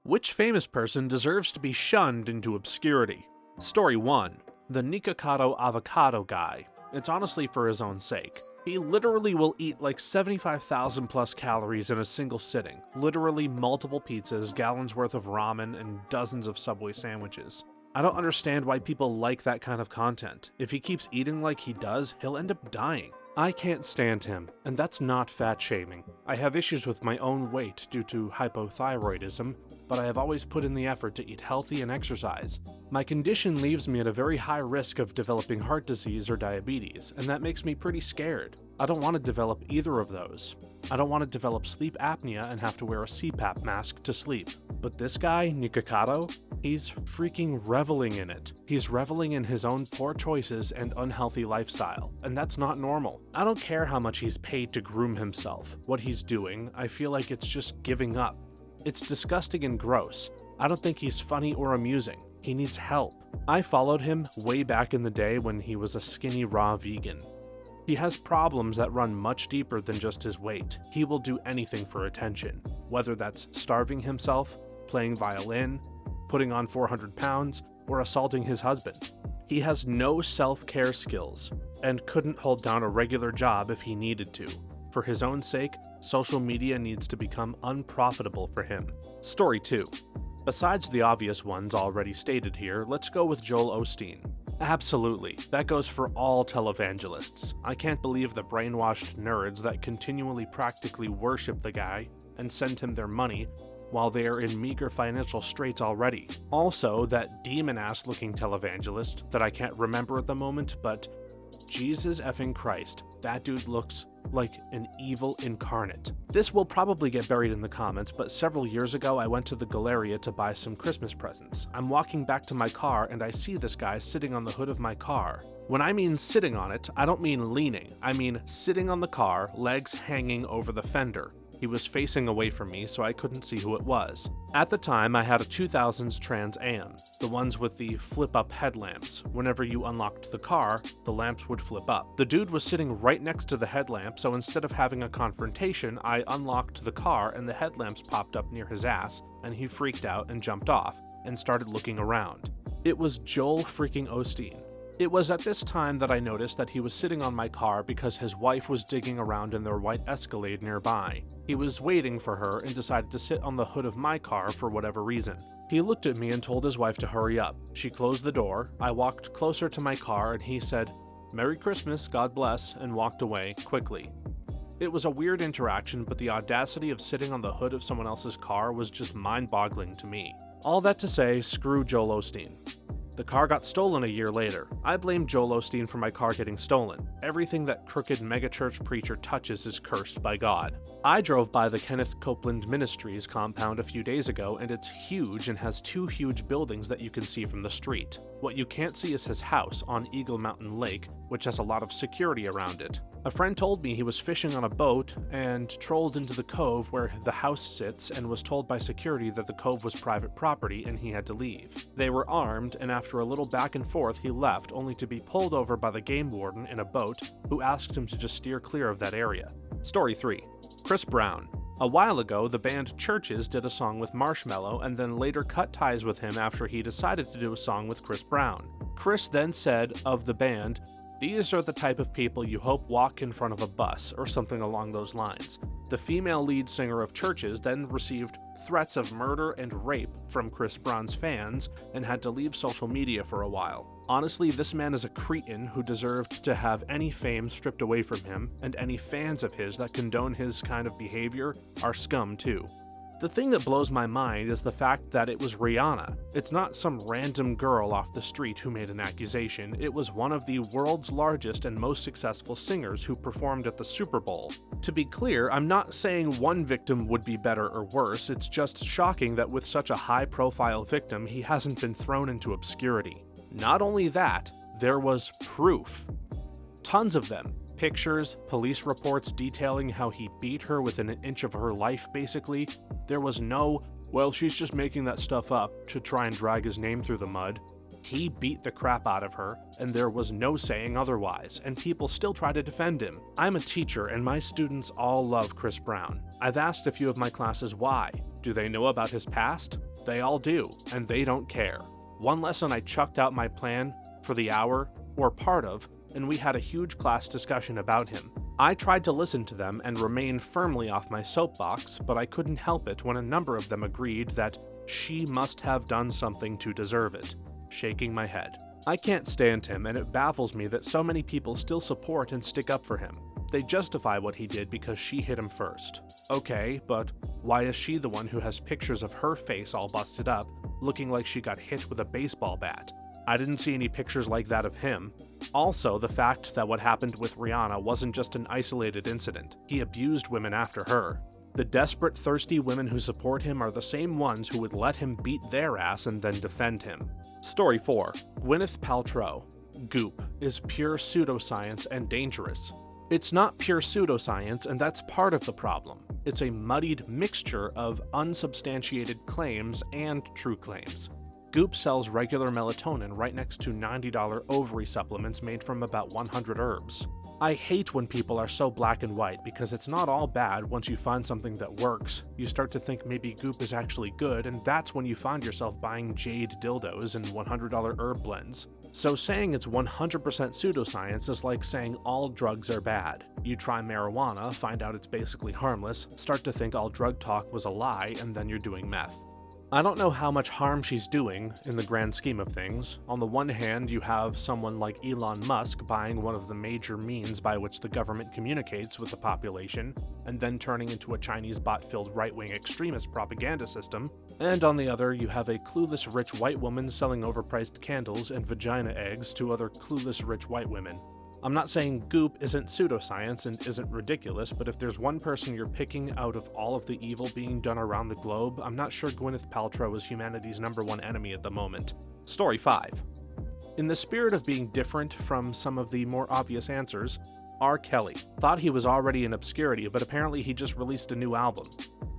Which famous person deserves to be shunned into obscurity? Story 1. The Nikocado Avocado Guy. It's honestly for his own sake. He literally will eat like 75,000 plus calories in a single sitting. Literally multiple pizzas, gallons worth of ramen, and dozens of Subway sandwiches. I don't understand why people like that kind of content. If he keeps eating like he does, he'll end up dying. I can't stand him, and that's not fat shaming. I have issues with my own weight due to hypothyroidism, but I have always put in the effort to eat healthy and exercise. My condition leaves me at a very high risk of developing heart disease or diabetes, and that makes me pretty scared. I don't want to develop either of those. I don't want to develop sleep apnea and have to wear a CPAP mask to sleep. But this guy, Nikocado, he's freaking reveling in it. He's reveling in his own poor choices and unhealthy lifestyle, and that's not normal. I don't care how much he's paid to groom himself. What he's doing, I feel like it's just giving up. It's disgusting and gross. I don't think he's funny or amusing. He needs help. I followed him way back in the day when he was a skinny raw vegan. He has problems that run much deeper than just his weight. He will do anything for attention, whether that's starving himself, playing violin, putting on 400 pounds, or assaulting his husband. He has no self-care skills and couldn't hold down a regular job if he needed to. For his own sake, social media needs to become unprofitable for him. Story 2. Besides the obvious ones already stated here, let's go with Joel Osteen. Absolutely, that goes for all televangelists. I can't believe the brainwashed nerds that continually practically worship the guy and send him their money while they are in meager financial straits already. Also, that demon-ass looking televangelist that I can't remember at the moment, but Jesus effing Christ, that dude looks like an evil incarnate. This will probably get buried in the comments, but several years ago I went to the Galleria to buy some Christmas presents. I'm walking back to my car and I see this guy sitting on the hood of my car. When I mean sitting on it, I don't mean leaning. I mean sitting on the car, legs hanging over the fender. He was facing away from me, so I couldn't see who it was. At the time, I had a 2000s Trans Am, the ones with the flip-up headlamps. Whenever you unlocked the car, the lamps would flip up. The dude was sitting right next to the headlamp, so instead of having a confrontation, I unlocked the car and the headlamps popped up near his ass, and he freaked out and jumped off, and started looking around. It was Joel freaking Osteen. It was at this time that I noticed that he was sitting on my car because his wife was digging around in their white Escalade nearby. He was waiting for her and decided to sit on the hood of my car for whatever reason. He looked at me and told his wife to hurry up. She closed the door, I walked closer to my car and he said, "Merry Christmas, God bless," and walked away quickly. It was a weird interaction, but the audacity of sitting on the hood of someone else's car was just mind-boggling to me. All that to say, screw Joel Osteen. The car got stolen a year later. I blame Joel Osteen for my car getting stolen. Everything that crooked megachurch preacher touches is cursed by God. I drove by the Kenneth Copeland Ministries compound a few days ago, and it's huge and has 2 huge buildings that you can see from the street. What you can't see is his house on Eagle Mountain Lake, which has a lot of security around it. A friend told me he was fishing on a boat and trolled into the cove where the house sits and was told by security that the cove was private property and he had to leave. They were armed, and after a little back and forth he left, only to be pulled over by the game warden in a boat, who asked him to just steer clear of that area. Story 3. Chris Brown. A while ago, the band Churches did a song with Marshmello and then later cut ties with him after he decided to do a song with Chris Brown. Chris then said of the band, "These are the type of people you hope walk in front of a bus," or something along those lines. The female lead singer of Churches then received threats of murder and rape from Chris Brown's fans and had to leave social media for a while. Honestly, this man is a cretin who deserved to have any fame stripped away from him, and any fans of his that condone his kind of behavior are scum too. The thing that blows my mind is the fact that it was Rihanna. It's not some random girl off the street who made an accusation, it was one of the world's largest and most successful singers who performed at the Super Bowl. To be clear, I'm not saying one victim would be better or worse, it's just shocking that with such a high-profile victim, he hasn't been thrown into obscurity. Not only that, there was proof. Tons of them. Pictures, police reports detailing how he beat her within an inch of her life, basically. There was no, "Well, she's just making that stuff up," to try and drag his name through the mud. He beat the crap out of her, and there was no saying otherwise, and people still try to defend him. I'm a teacher, and my students all love Chris Brown. I've asked a few of my classes why. Do they know about his past? They all do, and they don't care. One lesson I chucked out my plan for the hour, or part of, and we had a huge class discussion about him. I tried to listen to them and remain firmly off my soapbox, but I couldn't help it when a number of them agreed that she must have done something to deserve it, shaking my head. I can't stand him, and it baffles me that so many people still support and stick up for him. They justify what he did because she hit him first. Okay, but why is she the one who has pictures of her face all busted up, looking like she got hit with a baseball bat? I didn't see any pictures like that of him. Also, the fact that what happened with Rihanna wasn't just an isolated incident. He abused women after her. The desperate, thirsty women who support him are the same ones who would let him beat their ass and then defend him. Story 4. Gwyneth Paltrow. Goop is pure pseudoscience and dangerous. It's not pure pseudoscience, and that's part of the problem. It's a muddied mixture of unsubstantiated claims and true claims. Goop sells regular melatonin right next to $90 ovary supplements made from about 100 herbs. I hate when people are so black and white because it's not all bad once you find something that works. You start to think maybe Goop is actually good, and that's when you find yourself buying jade dildos and $100 herb blends. So saying it's 100% pseudoscience is like saying all drugs are bad. You try marijuana, find out it's basically harmless, start to think all drug talk was a lie, and then you're doing meth. I don't know how much harm she's doing in the grand scheme of things. On the one hand, you have someone like Elon Musk buying one of the major means by which the government communicates with the population, and then turning into a Chinese bot-filled right-wing extremist propaganda system. And on the other, you have a clueless rich white woman selling overpriced candles and vagina eggs to other clueless rich white women. I'm not saying Goop isn't pseudoscience and isn't ridiculous, but if there's one person you're picking out of all of the evil being done around the globe, I'm not sure Gwyneth Paltrow is humanity's #1 enemy at the moment. Story 5. In the spirit of being different from some of the more obvious answers, R. Kelly. Thought he was already in obscurity, but apparently he just released a new album.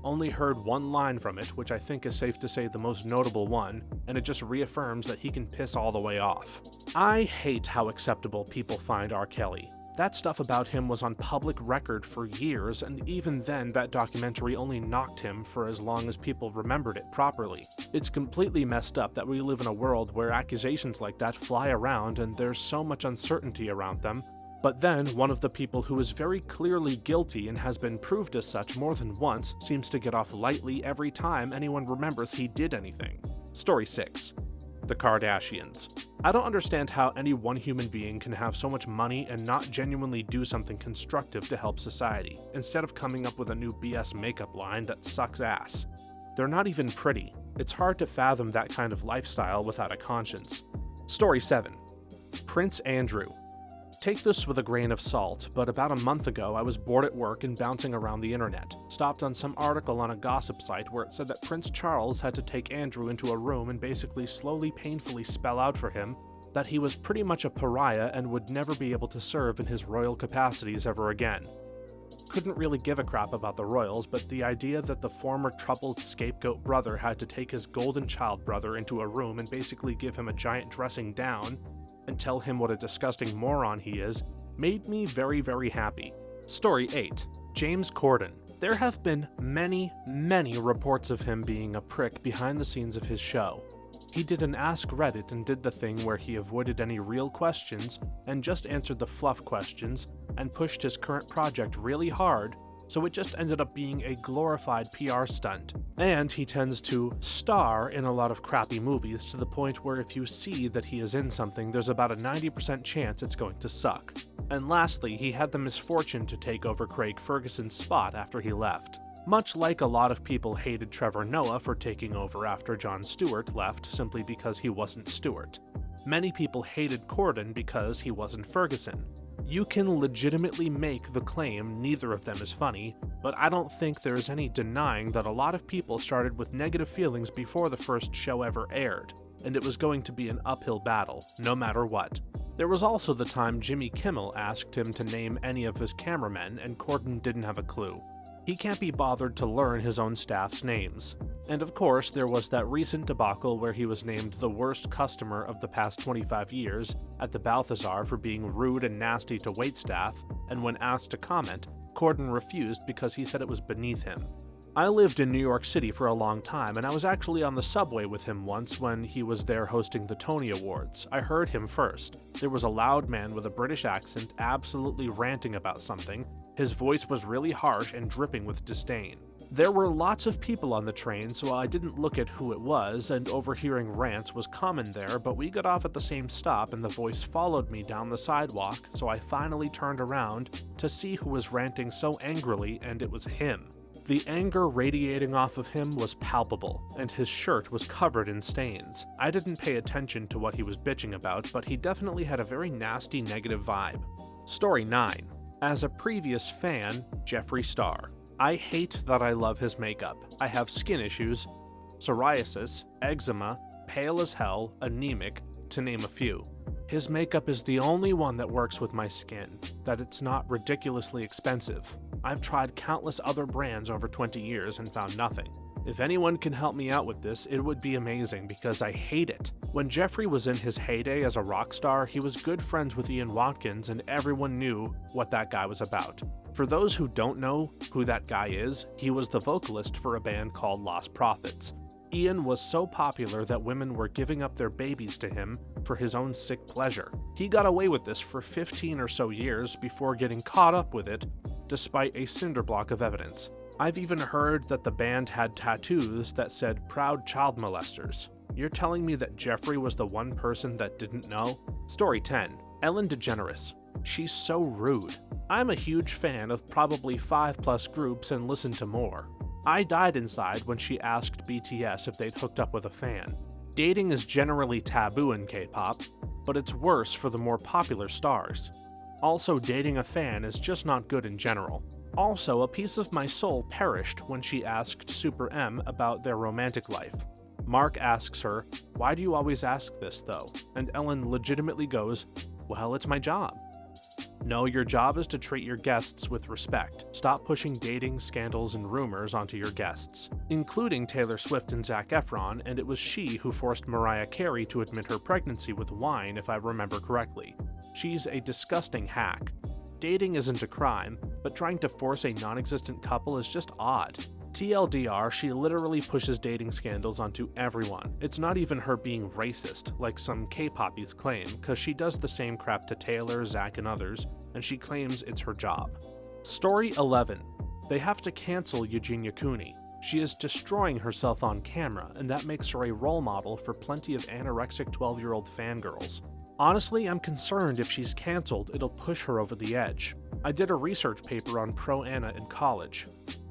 Only heard one line from it, which I think is safe to say the most notable one, and it just reaffirms that he can piss all the way off. I hate how acceptable people find R. Kelly. That stuff about him was on public record for years, and even then that documentary only knocked him for as long as people remembered it properly. It's completely messed up that we live in a world where accusations like that fly around and there's so much uncertainty around them. But then, one of the people who is very clearly guilty and has been proved as such more than once seems to get off lightly every time anyone remembers he did anything. Story 6. The Kardashians. I don't understand how any one human being can have so much money and not genuinely do something constructive to help society, instead of coming up with a new BS makeup line that sucks ass. They're not even pretty. It's hard to fathom that kind of lifestyle without a conscience. Story 7. Prince Andrew. Take this with a grain of salt, but about a month ago I was bored at work and bouncing around the internet. Stopped on some article on a gossip site where it said that Prince Charles had to take Andrew into a room and basically slowly, painfully spell out for him that he was pretty much a pariah and would never be able to serve in his royal capacities ever again. Couldn't really give a crap about the royals, but the idea that the former troubled scapegoat brother had to take his golden child brother into a room and basically give him a giant dressing down and tell him what a disgusting moron he is made me very, very happy. Story 8. James Corden. There have been many reports of him being a prick behind the scenes of his show. He did an Ask Reddit and did the thing where he avoided any real questions and just answered the fluff questions and pushed his current project really hard, so it just ended up being a glorified PR stunt. And he tends to star in a lot of crappy movies to the point where if you see that he is in something, there's about a 90% chance it's going to suck. And lastly, he had the misfortune to take over Craig Ferguson's spot after he left. Much like a lot of people hated Trevor Noah for taking over after Jon Stewart left simply because he wasn't Stewart. Many people hated Corden because he wasn't Ferguson. You can legitimately make the claim neither of them is funny, but I don't think there is any denying that a lot of people started with negative feelings before the first show ever aired, and it was going to be an uphill battle, no matter what. There was also the time Jimmy Kimmel asked him to name any of his cameramen, and Corden didn't have a clue. He can't be bothered to learn his own staff's names. And of course, there was that recent debacle where he was named the worst customer of the past 25 years at the Balthazar for being rude and nasty to waitstaff, and when asked to comment, Corden refused because he said it was beneath him. I lived in New York City for a long time, and I was actually on the subway with him once when he was there hosting the Tony Awards. I heard him first. There was a loud man with a British accent absolutely ranting about something. His voice was really harsh and dripping with disdain. There were lots of people on the train, so I didn't look at who it was, and overhearing rants was common there, but we got off at the same stop and the voice followed me down the sidewalk, so I finally turned around to see who was ranting so angrily, and it was him. The anger radiating off of him was palpable, and his shirt was covered in stains. I didn't pay attention to what he was bitching about, but he definitely had a very nasty negative vibe. Story 9. As a previous fan, Jeffree Star. I hate that I love his makeup. I have skin issues, psoriasis, eczema, pale as hell, anemic, to name a few. His makeup is the only one that works with my skin, that it's not ridiculously expensive. I've tried countless other brands over 20 years and found nothing. If anyone can help me out with this, it would be amazing because I hate it. When Jeffree was in his heyday as a rock star, he was good friends with Ian Watkins and everyone knew what that guy was about. For those who don't know who that guy is, he was the vocalist for a band called Lost Prophets. Ian was so popular that women were giving up their babies to him for his own sick pleasure. He got away with this for 15 or so years before getting caught up with it, despite a cinderblock of evidence. I've even heard that the band had tattoos that said "Proud Child Molesters." You're telling me that Jeffree was the one person that didn't know? Story 10. Ellen DeGeneres. She's so rude. I'm a huge fan of probably 5+ groups and listen to more. I died inside when she asked BTS if they'd hooked up with a fan. Dating is generally taboo in K-pop, but it's worse for the more popular stars. Also, dating a fan is just not good in general. Also, a piece of my soul perished when she asked Super M about their romantic life. Mark asks her, "Why do you always ask this, though?" And Ellen legitimately goes, "Well, it's my job." No, your job is to treat your guests with respect. Stop pushing dating, scandals, and rumors onto your guests, including Taylor Swift and Zac Efron, and it was she who forced Mariah Carey to admit her pregnancy with wine, if I remember correctly. She's a disgusting hack. Dating isn't a crime, but trying to force a non-existent couple is just odd. TLDR, she literally pushes dating scandals onto everyone. It's not even her being racist, like some K-poppies claim, cause she does the same crap to Taylor, Zac, and others, and she claims it's her job. Story 11. They have to cancel Eugenia Cooney. She is destroying herself on camera, and that makes her a role model for plenty of anorexic 12-year-old fangirls. Honestly, I'm concerned if she's canceled, it'll push her over the edge. I did a research paper on Pro-Ana in college.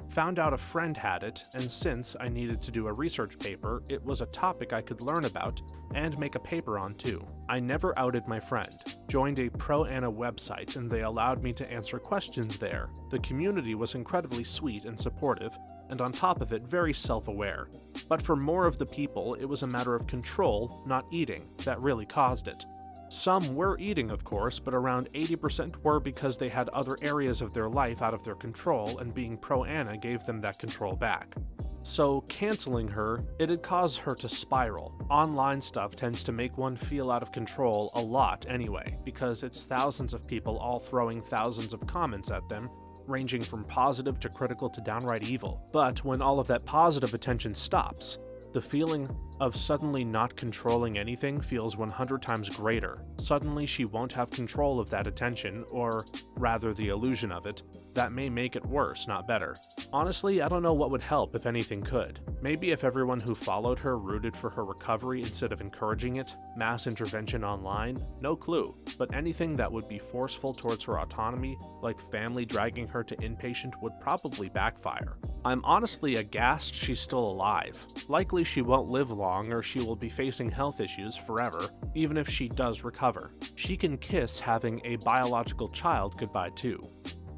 Found out a friend had it, and since I needed to do a research paper, it was a topic I could learn about and make a paper on too. I never outed my friend, joined a Pro-Ana website, and they allowed me to answer questions there. The community was incredibly sweet and supportive, and on top of it, very self-aware. But for more of the people, it was a matter of control, not eating, that really caused it. Some were eating, of course, but around 80% were because they had other areas of their life out of their control, and being pro-Ana gave them that control back. So canceling her, it'd cause her to spiral. Online stuff tends to make one feel out of control a lot anyway, because it's thousands of people all throwing thousands of comments at them, ranging from positive to critical to downright evil. But when all of that positive attention stops, the feeling of suddenly not controlling anything feels 100 times greater. Suddenly she won't have control of that attention, or rather the illusion of it. That may make it worse, not better. Honestly, I don't know what would help if anything could. Maybe if everyone who followed her rooted for her recovery instead of encouraging it, mass intervention online, no clue. But anything that would be forceful towards her autonomy, like family dragging her to inpatient, would probably backfire. I'm honestly aghast she's still alive. Likely she won't live long, or she will be facing health issues forever, even if she does recover. She can kiss having a biological child goodbye too.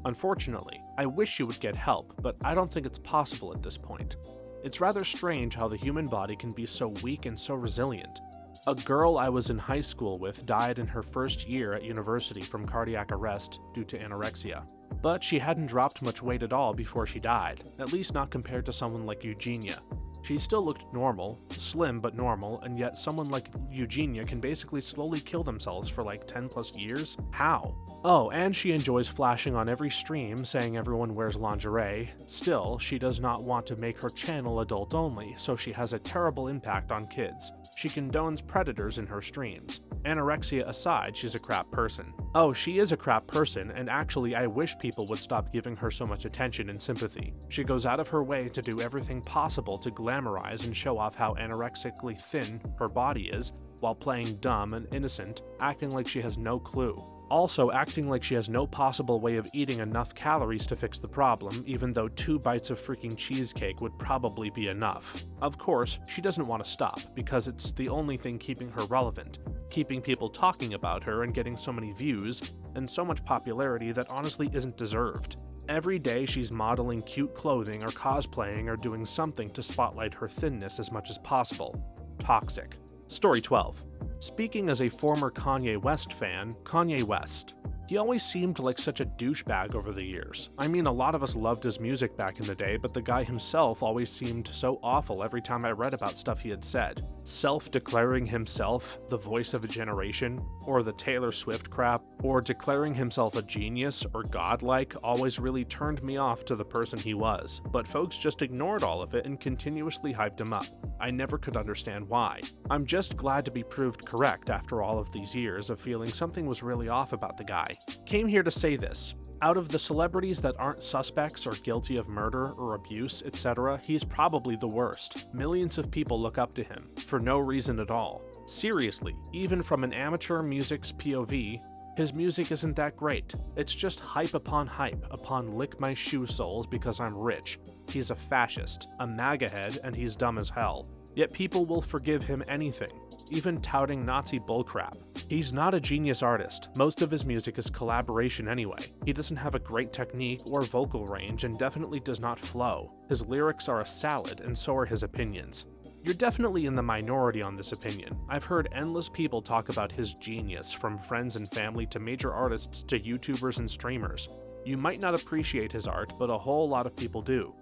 Unfortunately, I wish she would get help, but I don't think it's possible at this point. It's rather strange how the human body can be so weak and so resilient. A girl I was in high school with died in her first year at university from cardiac arrest due to anorexia. But she hadn't dropped much weight at all before she died, at least not compared to someone like Eugenia. She still looked normal, slim but normal, and yet someone like Eugenia can basically slowly kill themselves for like 10 plus years? How? Oh, and she enjoys flashing on every stream saying everyone wears lingerie. Still, she does not want to make her channel adult only, so she has a terrible impact on kids. She condones predators in her streams. Anorexia aside, she's a crap person. Oh, she is a crap person, and actually I wish people would stop giving her so much attention and sympathy. She goes out of her way to do everything possible to glamorize and show off how anorexically thin her body is, while playing dumb and innocent, acting like she has no clue. Also acting like she has no possible way of eating enough calories to fix the problem, even though 2 bites of freaking cheesecake would probably be enough. Of course, she doesn't want to stop, because it's the only thing keeping her relevant, keeping people talking about her and getting so many views, and so much popularity that honestly isn't deserved. Every day she's modeling cute clothing or cosplaying or doing something to spotlight her thinness as much as possible. Toxic. Story 12. Speaking as a former Kanye West fan, Kanye West. He always seemed like such a douchebag over the years. I mean, a lot of us loved his music back in the day, but the guy himself always seemed so awful every time I read about stuff he had said. Self-declaring himself the voice of a generation, or the Taylor Swift crap, or declaring himself a genius or godlike always really turned me off to the person he was, but folks just ignored all of it and continuously hyped him up. I never could understand why. I'm just glad to be proved correct after all of these years of feeling something was really off about the guy. Came here to say this. Out of the celebrities that aren't suspects or guilty of murder or abuse, etc., he's probably the worst. Millions of people look up to him, for no reason at all. Seriously, even from an amateur music's POV, his music isn't that great. It's just hype upon lick my shoe soles because I'm rich. He's a fascist, a MAGA head, and he's dumb as hell. Yet people will forgive him anything, even touting Nazi bullcrap. He's not a genius artist. Most of his music is collaboration anyway. He doesn't have a great technique or vocal range and definitely does not flow. His lyrics are a salad, and so are his opinions. You're definitely in the minority on this opinion. I've heard endless people talk about his genius, from friends and family to major artists to YouTubers and streamers. You might not appreciate his art, but a whole lot of people do.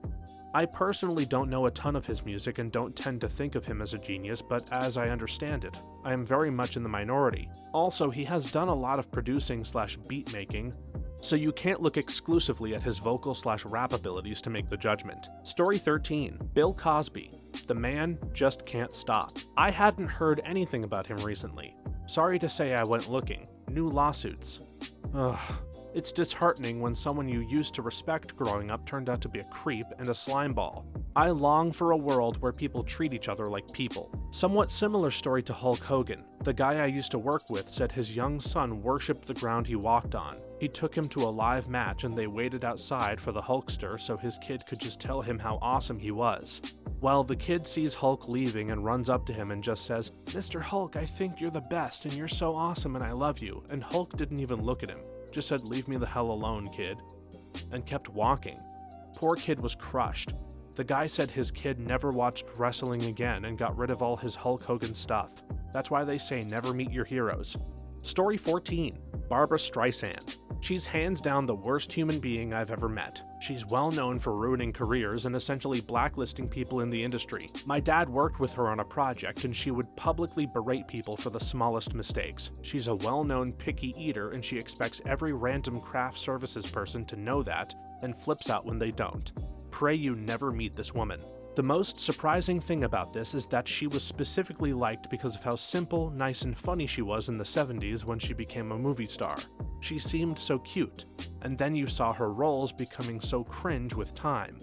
I personally don't know a ton of his music and don't tend to think of him as a genius, but as I understand it, I am very much in the minority. Also, he has done a lot of producing / beat making, so you can't look exclusively at his vocal / rap abilities to make the judgment. Story 13. Bill Cosby. The man just can't stop. I hadn't heard anything about him recently. Sorry to say I went looking. New lawsuits. Ugh. It's disheartening when someone you used to respect growing up turned out to be a creep and a slimeball. I long for a world where people treat each other like people. Somewhat similar story to Hulk Hogan. The guy I used to work with said his young son worshipped the ground he walked on. He took him to a live match and they waited outside for the Hulkster so his kid could just tell him how awesome he was. Well, the kid sees Hulk leaving and runs up to him and just says, "Mr. Hulk, I think you're the best and you're so awesome and I love you." And Hulk didn't even look at him. Just said, "Leave me the hell alone, kid," and kept walking. Poor kid was crushed. The guy said his kid never watched wrestling again and got rid of all his Hulk Hogan stuff. That's why they say never meet your heroes. Story 14. Barbra Streisand. She's hands down the worst human being I've ever met. She's well known for ruining careers and essentially blacklisting people in the industry. My dad worked with her on a project and she would publicly berate people for the smallest mistakes. She's a well-known picky eater and she expects every random craft services person to know that and flips out when they don't. Pray you never meet this woman. The most surprising thing about this is that she was specifically liked because of how simple, nice, and funny she was in the 70s when she became a movie star. She seemed so cute, and then you saw her roles becoming so cringe with time.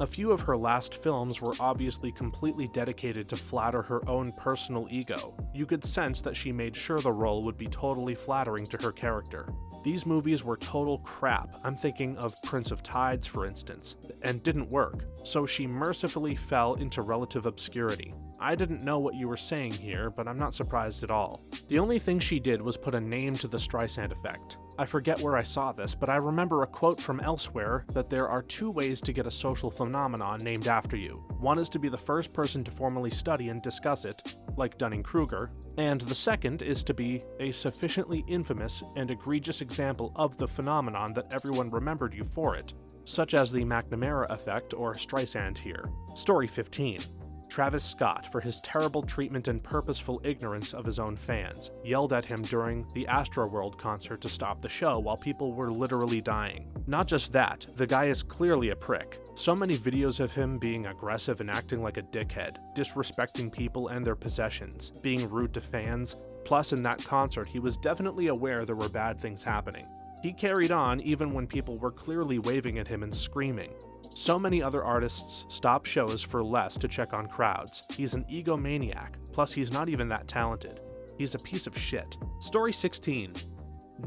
A few of her last films were obviously completely dedicated to flatter her own personal ego. You could sense that she made sure the role would be totally flattering to her character. These movies were total crap. I'm thinking of Prince of Tides, for instance, and didn't work, so she mercifully fell into relative obscurity. I didn't know what you were saying here, but I'm not surprised at all. The only thing she did was put a name to the Streisand effect. I forget where I saw this, but I remember a quote from elsewhere that there are 2 ways to get a social phenomenon named after you. One is to be the first person to formally study and discuss it, like Dunning-Kruger, and the second is to be a sufficiently infamous and egregious example of the phenomenon that everyone remembered you for it, such as the McNamara effect or Streisand here. Story 15. Travis Scott, for his terrible treatment and purposeful ignorance of his own fans, yelled at him during the Astroworld concert to stop the show while people were literally dying. Not just that, the guy is clearly a prick. So many videos of him being aggressive and acting like a dickhead, disrespecting people and their possessions, being rude to fans. Plus, in that concert, he was definitely aware there were bad things happening. He carried on even when people were clearly waving at him and screaming. So many other artists stop shows for less to check on crowds. He's an egomaniac, plus he's not even that talented. He's a piece of shit. Story 16.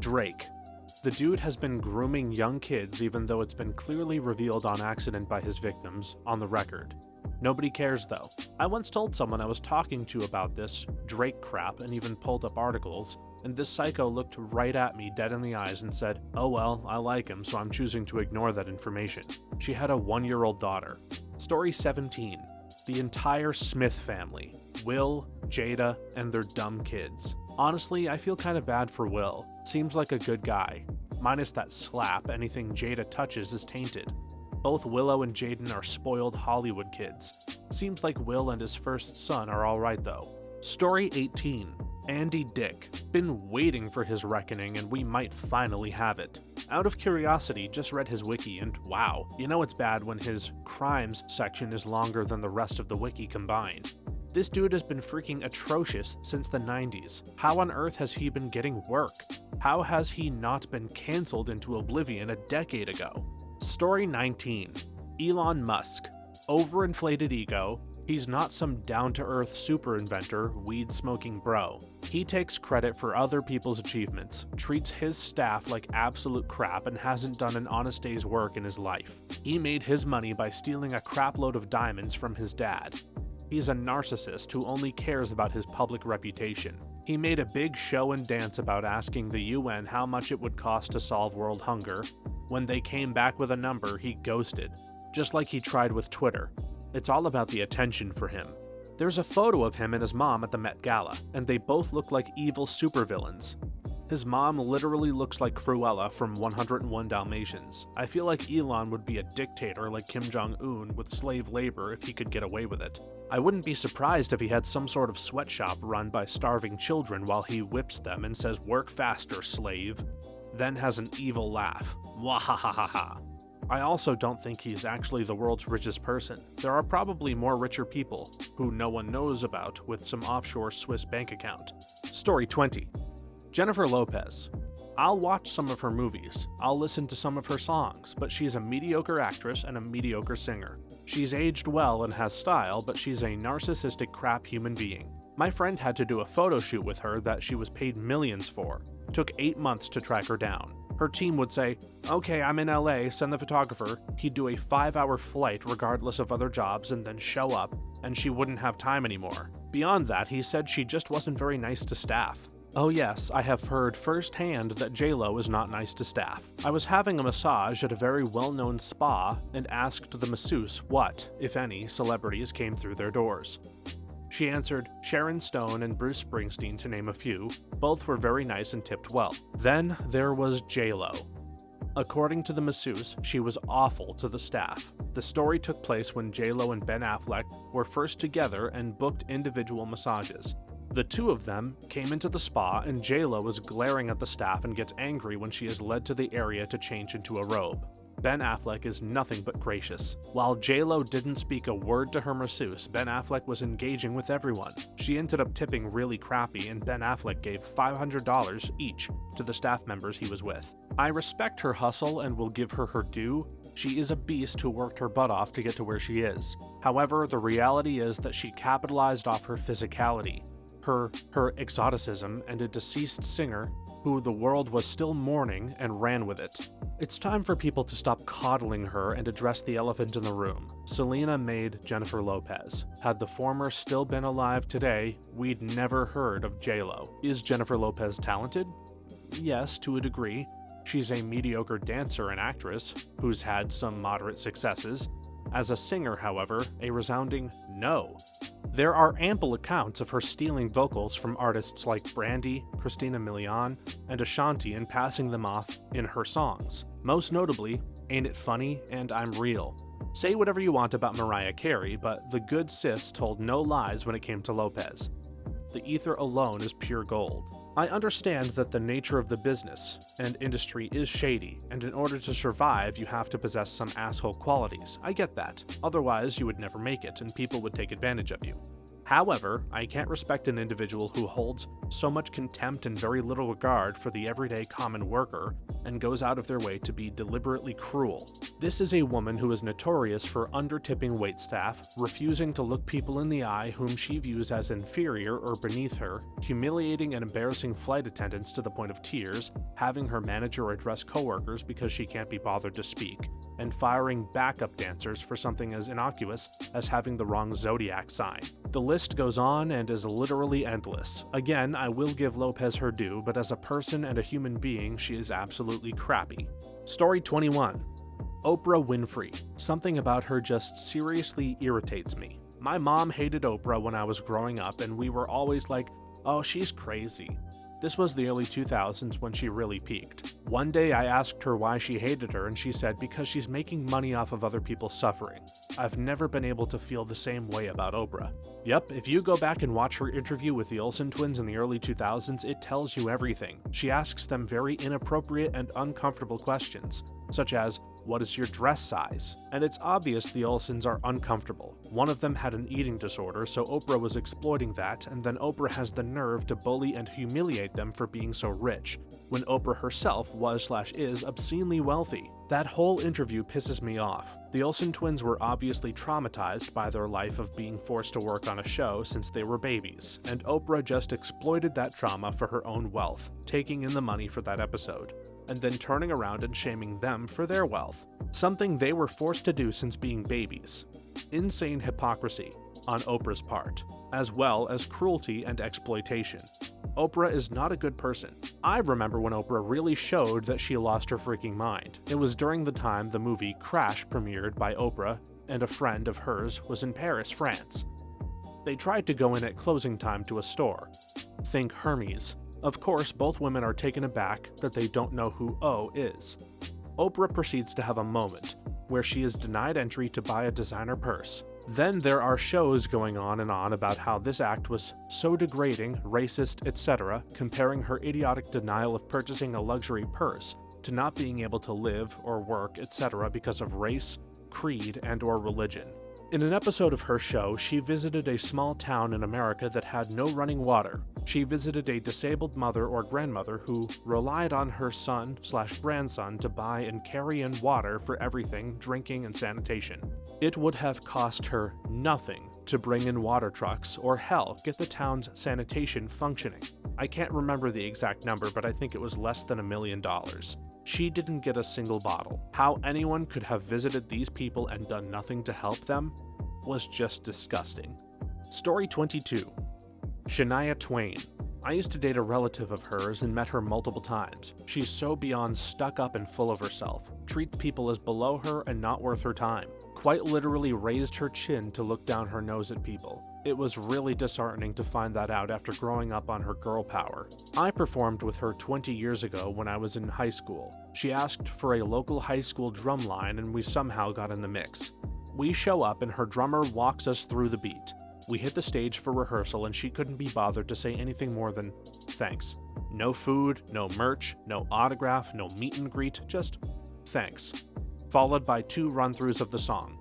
Drake. The dude has been grooming young kids even though it's been clearly revealed on accident by his victims, on the record. Nobody cares though. I once told someone I was talking to about this Drake crap and even pulled up articles, and this psycho looked right at me dead in the eyes and said, "Oh well, I like him, so I'm choosing to ignore that information." She had a 1-year-old daughter. Story 17. The entire Smith family. Will, Jada, and their dumb kids. Honestly, I feel kinda bad for Will. Seems like a good guy. Minus that slap, anything Jada touches is tainted. Both Willow and Jaden are spoiled Hollywood kids. Seems like Will and his first son are alright though. Story 18. Andy Dick. Been waiting for his reckoning and we might finally have it. Out of curiosity, just read his wiki and wow, you know it's bad when his crimes section is longer than the rest of the wiki combined. This dude has been freaking atrocious since the 90s. How on earth has he been getting work? How has he not been cancelled into oblivion a decade ago? Story 19. Elon Musk. Overinflated ego. He's not some down-to-earth super inventor, weed-smoking bro. He takes credit for other people's achievements, treats his staff like absolute crap, and hasn't done an honest day's work in his life. He made his money by stealing a crapload of diamonds from his dad. He's a narcissist who only cares about his public reputation. He made a big show and dance about asking the UN how much it would cost to solve world hunger. When they came back with a number, he ghosted, just like he tried with Twitter. It's all about the attention for him. There's a photo of him and his mom at the Met Gala, and they both look like evil supervillains. His mom literally looks like Cruella from 101 Dalmatians. I feel like Elon would be a dictator like Kim Jong-un with slave labor if he could get away with it. I wouldn't be surprised if he had some sort of sweatshop run by starving children while he whips them and says, "Work faster, slave," then has an evil laugh. Wahahaha. I also don't think he's actually the world's richest person. There are probably more richer people, who no one knows about, with some offshore Swiss bank account. Story 20. Jennifer Lopez. I'll watch some of her movies, I'll listen to some of her songs, but she's a mediocre actress and a mediocre singer. She's aged well and has style, but she's a narcissistic crap human being. My friend had to do a photo shoot with her that she was paid millions for. Took 8 months to track her down. Her team would say, "Okay, I'm in LA, send the photographer." He'd do a 5-hour flight regardless of other jobs and then show up, and she wouldn't have time anymore. Beyond that, he said she just wasn't very nice to staff. Oh yes, I have heard firsthand that J-Lo is not nice to staff. I was having a massage at a very well-known spa and asked the masseuse what, if any, celebrities came through their doors. She answered Sharon Stone and Bruce Springsteen, to name a few. Both were very nice and tipped well. Then there was J-Lo. According to the masseuse, she was awful to the staff. The story took place when J-Lo and Ben Affleck were first together and booked individual massages. The two of them came into the spa and J-Lo was glaring at the staff and gets angry when she is led to the area to change into a robe. Ben Affleck is nothing but gracious. While J-Lo didn't speak a word to her masseuse, Ben Affleck was engaging with everyone. She ended up tipping really crappy and Ben Affleck gave $500 each to the staff members he was with. I respect her hustle and will give her her due. She is a beast who worked her butt off to get to where she is. However, the reality is that she capitalized off her physicality, her exoticism, and a deceased singer who the world was still mourning and ran with it. It's time for people to stop coddling her and address the elephant in the room. Selena made Jennifer Lopez. Had the former still been alive today, we'd never heard of J-Lo. Is Jennifer Lopez talented? Yes, to a degree. She's a mediocre dancer and actress who's had some moderate successes. As a singer, however, a resounding no. There are ample accounts of her stealing vocals from artists like Brandy, Christina Milian, and Ashanti and passing them off in her songs. Most notably, Ain't It Funny and I'm Real. Say whatever you want about Mariah Carey, but the good sis told no lies when it came to Lopez. The ether alone is pure gold. I understand that the nature of the business and industry is shady, and in order to survive, you have to possess some asshole qualities. I get that. Otherwise, you would never make it, and people would take advantage of you. However, I can't respect an individual who holds so much contempt and very little regard for the everyday common worker and goes out of their way to be deliberately cruel. This is a woman who is notorious for undertipping waitstaff, refusing to look people in the eye whom she views as inferior or beneath her, humiliating and embarrassing flight attendants to the point of tears, having her manager address coworkers because she can't be bothered to speak, and firing backup dancers for something as innocuous as having the wrong zodiac sign. The list goes on and is literally endless. Again, I will give Lopez her due, but as a person and a human being, she is absolutely crappy. Story 21. Oprah Winfrey. Something about her just seriously irritates me. My mom hated Oprah when I was growing up, and we were always like, oh, she's crazy. This was the early 2000s when she really peaked. One day I asked her why she hated her, and she said because she's making money off of other people's suffering. I've never been able to feel the same way about Oprah. Yep, if you go back and watch her interview with the Olsen twins in the early 2000s, it tells you everything. She asks them very inappropriate and uncomfortable questions, such as, what is your dress size? And it's obvious the Olsens are uncomfortable. One of them had an eating disorder, so Oprah was exploiting that, and then Oprah has the nerve to bully and humiliate them for being so rich, when Oprah herself was/is obscenely wealthy. That whole interview pisses me off. The Olsen twins were obviously traumatized by their life of being forced to work on a show since they were babies, and Oprah just exploited that trauma for her own wealth, taking in the money for that episode, and then turning around and shaming them for their wealth, something they were forced to do since being babies. Insane hypocrisy on Oprah's part, as well as cruelty and exploitation. Oprah is not a good person. I remember when Oprah really showed that she lost her freaking mind. It was during the time the movie Crash premiered by Oprah and a friend of hers was in Paris, France. They tried to go in at closing time to a store. Think Hermes. Of course, both women are taken aback that they don't know who O is. Oprah proceeds to have a moment where she is denied entry to buy a designer purse. Then there are shows going on and on about how this act was so degrading, racist, etc., comparing her idiotic denial of purchasing a luxury purse to not being able to live or work, etc. because of race, creed, and/or religion. In an episode of her show, she visited a small town in America that had no running water. She visited a disabled mother or grandmother who relied on her son/grandson to buy and carry in water for everything, drinking and sanitation. It would have cost her nothing to bring in water trucks or hell, get the town's sanitation functioning. I can't remember the exact number, but I think it was less than $1 million. She didn't get a single bottle. How anyone could have visited these people and done nothing to help them was just disgusting. Story 22. Shania Twain. I used to date a relative of hers and met her multiple times. She's so beyond stuck up and full of herself, treats people as below her and not worth her time. Quite literally raised her chin to look down her nose at people. It was really disheartening to find that out after growing up on her girl power. I performed with her 20 years ago when I was in high school. She asked for a local high school drum line and we somehow got in the mix. We show up and her drummer walks us through the beat. We hit the stage for rehearsal and she couldn't be bothered to say anything more than, thanks. No food, no merch, no autograph, no meet and greet, just thanks. Followed by 2 run-throughs of the song.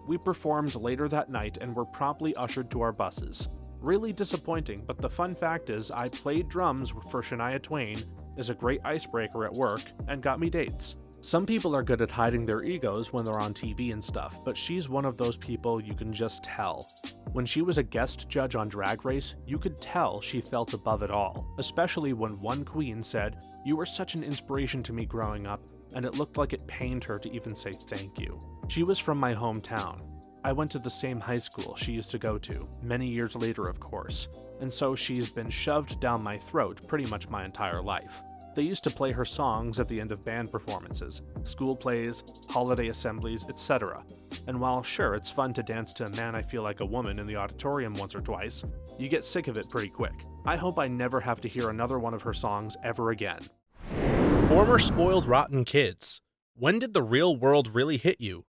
We performed later that night and were promptly ushered to our buses. Really disappointing, but the fun fact is I played drums for Shania Twain, is a great icebreaker at work, and got me dates. Some people are good at hiding their egos when they're on TV and stuff, but she's one of those people you can just tell. When she was a guest judge on Drag Race, you could tell she felt above it all, especially when one queen said, "You were such an inspiration to me growing up," and it looked like it pained her to even say thank you. She was from my hometown. I went to the same high school she used to go to, many years later of course, and so she's been shoved down my throat pretty much my entire life. They used to play her songs at the end of band performances, school plays, holiday assemblies, etc. And while sure, it's fun to dance to Man I Feel Like a Woman in the auditorium once or twice, you get sick of it pretty quick. I hope I never have to hear another one of her songs ever again. Former spoiled rotten kids. When did the real world really hit you?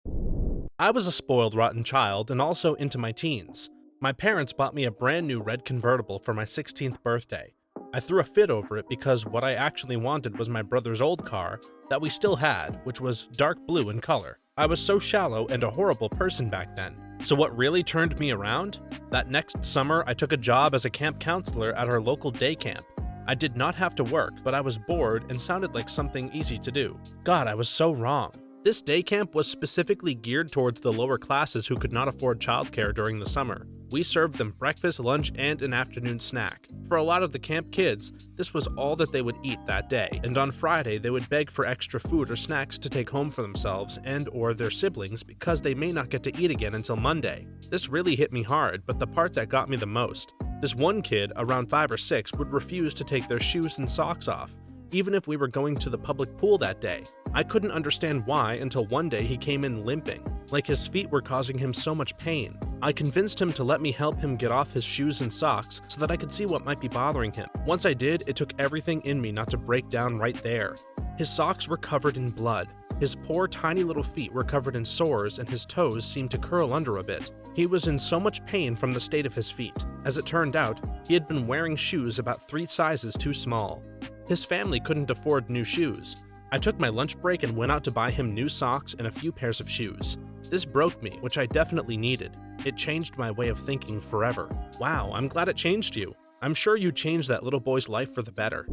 I was a spoiled rotten child and also into my teens. My parents bought me a brand new red convertible for my 16th birthday. I threw a fit over it because what I actually wanted was my brother's old car that we still had, which was dark blue in color. I was so shallow and a horrible person back then. So what really turned me around? That next summer, I took a job as a camp counselor at our local day camp. I did not have to work, but I was bored and sounded like something easy to do. God, I was so wrong. This day camp was specifically geared towards the lower classes who could not afford childcare during the summer. We served them breakfast, lunch, and an afternoon snack. For a lot of the camp kids, this was all that they would eat that day, and on Friday they would beg for extra food or snacks to take home for themselves and or their siblings because they may not get to eat again until Monday. This really hit me hard, but the part that got me the most. This one kid, around 5 or 6, would refuse to take their shoes and socks off, even if we were going to the public pool that day. I couldn't understand why until one day he came in limping, like his feet were causing him so much pain. I convinced him to let me help him get off his shoes and socks so that I could see what might be bothering him. Once I did, it took everything in me not to break down right there. His socks were covered in blood. His poor tiny little feet were covered in sores and his toes seemed to curl under a bit. He was in so much pain from the state of his feet. As it turned out, he had been wearing shoes about 3 sizes too small. His family couldn't afford new shoes. I took my lunch break and went out to buy him new socks and a few pairs of shoes. This broke me, which I definitely needed. It changed my way of thinking forever. Wow, I'm glad it changed you. I'm sure you changed that little boy's life for the better.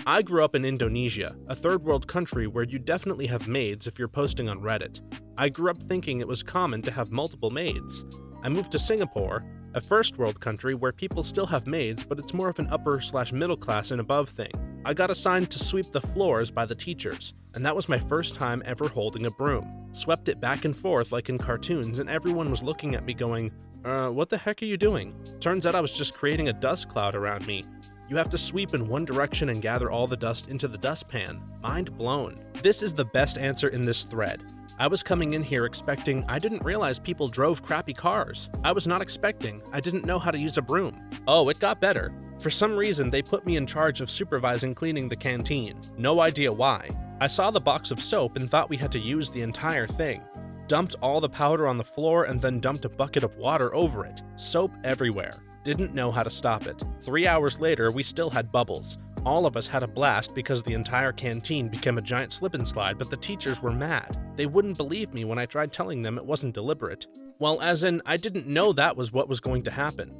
I grew up in Indonesia, a third world country where you definitely have maids if you're posting on Reddit. I grew up thinking it was common to have multiple maids. I moved to Singapore, a first world country where people still have maids, but it's more of an upper/middle class and above thing. I got assigned to sweep the floors by the teachers, and that was my first time ever holding a broom. Swept it back and forth like in cartoons, and everyone was looking at me going, what the heck are you doing? Turns out I was just creating a dust cloud around me. You have to sweep in one direction and gather all the dust into the dustpan. Mind blown. This is the best answer in this thread. I was coming in here expecting I didn't realize people drove crappy cars. I was not expecting I didn't know how to use a broom. Oh, it got better. For some reason, they put me in charge of supervising cleaning the canteen. No idea why. I saw the box of soap and thought we had to use the entire thing. Dumped all the powder on the floor and then dumped a bucket of water over it. Soap everywhere. Didn't know how to stop it. 3 hours later, we still had bubbles. All of us had a blast because the entire canteen became a giant slip and slide, but the teachers were mad. They wouldn't believe me when I tried telling them it wasn't deliberate. Well, as in, I didn't know that was what was going to happen.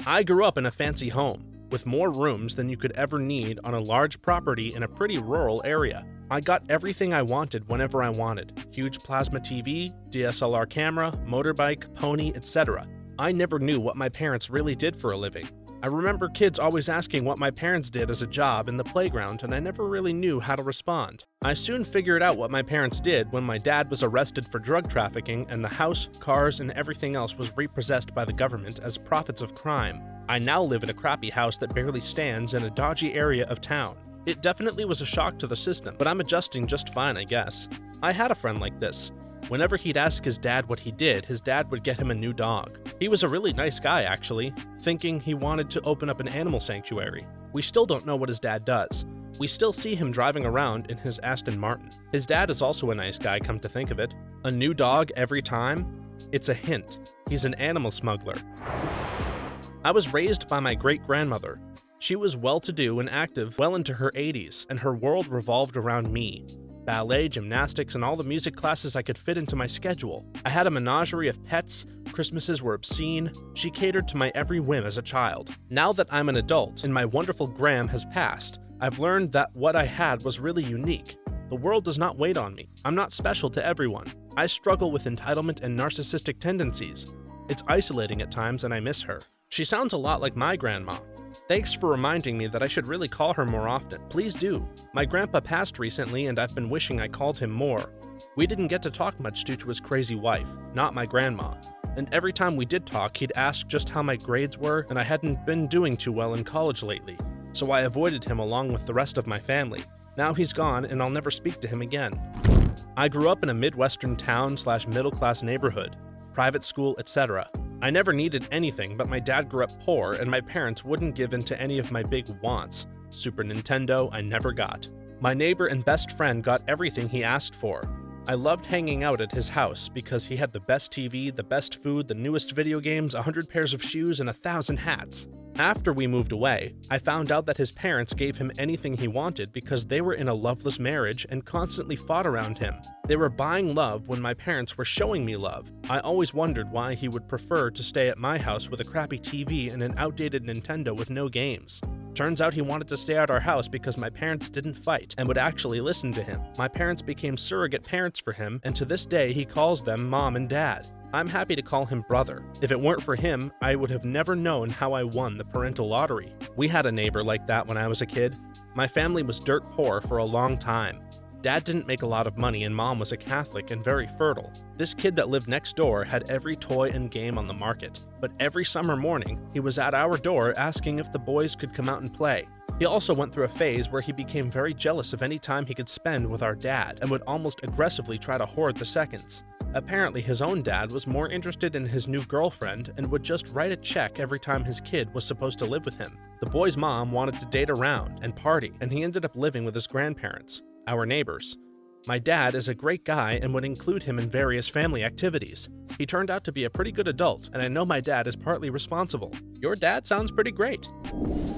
I grew up in a fancy home, with more rooms than you could ever need on a large property in a pretty rural area. I got everything I wanted whenever I wanted. Huge plasma TV, DSLR camera, motorbike, pony, etc. I never knew what my parents really did for a living. I remember kids always asking what my parents did as a job in the playground, and I never really knew how to respond. I soon figured out what my parents did when my dad was arrested for drug trafficking and the house, cars, and everything else was repossessed by the government as profits of crime. I now live in a crappy house that barely stands in a dodgy area of town. It definitely was a shock to the system, but I'm adjusting just fine, I guess. I had a friend like this. Whenever he'd ask his dad what he did, his dad would get him a new dog. He was a really nice guy, actually, thinking he wanted to open up an animal sanctuary. We still don't know what his dad does. We still see him driving around in his Aston Martin. His dad is also a nice guy, come to think of it. A new dog every time? It's a hint. He's an animal smuggler. I was raised by my great-grandmother. She was well-to-do and active well into her 80s, and her world revolved around me. Ballet, gymnastics, and all the music classes I could fit into my schedule. I had a menagerie of pets, Christmases were obscene, she catered to my every whim as a child. Now that I'm an adult and my wonderful Gram has passed, I've learned that what I had was really unique. The world does not wait on me. I'm not special to everyone. I struggle with entitlement and narcissistic tendencies. It's isolating at times and I miss her. She sounds a lot like my grandma. Thanks for reminding me that I should really call her more often. Please do. My grandpa passed recently and I've been wishing I called him more. We didn't get to talk much due to his crazy wife, not my grandma. And every time we did talk, he'd ask just how my grades were and I hadn't been doing too well in college lately. So I avoided him along with the rest of my family. Now he's gone and I'll never speak to him again. I grew up in a Midwestern town/middle-class neighborhood, private school, etc. I never needed anything, but my dad grew up poor and my parents wouldn't give in to any of my big wants. Super Nintendo, I never got. My neighbor and best friend got everything he asked for. I loved hanging out at his house because he had the best TV, the best food, the newest video games, 100 pairs of shoes, and 1,000 hats. After we moved away, I found out that his parents gave him anything he wanted because they were in a loveless marriage and constantly fought around him. They were buying love when my parents were showing me love. I always wondered why he would prefer to stay at my house with a crappy TV and an outdated Nintendo with no games. Turns out he wanted to stay at our house because my parents didn't fight and would actually listen to him. My parents became surrogate parents for him, and to this day he calls them mom and dad. I'm happy to call him brother. If it weren't for him, I would have never known how I won the parental lottery. We had a neighbor like that when I was a kid. My family was dirt poor for a long time. Dad didn't make a lot of money and mom was a Catholic and very fertile. This kid that lived next door had every toy and game on the market, but every summer morning, he was at our door asking if the boys could come out and play. He also went through a phase where he became very jealous of any time he could spend with our dad and would almost aggressively try to hoard the seconds. Apparently, his own dad was more interested in his new girlfriend and would just write a check every time his kid was supposed to live with him. The boy's mom wanted to date around and party, and he ended up living with his grandparents, our neighbors. My dad is a great guy and would include him in various family activities. He turned out to be a pretty good adult, and I know my dad is partly responsible. Your dad sounds pretty great.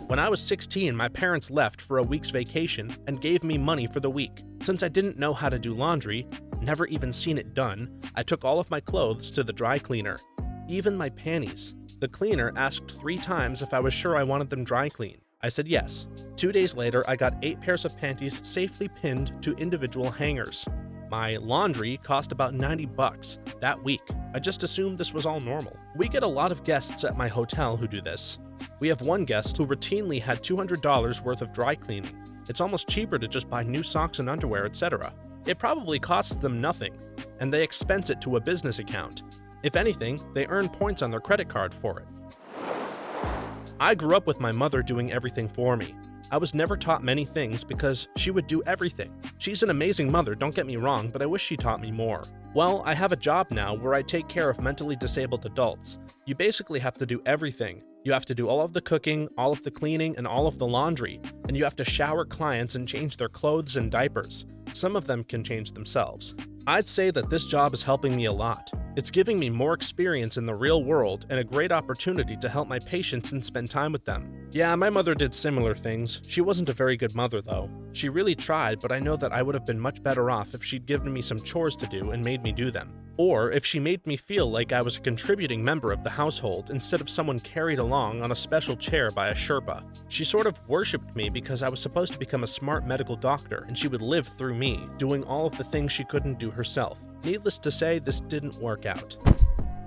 When I was 16, my parents left for a week's vacation and gave me money for the week. Since I didn't know how to do laundry, never even seen it done, I took all of my clothes to the dry cleaner. Even my panties. The cleaner asked 3 times if I was sure I wanted them dry clean. I said yes. 2 days later, I got 8 pairs of panties safely pinned to individual hangers. My laundry cost about $90 that week. I just assumed this was all normal. We get a lot of guests at my hotel who do this. We have one guest who routinely had $200 worth of dry cleaning. It's almost cheaper to just buy new socks and underwear, etc. It probably costs them nothing, and they expense it to a business account. If anything, they earn points on their credit card for it. I grew up with my mother doing everything for me. I was never taught many things because she would do everything. She's an amazing mother, don't get me wrong, but I wish she taught me more. Well, I have a job now where I take care of mentally disabled adults. You basically have to do everything. You have to do all of the cooking, all of the cleaning, and all of the laundry, and you have to shower clients and change their clothes and diapers. Some of them can change themselves. I'd say that this job is helping me a lot. It's giving me more experience in the real world and a great opportunity to help my patients and spend time with them. Yeah, my mother did similar things. She wasn't a very good mother though. She really tried, but I know that I would have been much better off if she'd given me some chores to do and made me do them. Or if she made me feel like I was a contributing member of the household instead of someone carried along on a special chair by a Sherpa. She sort of worshipped me because I was supposed to become a smart medical doctor and she would live through me, doing all of the things she couldn't do herself. Needless to say, this didn't work out.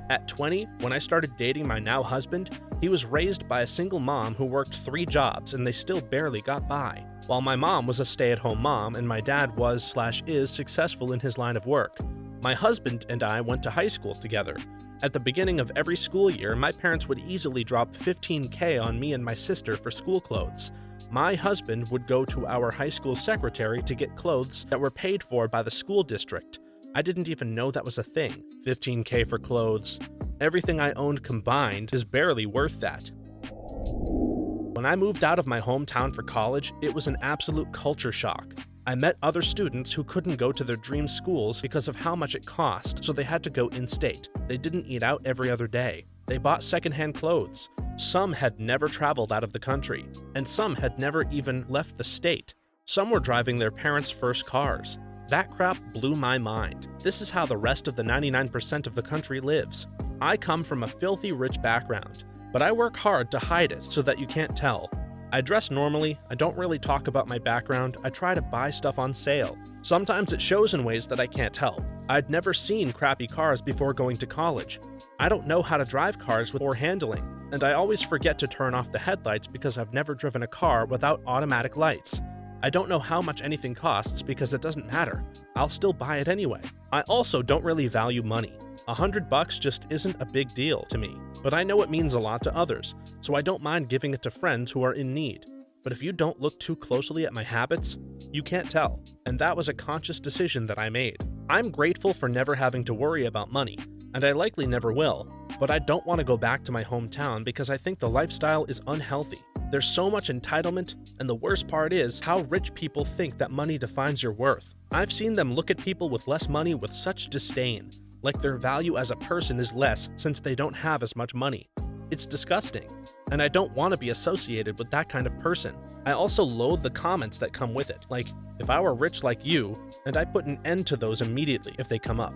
At 20, when I started dating my now husband, he was raised by a single mom who worked 3 jobs and they still barely got by. While my mom was a stay-at-home mom and my dad was/is successful in his line of work. My husband and I went to high school together. At the beginning of every school year, my parents would easily drop $15,000 on me and my sister for school clothes. My husband would go to our high school secretary to get clothes that were paid for by the school district. I didn't even know that was a thing. $15,000 for clothes. Everything I owned combined is barely worth that. When I moved out of my hometown for college, it was an absolute culture shock. I met other students who couldn't go to their dream schools because of how much it cost, so they had to go in-state. They didn't eat out every other day. They bought secondhand clothes. Some had never traveled out of the country, and some had never even left the state. Some were driving their parents' first cars. That crap blew my mind. This is how the rest of the 99% of the country lives. I come from a filthy rich background, but I work hard to hide it so that you can't tell. I dress normally, I don't really talk about my background, I try to buy stuff on sale. Sometimes it shows in ways that I can't help. I'd never seen crappy cars before going to college. I don't know how to drive cars with poor handling, and I always forget to turn off the headlights because I've never driven a car without automatic lights. I don't know how much anything costs because it doesn't matter. I'll still buy it anyway. I also don't really value money. $100 just isn't a big deal to me, but I know it means a lot to others, so I don't mind giving it to friends who are in need. But if you don't look too closely at my habits, you can't tell, and that was a conscious decision that I made. I'm grateful for never having to worry about money, and I likely never will, but I don't want to go back to my hometown because I think the lifestyle is unhealthy. There's so much entitlement, and the worst part is how rich people think that money defines your worth. I've seen them look at people with less money with such disdain, like their value as a person is less since they don't have as much money. It's disgusting, and I don't want to be associated with that kind of person. I also loathe the comments that come with it, like, if I were rich like you, and I put an end to those immediately if they come up.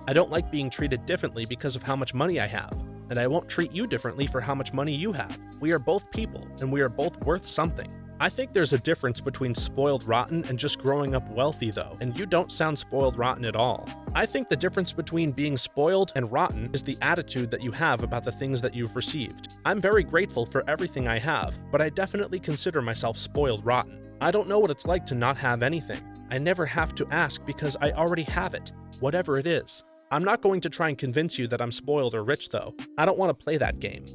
I don't like being treated differently because of how much money I have, and I won't treat you differently for how much money you have. We are both people, and we are both worth something. I think there's a difference between spoiled rotten and just growing up wealthy though, and you don't sound spoiled rotten at all. I think the difference between being spoiled and rotten is the attitude that you have about the things that you've received. I'm very grateful for everything I have, but I definitely consider myself spoiled rotten. I don't know what it's like to not have anything. I never have to ask because I already have it, whatever it is. I'm not going to try and convince you that I'm spoiled or rich though. I don't want to play that game.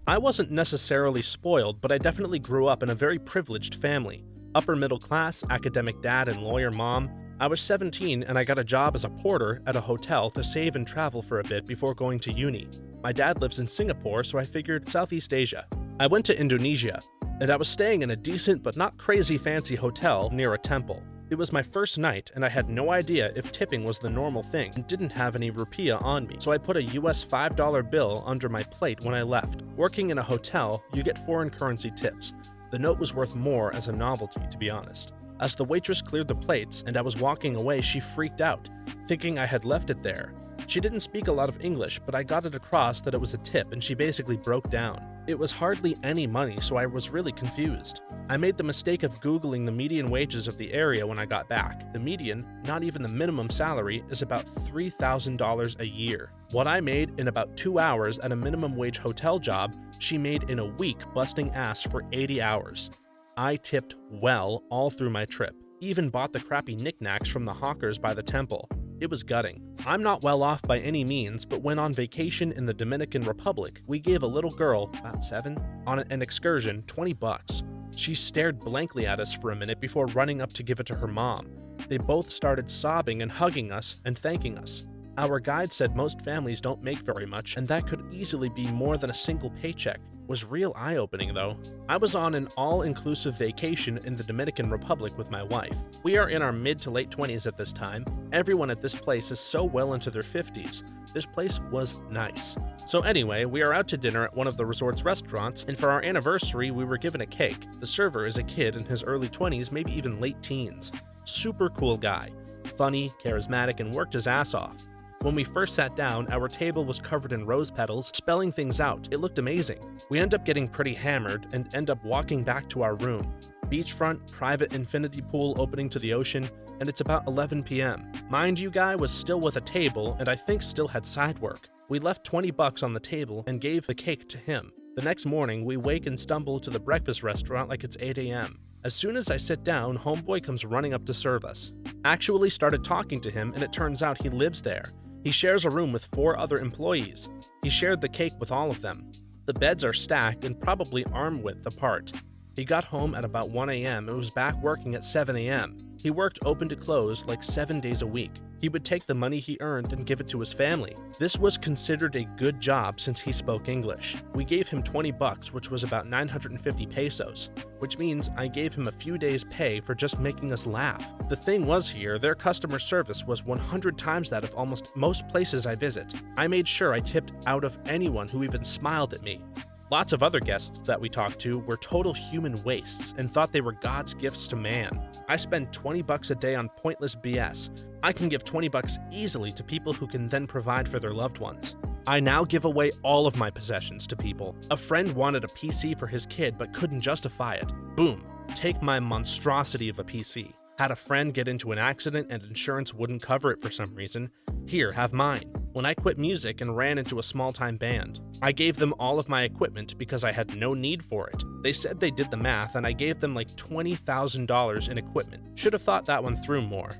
I wasn't necessarily spoiled, but I definitely grew up in a very privileged family. Upper middle class, academic dad and lawyer mom. I was 17 and I got a job as a porter at a hotel to save and travel for a bit before going to uni. My dad lives in Singapore, so I figured Southeast Asia. I went to Indonesia, and I was staying in a decent but not crazy fancy hotel near a temple. It was my first night, and I had no idea if tipping was the normal thing and didn't have any rupiah on me, so I put a US $5 bill under my plate when I left. Working in a hotel, you get foreign currency tips. The note was worth more as a novelty, to be honest. As the waitress cleared the plates and I was walking away, she freaked out, thinking I had left it there. She didn't speak a lot of English, but I got it across that it was a tip, and she basically broke down. It was hardly any money, so I was really confused. I made the mistake of Googling the median wages of the area when I got back. The median, not even the minimum salary, is about $3,000 a year. What I made in about 2 hours at a minimum wage hotel job, she made in a week busting ass for 80 hours. I tipped well all through my trip. Even bought the crappy knickknacks from the hawkers by the temple. It was gutting. I'm not well off by any means, but when on vacation in the Dominican Republic, we gave a little girl, about 7, on an excursion $20. She stared blankly at us for a minute before running up to give it to her mom. They both started sobbing and hugging us and thanking us. Our guide said most families don't make very much, and that could easily be more than a single paycheck. Was real eye-opening though. I was on an all-inclusive vacation in the Dominican Republic with my wife. We are in our mid to late 20s at this time. Everyone at this place is so well into their 50s. This place was nice. So anyway, we are out to dinner at one of the resort's restaurants, and for our anniversary we were given a cake. The server is a kid in his early 20s, maybe even late teens. Super cool guy. Funny, charismatic, and worked his ass off. When we first sat down, our table was covered in rose petals, spelling things out. It looked amazing. We end up getting pretty hammered and end up walking back to our room. Beachfront, private infinity pool opening to the ocean, and it's about 11 p.m. Mind you, guy was still with a table and I think still had side work. We left $20 on the table and gave the cake to him. The next morning, we wake and stumble to the breakfast restaurant like it's 8 a.m. As soon as I sit down, homeboy comes running up to serve us. Actually started talking to him, and it turns out he lives there. He shares a room with 4 other employees. He shared the cake with all of them. The beds are stacked and probably arm width apart. He got home at about 1 a.m. and was back working at 7 a.m. He worked open to close like 7 days a week. He would take the money he earned and give it to his family. This was considered a good job since he spoke English. We gave him $20, which was about 950 pesos, which means I gave him a few days' pay for just making us laugh. The thing was here, their customer service was 100 times that of almost most places I visit. I made sure I tipped out of anyone who even smiled at me. Lots of other guests that we talked to were total human wastes and thought they were God's gifts to man. I spend $20 a day on pointless BS. I can give $20 easily to people who can then provide for their loved ones. I now give away all of my possessions to people. A friend wanted a PC for his kid but couldn't justify it. Boom, take my monstrosity of a PC. Had a friend get into an accident and insurance wouldn't cover it for some reason. Here, have mine. When I quit music and ran into a small-time band, I gave them all of my equipment because I had no need for it. They said they did the math and I gave them like $20,000 in equipment. Should have thought that one through more.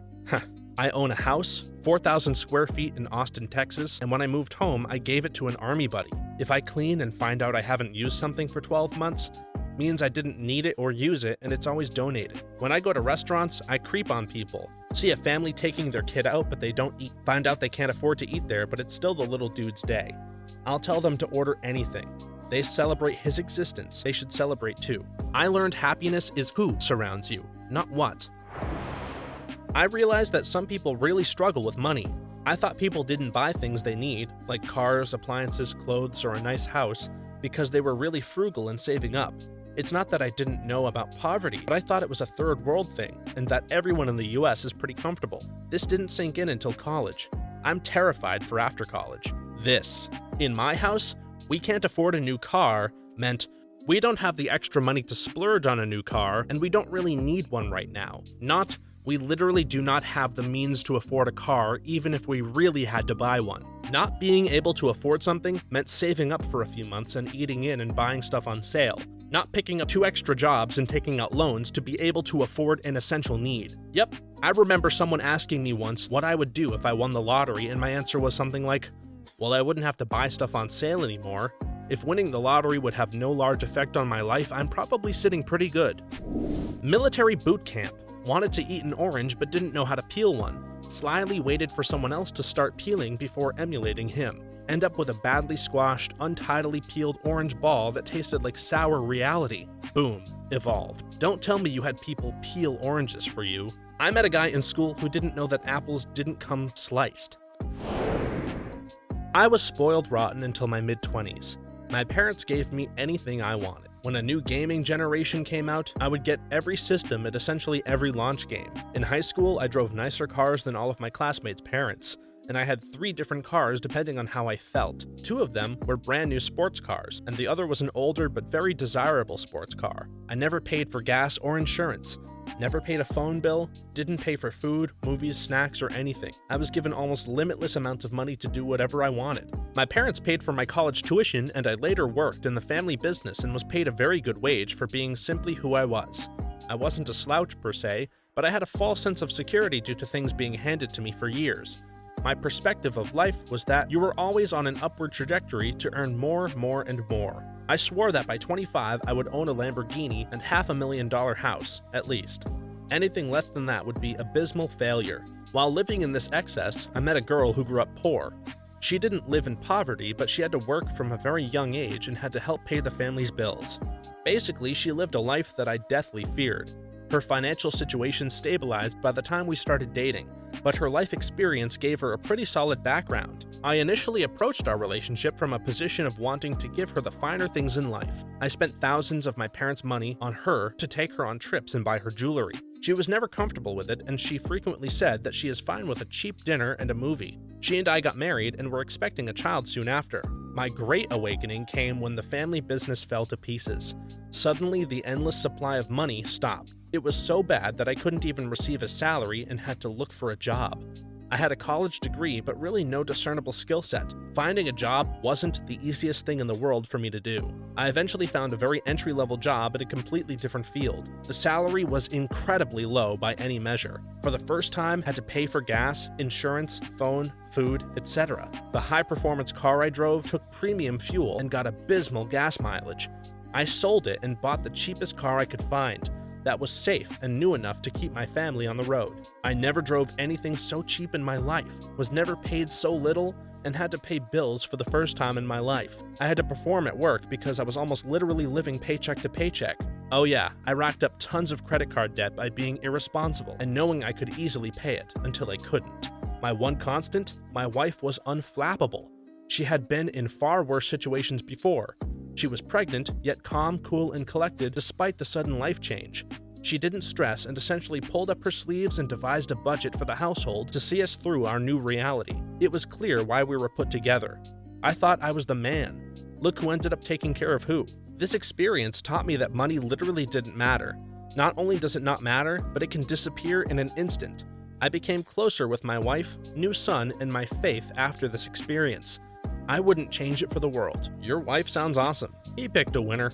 I own a house, 4,000 square feet in Austin, Texas, and when I moved home, I gave it to an army buddy. If I clean and find out I haven't used something for 12 months, means I didn't need it or use it, and it's always donated. When I go to restaurants, I creep on people. See a family taking their kid out, but they don't eat. Find out they can't afford to eat there, but it's still the little dude's day. I'll tell them to order anything. They celebrate his existence. They should celebrate too. I learned happiness is who surrounds you, not what. I realized that some people really struggle with money. I thought people didn't buy things they need, like cars, appliances, clothes, or a nice house, because they were really frugal and saving up. It's not that I didn't know about poverty, but I thought it was a third world thing, and that everyone in the US is pretty comfortable. This didn't sink in until college. I'm terrified for after college. This, in my house, we can't afford a new car, meant we don't have the extra money to splurge on a new car, and we don't really need one right now. Not, we literally do not have the means to afford a car even if we really had to buy one. Not being able to afford something meant saving up for a few months and eating in and buying stuff on sale. Not picking up 2 extra jobs and taking out loans to be able to afford an essential need. Yep, I remember someone asking me once what I would do if I won the lottery, and my answer was something like, well, I wouldn't have to buy stuff on sale anymore. If winning the lottery would have no large effect on my life, I'm probably sitting pretty good. Military boot camp. Wanted to eat an orange but didn't know how to peel one. Slyly waited for someone else to start peeling before emulating him. End up with a badly squashed, untidily peeled orange ball that tasted like sour reality. Boom. Evolved. Don't tell me you had people peel oranges for you. I met a guy in school who didn't know that apples didn't come sliced. I was spoiled rotten until my mid-20s. My parents gave me anything I wanted. When a new gaming generation came out, I would get every system at essentially every launch game. In high school, I drove nicer cars than all of my classmates' parents, and I had 3 different cars depending on how I felt. 2 of them were brand new sports cars, and the other was an older but very desirable sports car. I never paid for gas or insurance. Never paid a phone bill, didn't pay for food, movies, snacks, or anything. I was given almost limitless amounts of money to do whatever I wanted. My parents paid for my college tuition, and I later worked in the family business and was paid a very good wage for being simply who I was. I wasn't a slouch per se, but I had a false sense of security due to things being handed to me for years. My perspective of life was that you were always on an upward trajectory to earn more, and more. I swore that by 25 I would own a Lamborghini and $500,000 house, at least. Anything less than that would be abysmal failure. While living in this excess, I met a girl who grew up poor. She didn't live in poverty, but she had to work from a very young age and had to help pay the family's bills. Basically, she lived a life that I deathly feared. Her financial situation stabilized by the time we started dating, but her life experience gave her a pretty solid background. I initially approached our relationship from a position of wanting to give her the finer things in life. I spent thousands of my parents' money on her to take her on trips and buy her jewelry. She was never comfortable with it, and she frequently said that she is fine with a cheap dinner and a movie. She and I got married and were expecting a child soon after. My great awakening came when the family business fell to pieces. Suddenly, the endless supply of money stopped. It was so bad that I couldn't even receive a salary and had to look for a job. I had a college degree, but really no discernible skill set. Finding a job wasn't the easiest thing in the world for me to do. I eventually found a very entry-level job in a completely different field. The salary was incredibly low by any measure. For the first time, I had to pay for gas, insurance, phone, food, etc. The high-performance car I drove took premium fuel and got abysmal gas mileage. I sold it and bought the cheapest car I could find that was safe and new enough to keep my family on the road. I never drove anything so cheap in my life, was never paid so little, and had to pay bills for the first time in my life. I had to perform at work because I was almost literally living paycheck to paycheck. Oh yeah, I racked up tons of credit card debt by being irresponsible and knowing I could easily pay it until I couldn't. My one constant? My wife was unflappable. She had been in far worse situations before. She was pregnant, yet calm, cool, and collected despite the sudden life change. She didn't stress and essentially pulled up her sleeves and devised a budget for the household to see us through our new reality. It was clear why we were put together. I thought I was the man. Look who ended up taking care of who. This experience taught me that money literally didn't matter. Not only does it not matter, but it can disappear in an instant. I became closer with my wife, new son, and my faith after this experience. I wouldn't change it for the world. Your wife sounds awesome. He picked a winner.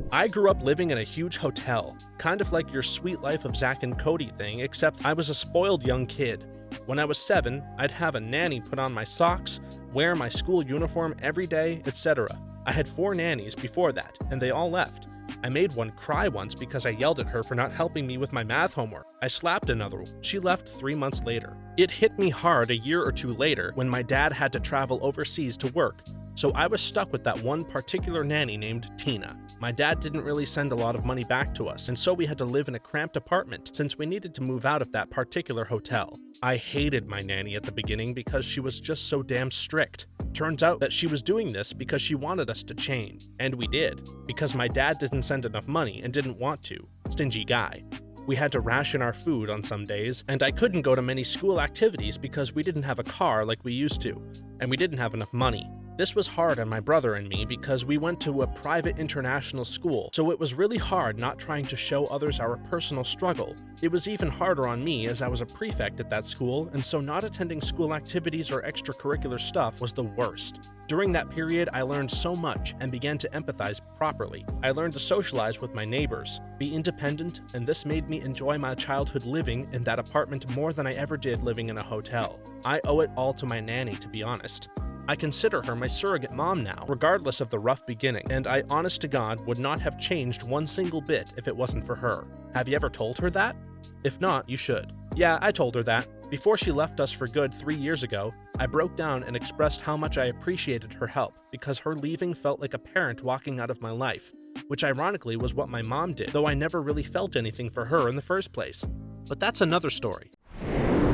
I grew up living in a huge hotel, kind of like your Sweet Life of Zack and Cody thing, except I was a spoiled young kid. When I was 7, I'd have a nanny put on my socks, wear my school uniform every day, etc. I had 4 nannies before that, and they all left. I made one cry once because I yelled at her for not helping me with my math homework. I slapped another one. She left 3 months later. It hit me hard a year or 2 later when my dad had to travel overseas to work. So I was stuck with that one particular nanny named Tina. My dad didn't really send a lot of money back to us, and so we had to live in a cramped apartment since we needed to move out of that particular hotel. I hated my nanny at the beginning because she was just so damn strict. Turns out that she was doing this because she wanted us to change, and we did, because my dad didn't send enough money and didn't want to. Stingy guy. We had to ration our food on some days, and I couldn't go to many school activities because we didn't have a car like we used to, and we didn't have enough money. This was hard on my brother and me because we went to a private international school, so it was really hard not trying to show others our personal struggle. It was even harder on me as I was a prefect at that school, and so not attending school activities or extracurricular stuff was the worst. During that period, I learned so much and began to empathize properly. I learned to socialize with my neighbors, be independent, and this made me enjoy my childhood living in that apartment more than I ever did living in a hotel. I owe it all to my nanny, to be honest. I consider her my surrogate mom now, regardless of the rough beginning, and I honest to God would not have changed one single bit if it wasn't for her. Have you ever told her that? If not, you should. Yeah, I told her that. Before she left us for good 3 years ago, I broke down and expressed how much I appreciated her help because her leaving felt like a parent walking out of my life, which ironically was what my mom did, though I never really felt anything for her in the first place. But that's another story.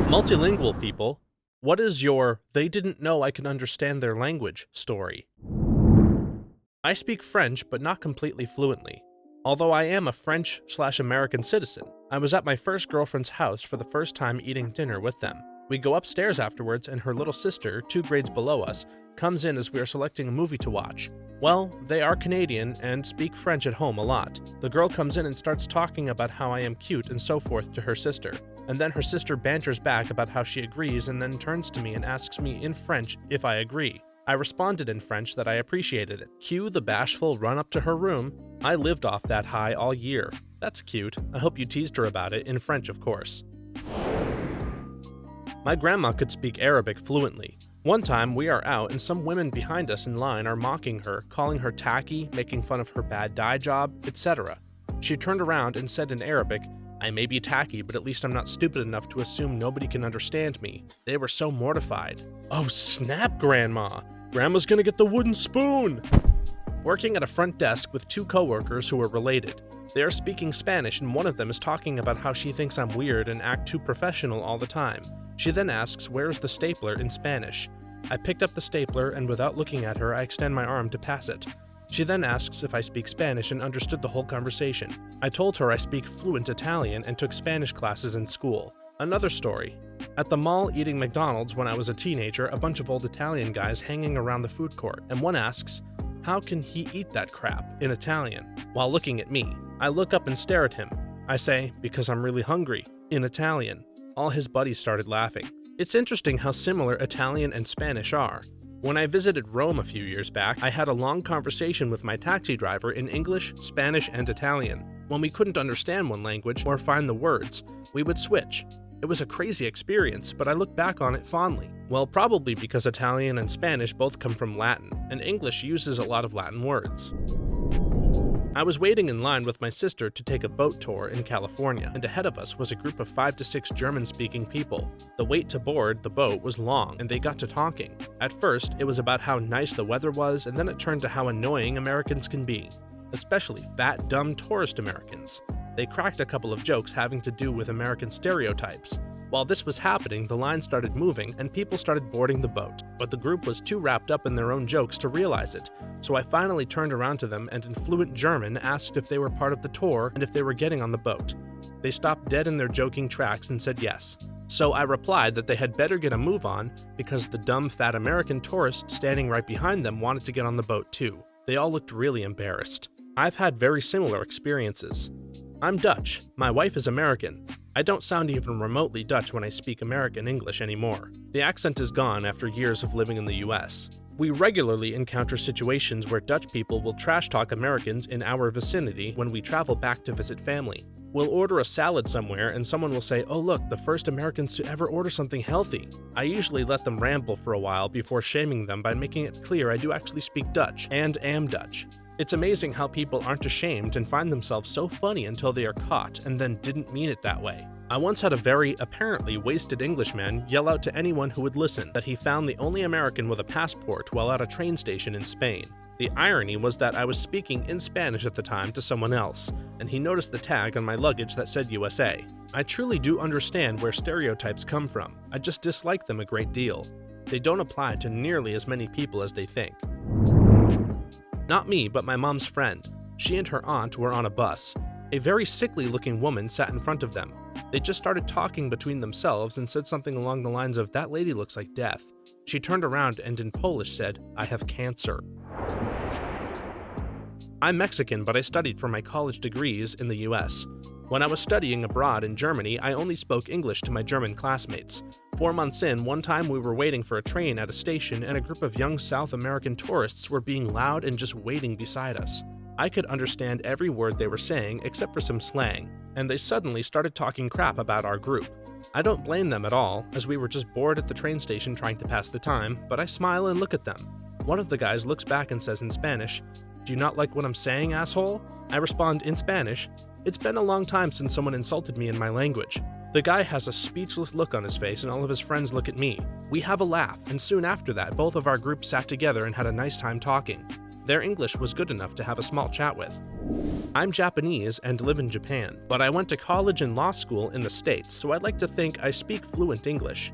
Multilingual people, what is your "they didn't know I could understand their language" story? I speak French, but not completely fluently. Although I am a French/American citizen, I was at my first girlfriend's house for the first time eating dinner with them. We go upstairs afterwards and her little sister, 2 grades below us, comes in as we are selecting a movie to watch. Well, they are Canadian and speak French at home a lot. The girl comes in and starts talking about how I am cute and so forth to her sister. And then her sister banters back about how she agrees and then turns to me and asks me in French if I agree. I responded in French that I appreciated it. Cue the bashful run up to her room. I lived off that high all year. That's cute. I hope you teased her about it, in French of course. My grandma could speak Arabic fluently. One time we are out and some women behind us in line are mocking her, calling her tacky, making fun of her bad dye job, etc. She turned around and said in Arabic, "I may be tacky, but at least I'm not stupid enough to assume nobody can understand me." They were so mortified. Oh snap, Grandma! Grandma's gonna get the wooden spoon! Working at a front desk with 2 coworkers who are related. They are speaking Spanish and one of them is talking about how she thinks I'm weird and act too professional all the time. She then asks, "Where's the stapler?" in Spanish. I picked up the stapler and without looking at her, I extend my arm to pass it. She then asks if I speak Spanish and understood the whole conversation. I told her I speak fluent Italian and took Spanish classes in school. Another story. At the mall eating McDonald's when I was a teenager, a bunch of old Italian guys hanging around the food court, and one asks, "How can he eat that crap?" in Italian, while looking at me. I look up and stare at him. I say, "Because I'm really hungry," in Italian. All his buddies started laughing. It's interesting how similar Italian and Spanish are. When I visited Rome a few years back, I had a long conversation with my taxi driver in English, Spanish, and Italian. When we couldn't understand one language or find the words, we would switch. It was a crazy experience, but I look back on it fondly. Well, probably because Italian and Spanish both come from Latin, and English uses a lot of Latin words. I was waiting in line with my sister to take a boat tour in California, and ahead of us was a group of 5 to 6 German-speaking people. The wait to board the boat was long, and they got to talking. At first, it was about how nice the weather was, and then it turned to how annoying Americans can be. Especially fat, dumb tourist Americans. They cracked a couple of jokes having to do with American stereotypes. While this was happening, the line started moving and people started boarding the boat, but the group was too wrapped up in their own jokes to realize it, so I finally turned around to them and in fluent German asked if they were part of the tour and if they were getting on the boat. They stopped dead in their joking tracks and said yes. So I replied that they had better get a move on because the dumb fat American tourist standing right behind them wanted to get on the boat too. They all looked really embarrassed. I've had very similar experiences. I'm Dutch. My wife is American. I don't sound even remotely Dutch when I speak American English anymore. The accent is gone after years of living in the US. We regularly encounter situations where Dutch people will trash talk Americans in our vicinity when we travel back to visit family. We'll order a salad somewhere and someone will say, "Oh look, the first Americans to ever order something healthy." I usually let them ramble for a while before shaming them by making it clear I do actually speak Dutch and am Dutch. It's amazing how people aren't ashamed and find themselves so funny until they are caught and then didn't mean it that way. I once had a very apparently wasted Englishman yell out to anyone who would listen that he found the only American with a passport while at a train station in Spain. The irony was that I was speaking in Spanish at the time to someone else, and he noticed the tag on my luggage that said USA. I truly do understand where stereotypes come from, I just dislike them a great deal. They don't apply to nearly as many people as they think. Not me, but my mom's friend. She and her aunt were on a bus. A very sickly-looking woman sat in front of them. They just started talking between themselves and said something along the lines of, "That lady looks like death." She turned around and in Polish said, "I have cancer." I'm Mexican, but I studied for my college degrees in the US. When I was studying abroad in Germany, I only spoke English to my German classmates. 4 months in, one time we were waiting for a train at a station and a group of young South American tourists were being loud and just waiting beside us. I could understand every word they were saying except for some slang, and they suddenly started talking crap about our group. I don't blame them at all, as we were just bored at the train station trying to pass the time, but I smile and look at them. One of the guys looks back and says in Spanish, "Do you not like what I'm saying, asshole?" I respond in Spanish, "It's been a long time since someone insulted me in my language." The guy has a speechless look on his face and all of his friends look at me. We have a laugh, and soon after that, both of our groups sat together and had a nice time talking. Their English was good enough to have a small chat with. I'm Japanese and live in Japan, but I went to college and law school in the States, so I'd like to think I speak fluent English.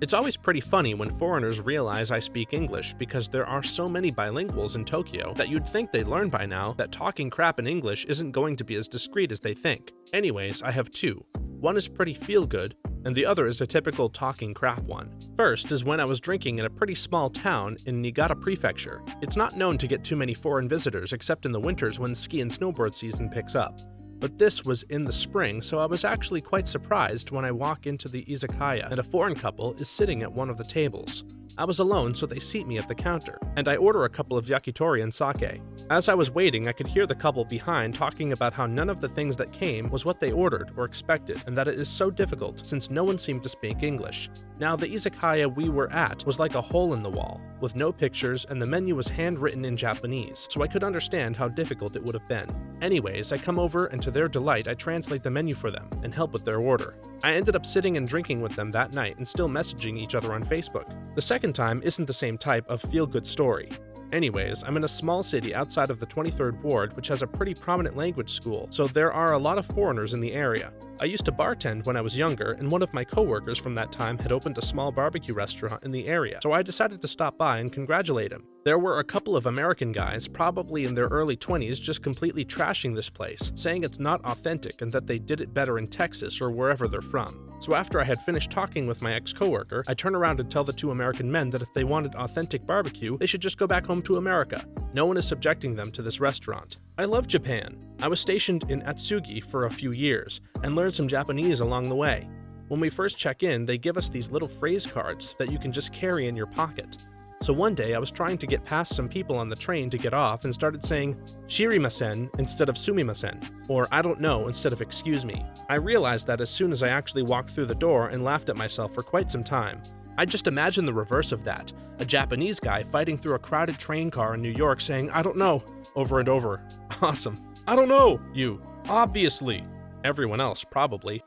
It's always pretty funny when foreigners realize I speak English because there are so many bilinguals in Tokyo that you'd think they'd learn by now that talking crap in English isn't going to be as discreet as they think. Anyways, I have two. One is pretty feel-good, and the other is a typical talking crap one. First is when I was drinking in a pretty small town in Niigata Prefecture. It's not known to get too many foreign visitors except in the winters when ski and snowboard season picks up. But this was in the spring, so I was actually quite surprised when I walk into the izakaya and a foreign couple is sitting at one of the tables. I was alone, so they seat me at the counter, and I order a couple of yakitori and sake. As I was waiting, I could hear the couple behind talking about how none of the things that came was what they ordered or expected, and that it is so difficult since no one seemed to speak English. Now, the izakaya we were at was like a hole in the wall, with no pictures, and the menu was handwritten in Japanese, so I could understand how difficult it would have been. Anyways, I come over, and to their delight, I translate the menu for them and help with their order. I ended up sitting and drinking with them that night and still messaging each other on Facebook. The second time isn't the same type of feel-good story. Anyways, I'm in a small city outside of the 23rd Ward, which has a pretty prominent language school, so there are a lot of foreigners in the area. I used to bartend when I was younger, and one of my coworkers from that time had opened a small barbecue restaurant in the area, so I decided to stop by and congratulate him. There were a couple of American guys, probably in their early 20s, just completely trashing this place, saying it's not authentic and that they did it better in Texas or wherever they're from. So after I had finished talking with my ex-coworker, I turn around and tell the two American men that if they wanted authentic barbecue, they should just go back home to America. No one is subjecting them to this restaurant. I love Japan. I was stationed in Atsugi for a few years, and learned some Japanese along the way. When we first check in, they give us these little phrase cards that you can just carry in your pocket. So one day I was trying to get past some people on the train to get off and started saying "shirimasen" instead of "sumimasen," or "I don't know" instead of "excuse me." I realized that as soon as I actually walked through the door and laughed at myself for quite some time. I just imagine the reverse of that, a Japanese guy fighting through a crowded train car in New York saying "I don't know" over and over. Awesome. I don't know, you. Obviously. Everyone else, probably.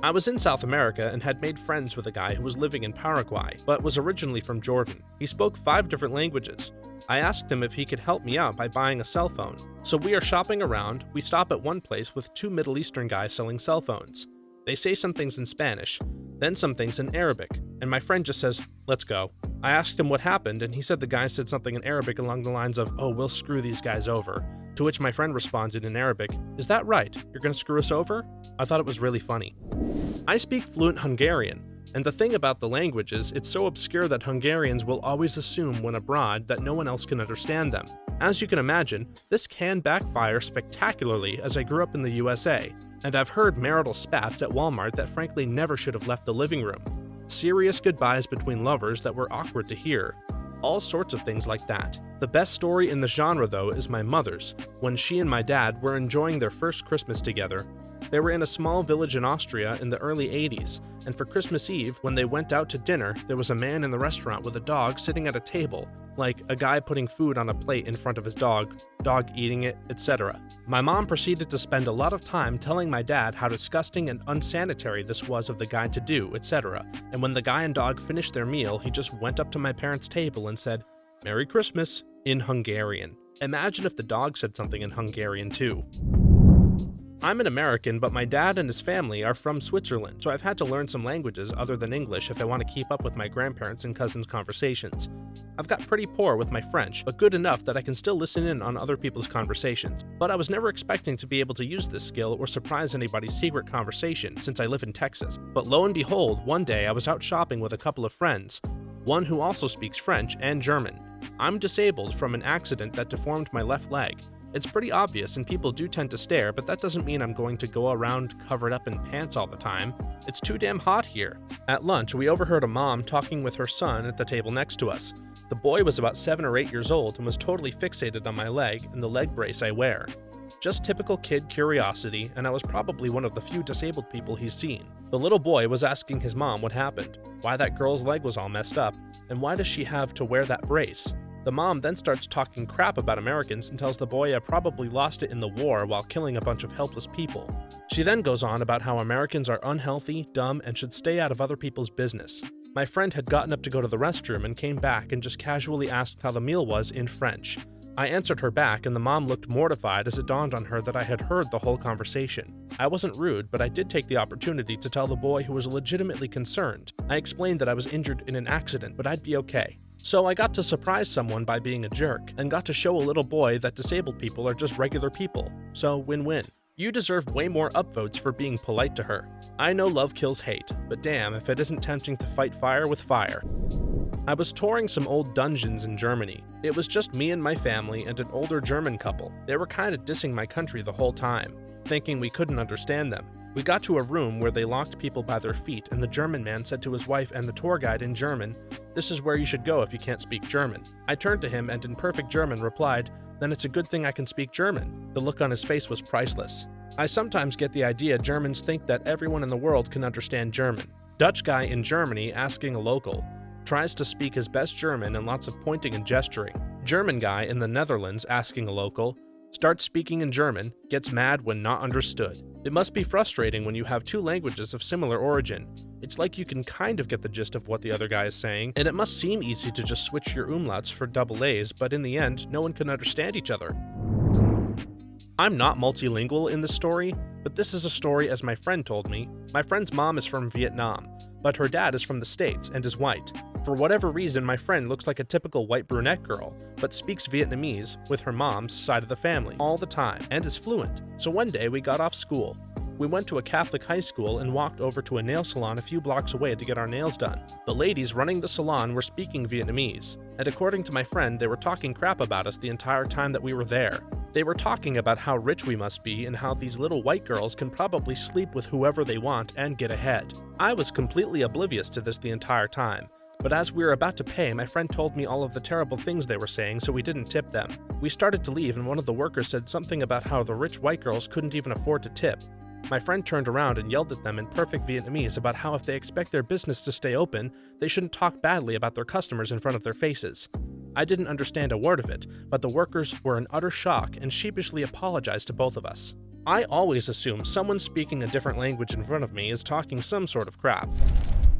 I was in South America and had made friends with a guy who was living in Paraguay, but was originally from Jordan. He spoke 5 different languages. I asked him if he could help me out by buying a cell phone. So we are shopping around, we stop at one place with 2 Middle Eastern guys selling cell phones. They say some things in Spanish, then some things in Arabic, and my friend just says, "Let's go." I asked him what happened, and he said the guy said something in Arabic along the lines of, "Oh, we'll screw these guys over." To which my friend responded in Arabic, "Is that right? You're gonna screw us over?" I thought it was really funny. I speak fluent Hungarian, and the thing about the language is it's so obscure that Hungarians will always assume when abroad that no one else can understand them. As you can imagine, this can backfire spectacularly as I grew up in the USA, and I've heard marital spats at Walmart that frankly never should have left the living room. Serious goodbyes between lovers that were awkward to hear. All sorts of things like that. The best story in the genre, though, is my mother's, when she and my dad were enjoying their first Christmas together. They were in a small village in Austria in the early 80s, and for Christmas Eve, when they went out to dinner, there was a man in the restaurant with a dog sitting at a table, like a guy putting food on a plate in front of his dog, dog eating it, etc. My mom proceeded to spend a lot of time telling my dad how disgusting and unsanitary this was of the guy to do, etc. And when the guy and dog finished their meal, he just went up to my parents' table and said, "Merry Christmas," in Hungarian. Imagine if the dog said something in Hungarian too. I'm an American, but my dad and his family are from Switzerland, so I've had to learn some languages other than English if I want to keep up with my grandparents' and cousins' conversations. I've got pretty poor with my French, but good enough that I can still listen in on other people's conversations. But I was never expecting to be able to use this skill or surprise anybody's secret conversation, since I live in Texas. But lo and behold, one day I was out shopping with a couple of friends, one who also speaks French and German. I'm disabled from an accident that deformed my left leg. It's pretty obvious and people do tend to stare, but that doesn't mean I'm going to go around covered up in pants all the time. It's too damn hot here. At lunch, we overheard a mom talking with her son at the table next to us. The boy was about 7 or 8 years old and was totally fixated on my leg and the leg brace I wear. Just typical kid curiosity, and I was probably one of the few disabled people he's seen. The little boy was asking his mom what happened, why that girl's leg was all messed up, and why does she have to wear that brace? The mom then starts talking crap about Americans and tells the boy I probably lost it in the war while killing a bunch of helpless people. She then goes on about how Americans are unhealthy, dumb, and should stay out of other people's business. My friend had gotten up to go to the restroom and came back and just casually asked how the meal was in French. I answered her back and the mom looked mortified as it dawned on her that I had heard the whole conversation. I wasn't rude, but I did take the opportunity to tell the boy who was legitimately concerned. I explained that I was injured in an accident, but I'd be okay. So I got to surprise someone by being a jerk, and got to show a little boy that disabled people are just regular people. So win-win. You deserve way more upvotes for being polite to her. I know love kills hate, but damn if it isn't tempting to fight fire with fire. I was touring some old dungeons in Germany. It was just me and my family and an older German couple. They were kinda dissing my country the whole time, thinking we couldn't understand them. We got to a room where they locked people by their feet, and the German man said to his wife and the tour guide in German, "This is where you should go if you can't speak German." I turned to him and in perfect German replied, "Then it's a good thing I can speak German." The look on his face was priceless. I sometimes get the idea Germans think that everyone in the world can understand German. Dutch guy in Germany asking a local. Tries to speak his best German and lots of pointing and gesturing. German guy in the Netherlands asking a local. Starts speaking in German, gets mad when not understood. It must be frustrating when you have two languages of similar origin. It's like you can kind of get the gist of what the other guy is saying, and it must seem easy to just switch your umlauts for double A's, but in the end, no one can understand each other. I'm not multilingual in this story, but this is a story as my friend told me. My friend's mom is from Vietnam, but her dad is from the States and is white. For whatever reason, my friend looks like a typical white brunette girl, but speaks Vietnamese with her mom's side of the family all the time and is fluent. So one day we got off school. We went to a Catholic high school and walked over to a nail salon a few blocks away to get our nails done. The ladies running the salon were speaking Vietnamese, and according to my friend, they were talking crap about us the entire time that we were there. They were talking about how rich we must be and how these little white girls can probably sleep with whoever they want and get ahead. I was completely oblivious to this the entire time. But as we were about to pay, my friend told me all of the terrible things they were saying, so we didn't tip them. We started to leave and one of the workers said something about how the rich white girls couldn't even afford to tip. My friend turned around and yelled at them in perfect Vietnamese about how if they expect their business to stay open, they shouldn't talk badly about their customers in front of their faces. I didn't understand a word of it, but the workers were in utter shock and sheepishly apologized to both of us. I always assume someone speaking a different language in front of me is talking some sort of crap.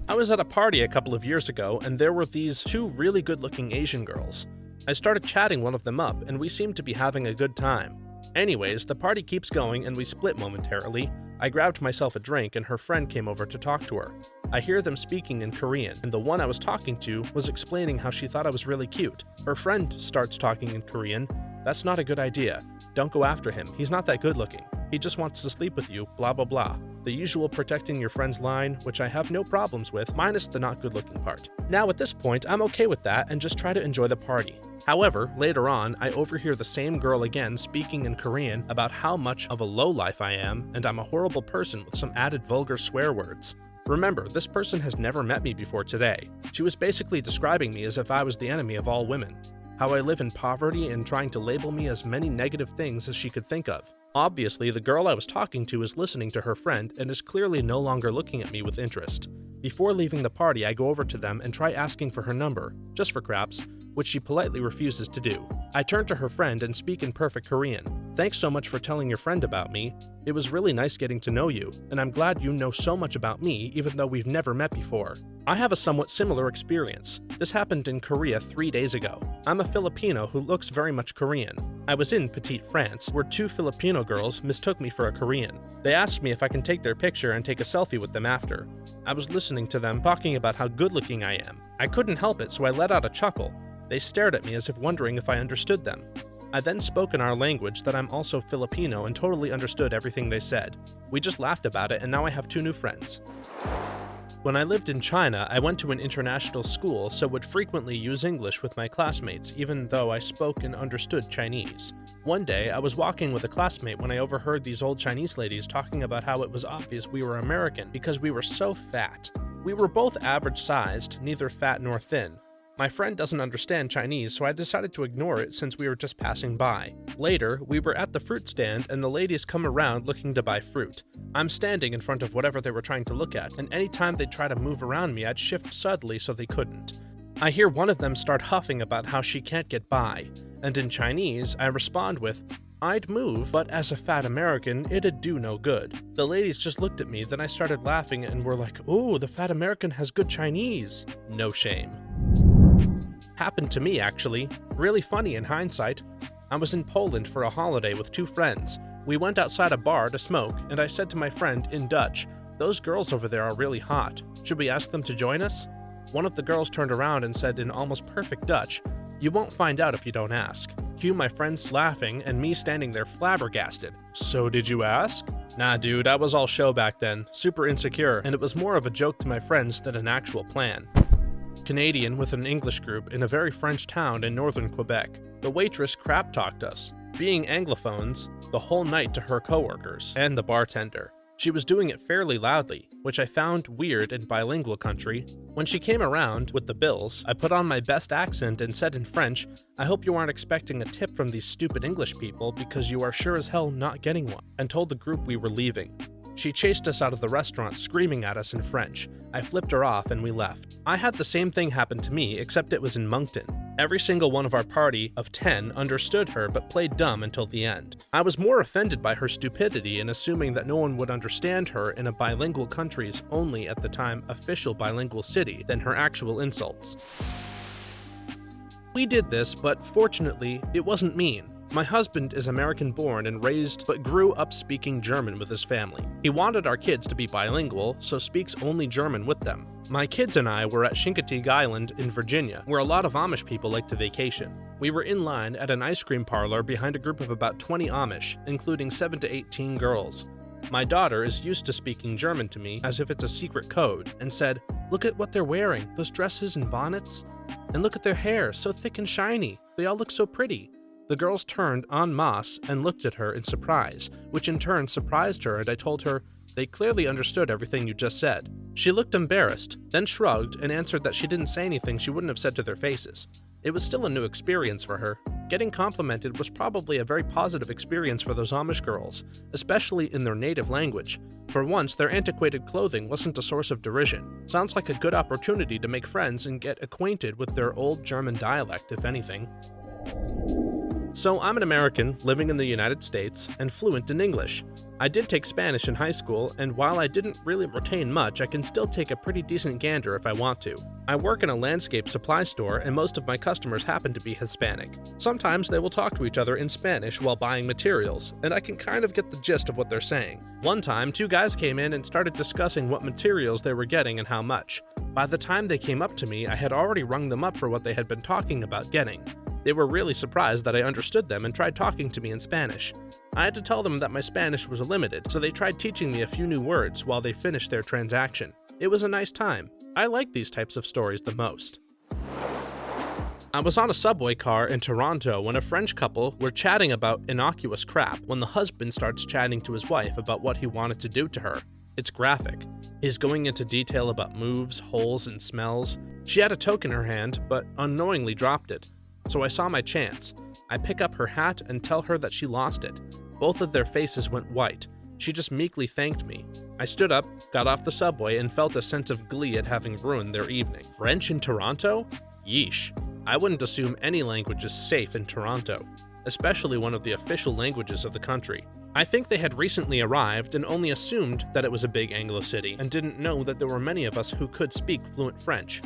I was at a party a couple of years ago, and there were these two really good-looking Asian girls. I started chatting one of them up, and we seemed to be having a good time. Anyways, the party keeps going, and we split momentarily. I grabbed myself a drink, and her friend came over to talk to her. I hear them speaking in Korean, and the one I was talking to was explaining how she thought I was really cute. Her friend starts talking in Korean. "That's not a good idea. Don't go after him. He's not that good looking. He just wants to sleep with you, blah blah blah." The usual protecting your friend's line, which I have no problems with, minus the not good looking part. Now at this point, I'm okay with that and just try to enjoy the party. However, later on, I overhear the same girl again speaking in Korean about how much of a lowlife I am, and I'm a horrible person with some added vulgar swear words. Remember, this person has never met me before today. She was basically describing me as if I was the enemy of all women. How I live in poverty and trying to label me as many negative things as she could think of. Obviously, the girl I was talking to is listening to her friend and is clearly no longer looking at me with interest. Before leaving the party, I go over to them and try asking for her number, just for craps, which she politely refuses to do. I turn to her friend and speak in perfect Korean. "Thanks so much for telling your friend about me. It was really nice getting to know you, and I'm glad you know so much about me even though we've never met before." I have a somewhat similar experience. This happened in Korea 3 days ago. I'm a Filipino who looks very much Korean. I was in Petite France, where 2 Filipino girls mistook me for a Korean. They asked me if I can take their picture and take a selfie with them after. I was listening to them talking about how good-looking I am. I couldn't help it, so I let out a chuckle. They stared at me as if wondering if I understood them. I then spoke in our language that I'm also Filipino and totally understood everything they said. We just laughed about it, and now I have 2 new friends. When I lived in China, I went to an international school, so would frequently use English with my classmates, even though I spoke and understood Chinese. One day, I was walking with a classmate when I overheard these old Chinese ladies talking about how it was obvious we were American because we were so fat. We were both average-sized, neither fat nor thin. My friend doesn't understand Chinese, so I decided to ignore it since we were just passing by. Later, we were at the fruit stand and the ladies come around looking to buy fruit. I'm standing in front of whatever they were trying to look at, and anytime they'd try to move around me, I'd shift subtly so they couldn't. I hear one of them start huffing about how she can't get by, and in Chinese, I respond with, "I'd move, but as a fat American, it'd do no good." The ladies just looked at me, then I started laughing and were like, "Ooh, the fat American has good Chinese." No shame. Happened to me, actually. Really funny in hindsight. I was in Poland for a holiday with 2 friends. We went outside a bar to smoke, and I said to my friend in Dutch, "Those girls over there are really hot. Should we ask them to join us?" One of the girls turned around and said in almost perfect Dutch, "You won't find out if you don't ask." Cue my friends laughing and me standing there flabbergasted. "So did you ask?" Nah dude, I was all show back then, super insecure, and it was more of a joke to my friends than an actual plan. Canadian with an English group in a very French town in northern Quebec. The waitress crap-talked us, being Anglophones, the whole night to her coworkers and the bartender. She was doing it fairly loudly, which I found weird in bilingual country. When she came around with the bills, I put on my best accent and said in French, "I hope you aren't expecting a tip from these stupid English people because you are sure as hell not getting one," and told the group we were leaving. She chased us out of the restaurant screaming at us in French. I flipped her off and we left. I had the same thing happen to me, except it was in Moncton. Every single one of our party of 10 understood her but played dumb until the end. I was more offended by her stupidity in assuming that no one would understand her in a bilingual country's only at the time official bilingual city than her actual insults. We did this, but fortunately, it wasn't mean. My husband is American-born and raised, but grew up speaking German with his family. He wanted our kids to be bilingual, so speaks only German with them. My kids and I were at Chincoteague Island in Virginia, where a lot of Amish people like to vacation. We were in line at an ice cream parlor behind a group of about 20 Amish, including 7 to 18 girls. My daughter is used to speaking German to me as if it's a secret code, and said, "Look at what they're wearing, those dresses and bonnets. And look at their hair, so thick and shiny. They all look so pretty." The girls turned en masse and looked at her in surprise, which in turn surprised her, and I told her, "They clearly understood everything you just said." She looked embarrassed, then shrugged and answered that she didn't say anything she wouldn't have said to their faces. It was still a new experience for her. Getting complimented was probably a very positive experience for those Amish girls, especially in their native language. For once, their antiquated clothing wasn't a source of derision. Sounds like a good opportunity to make friends and get acquainted with their old German dialect, if anything. So I'm an American living in the United States and fluent in English. I did take Spanish in high school, and while I didn't really retain much, I can still take a pretty decent gander if I want to. I work in a landscape supply store, and most of my customers happen to be Hispanic. Sometimes they will talk to each other in Spanish while buying materials, and I can kind of get the gist of what they're saying. One time, 2 guys came in and started discussing what materials they were getting and how much. By the time they came up to me, I had already rung them up for what they had been talking about getting. They were really surprised that I understood them and tried talking to me in Spanish. I had to tell them that my Spanish was limited, so they tried teaching me a few new words while they finished their transaction. It was a nice time. I like these types of stories the most. I was on a subway car in Toronto when a French couple were chatting about innocuous crap when the husband starts chatting to his wife about what he wanted to do to her. It's graphic. He's going into detail about moves, holes, and smells. She had a toke in her hand, but unknowingly dropped it. So I saw my chance. I pick up her hat and tell her that she lost it. Both of their faces went white. She just meekly thanked me. I stood up, got off the subway, and felt a sense of glee at having ruined their evening. French in Toronto? Yeesh. I wouldn't assume any language is safe in Toronto, especially one of the official languages of the country. I think they had recently arrived and only assumed that it was a big Anglo city and didn't know that there were many of us who could speak fluent French.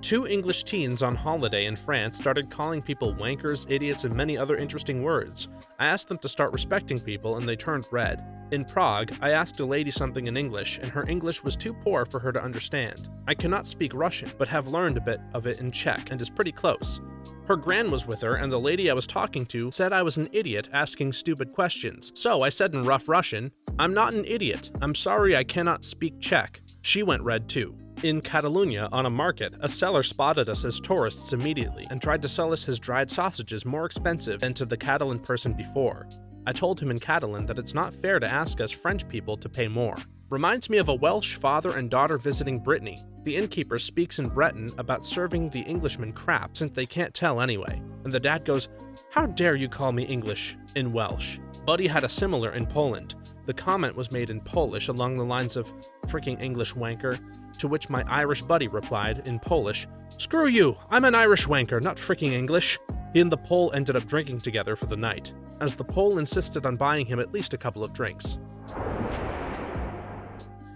2 English teens on holiday in France started calling people wankers, idiots, and many other interesting words. I asked them to start respecting people and they turned red. In Prague, I asked a lady something in English and her English was too poor for her to understand. I cannot speak Russian, but have learned a bit of it in Czech and is pretty close. Her gran was with her and the lady I was talking to said I was an idiot asking stupid questions. So I said in rough Russian, "I'm not an idiot. I'm sorry I cannot speak Czech." She went red too. In Catalonia, on a market, a seller spotted us as tourists immediately and tried to sell us his dried sausages more expensive than to the Catalan person before. I told him in Catalan that it's not fair to ask us French people to pay more. Reminds me of a Welsh father and daughter visiting Brittany. The innkeeper speaks in Breton about serving the Englishmen crap since they can't tell anyway. And the dad goes, "How dare you call me English?" in Welsh. Buddy had a similar in Poland. The comment was made in Polish along the lines of, "Freaking English wanker," to which my Irish buddy replied in Polish, "Screw you, I'm an Irish wanker, not freaking English." He and the Pole ended up drinking together for the night, as the Pole insisted on buying him at least a couple of drinks.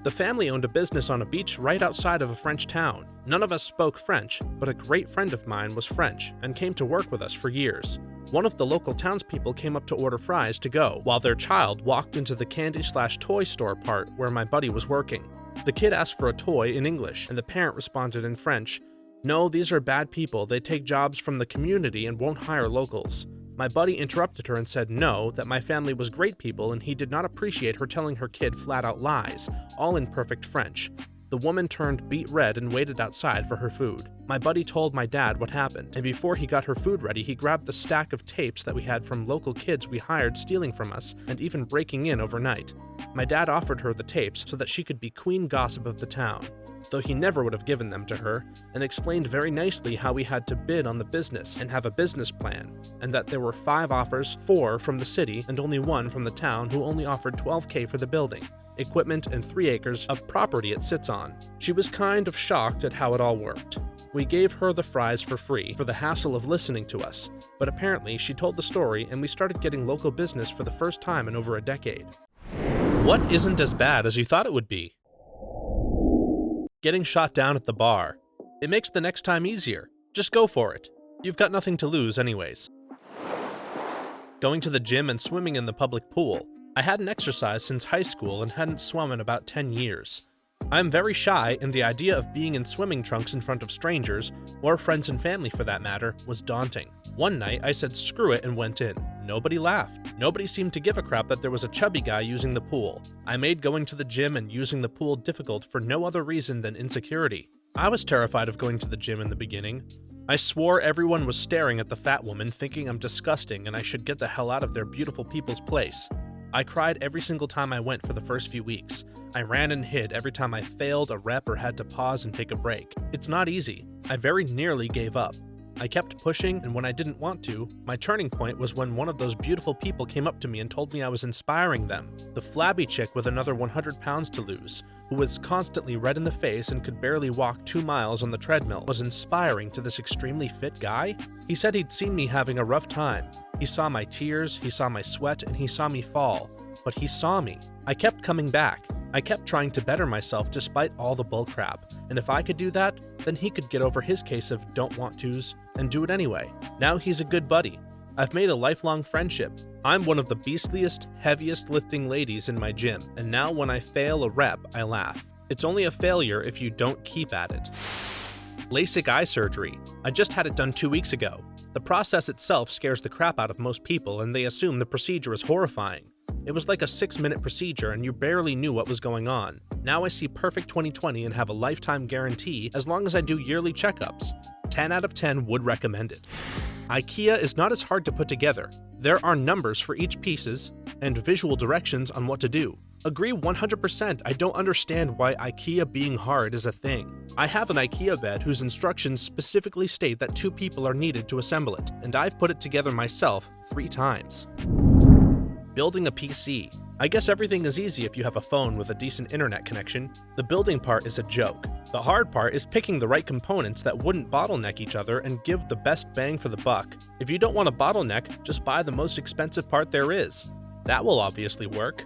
The family owned a business on a beach right outside of a French town. None of us spoke French, but a great friend of mine was French and came to work with us for years. One of the local townspeople came up to order fries to go, while their child walked into the candy/toy store part where my buddy was working. The kid asked for a toy in English, and the parent responded in French, "No, these are bad people. They take jobs from the community and won't hire locals." My buddy interrupted her and said no, that my family was great people and he did not appreciate her telling her kid flat-out lies, all in perfect French. The woman turned beet red and waited outside for her food. My buddy told my dad what happened, and before he got her food ready, he grabbed the stack of tapes that we had from local kids we hired stealing from us and even breaking in overnight. My dad offered her the tapes so that she could be queen gossip of the town, though he never would have given them to her, and explained very nicely how we had to bid on the business and have a business plan, and that there were 5 offers, 4 from the city and only 1 from the town who only offered $12,000 for the building, equipment, and 3 acres of property it sits on. She was kind of shocked at how it all worked. We gave her the fries for free for the hassle of listening to us, but apparently she told the story and we started getting local business for the first time in over a decade. What isn't as bad as you thought it would be? Getting shot down at the bar. It makes the next time easier. Just go for it. You've got nothing to lose anyways. Going to the gym and swimming in the public pool. I hadn't exercised since high school and hadn't swum in about 10 years. I'm very shy, and the idea of being in swimming trunks in front of strangers, or friends and family for that matter, was daunting. One night, I said screw it and went in. Nobody laughed. Nobody seemed to give a crap that there was a chubby guy using the pool. I made going to the gym and using the pool difficult for no other reason than insecurity. I was terrified of going to the gym in the beginning. I swore everyone was staring at the fat woman, thinking I'm disgusting and I should get the hell out of their beautiful people's place. I cried every single time I went for the first few weeks. I ran and hid every time I failed a rep or had to pause and take a break. It's not easy. I very nearly gave up. I kept pushing, and when I didn't want to, my turning point was when one of those beautiful people came up to me and told me I was inspiring them. The flabby chick with another 100 pounds to lose, who was constantly red in the face and could barely walk 2 miles on the treadmill, was inspiring to this extremely fit guy? He said he'd seen me having a rough time. He saw my tears, he saw my sweat, and he saw me fall. But he saw me. I kept coming back. I kept trying to better myself despite all the bullcrap, and if I could do that, then he could get over his case of don't want tos and do it anyway. Now he's a good buddy. I've made a lifelong friendship. I'm one of the beastliest, heaviest lifting ladies in my gym, and now when I fail a rep, I laugh. It's only a failure if you don't keep at it. LASIK eye surgery. I just had it done 2 weeks ago. The process itself scares the crap out of most people, and they assume the procedure is horrifying. It was like a 6-minute procedure and you barely knew what was going on. Now I see perfect 20/20 and have a lifetime guarantee as long as I do yearly checkups. 10 out of 10 would recommend it. IKEA is not as hard to put together. There are numbers for each pieces and visual directions on what to do. Agree 100%, I don't understand why IKEA being hard is a thing. I have an IKEA bed whose instructions specifically state that 2 people are needed to assemble it, and I've put it together myself 3 times. Building a PC. I guess everything is easy if you have a phone with a decent internet connection. The building part is a joke. The hard part is picking the right components that wouldn't bottleneck each other and give the best bang for the buck. If you don't want a bottleneck, just buy the most expensive part there is. That will obviously work.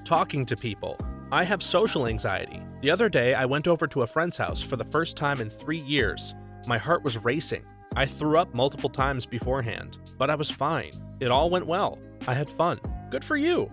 Talking to people. I have social anxiety. The other day, I went over to a friend's house for the first time in 3 years. My heart was racing. I threw up multiple times beforehand, but I was fine. It all went well. I had fun. Good for you.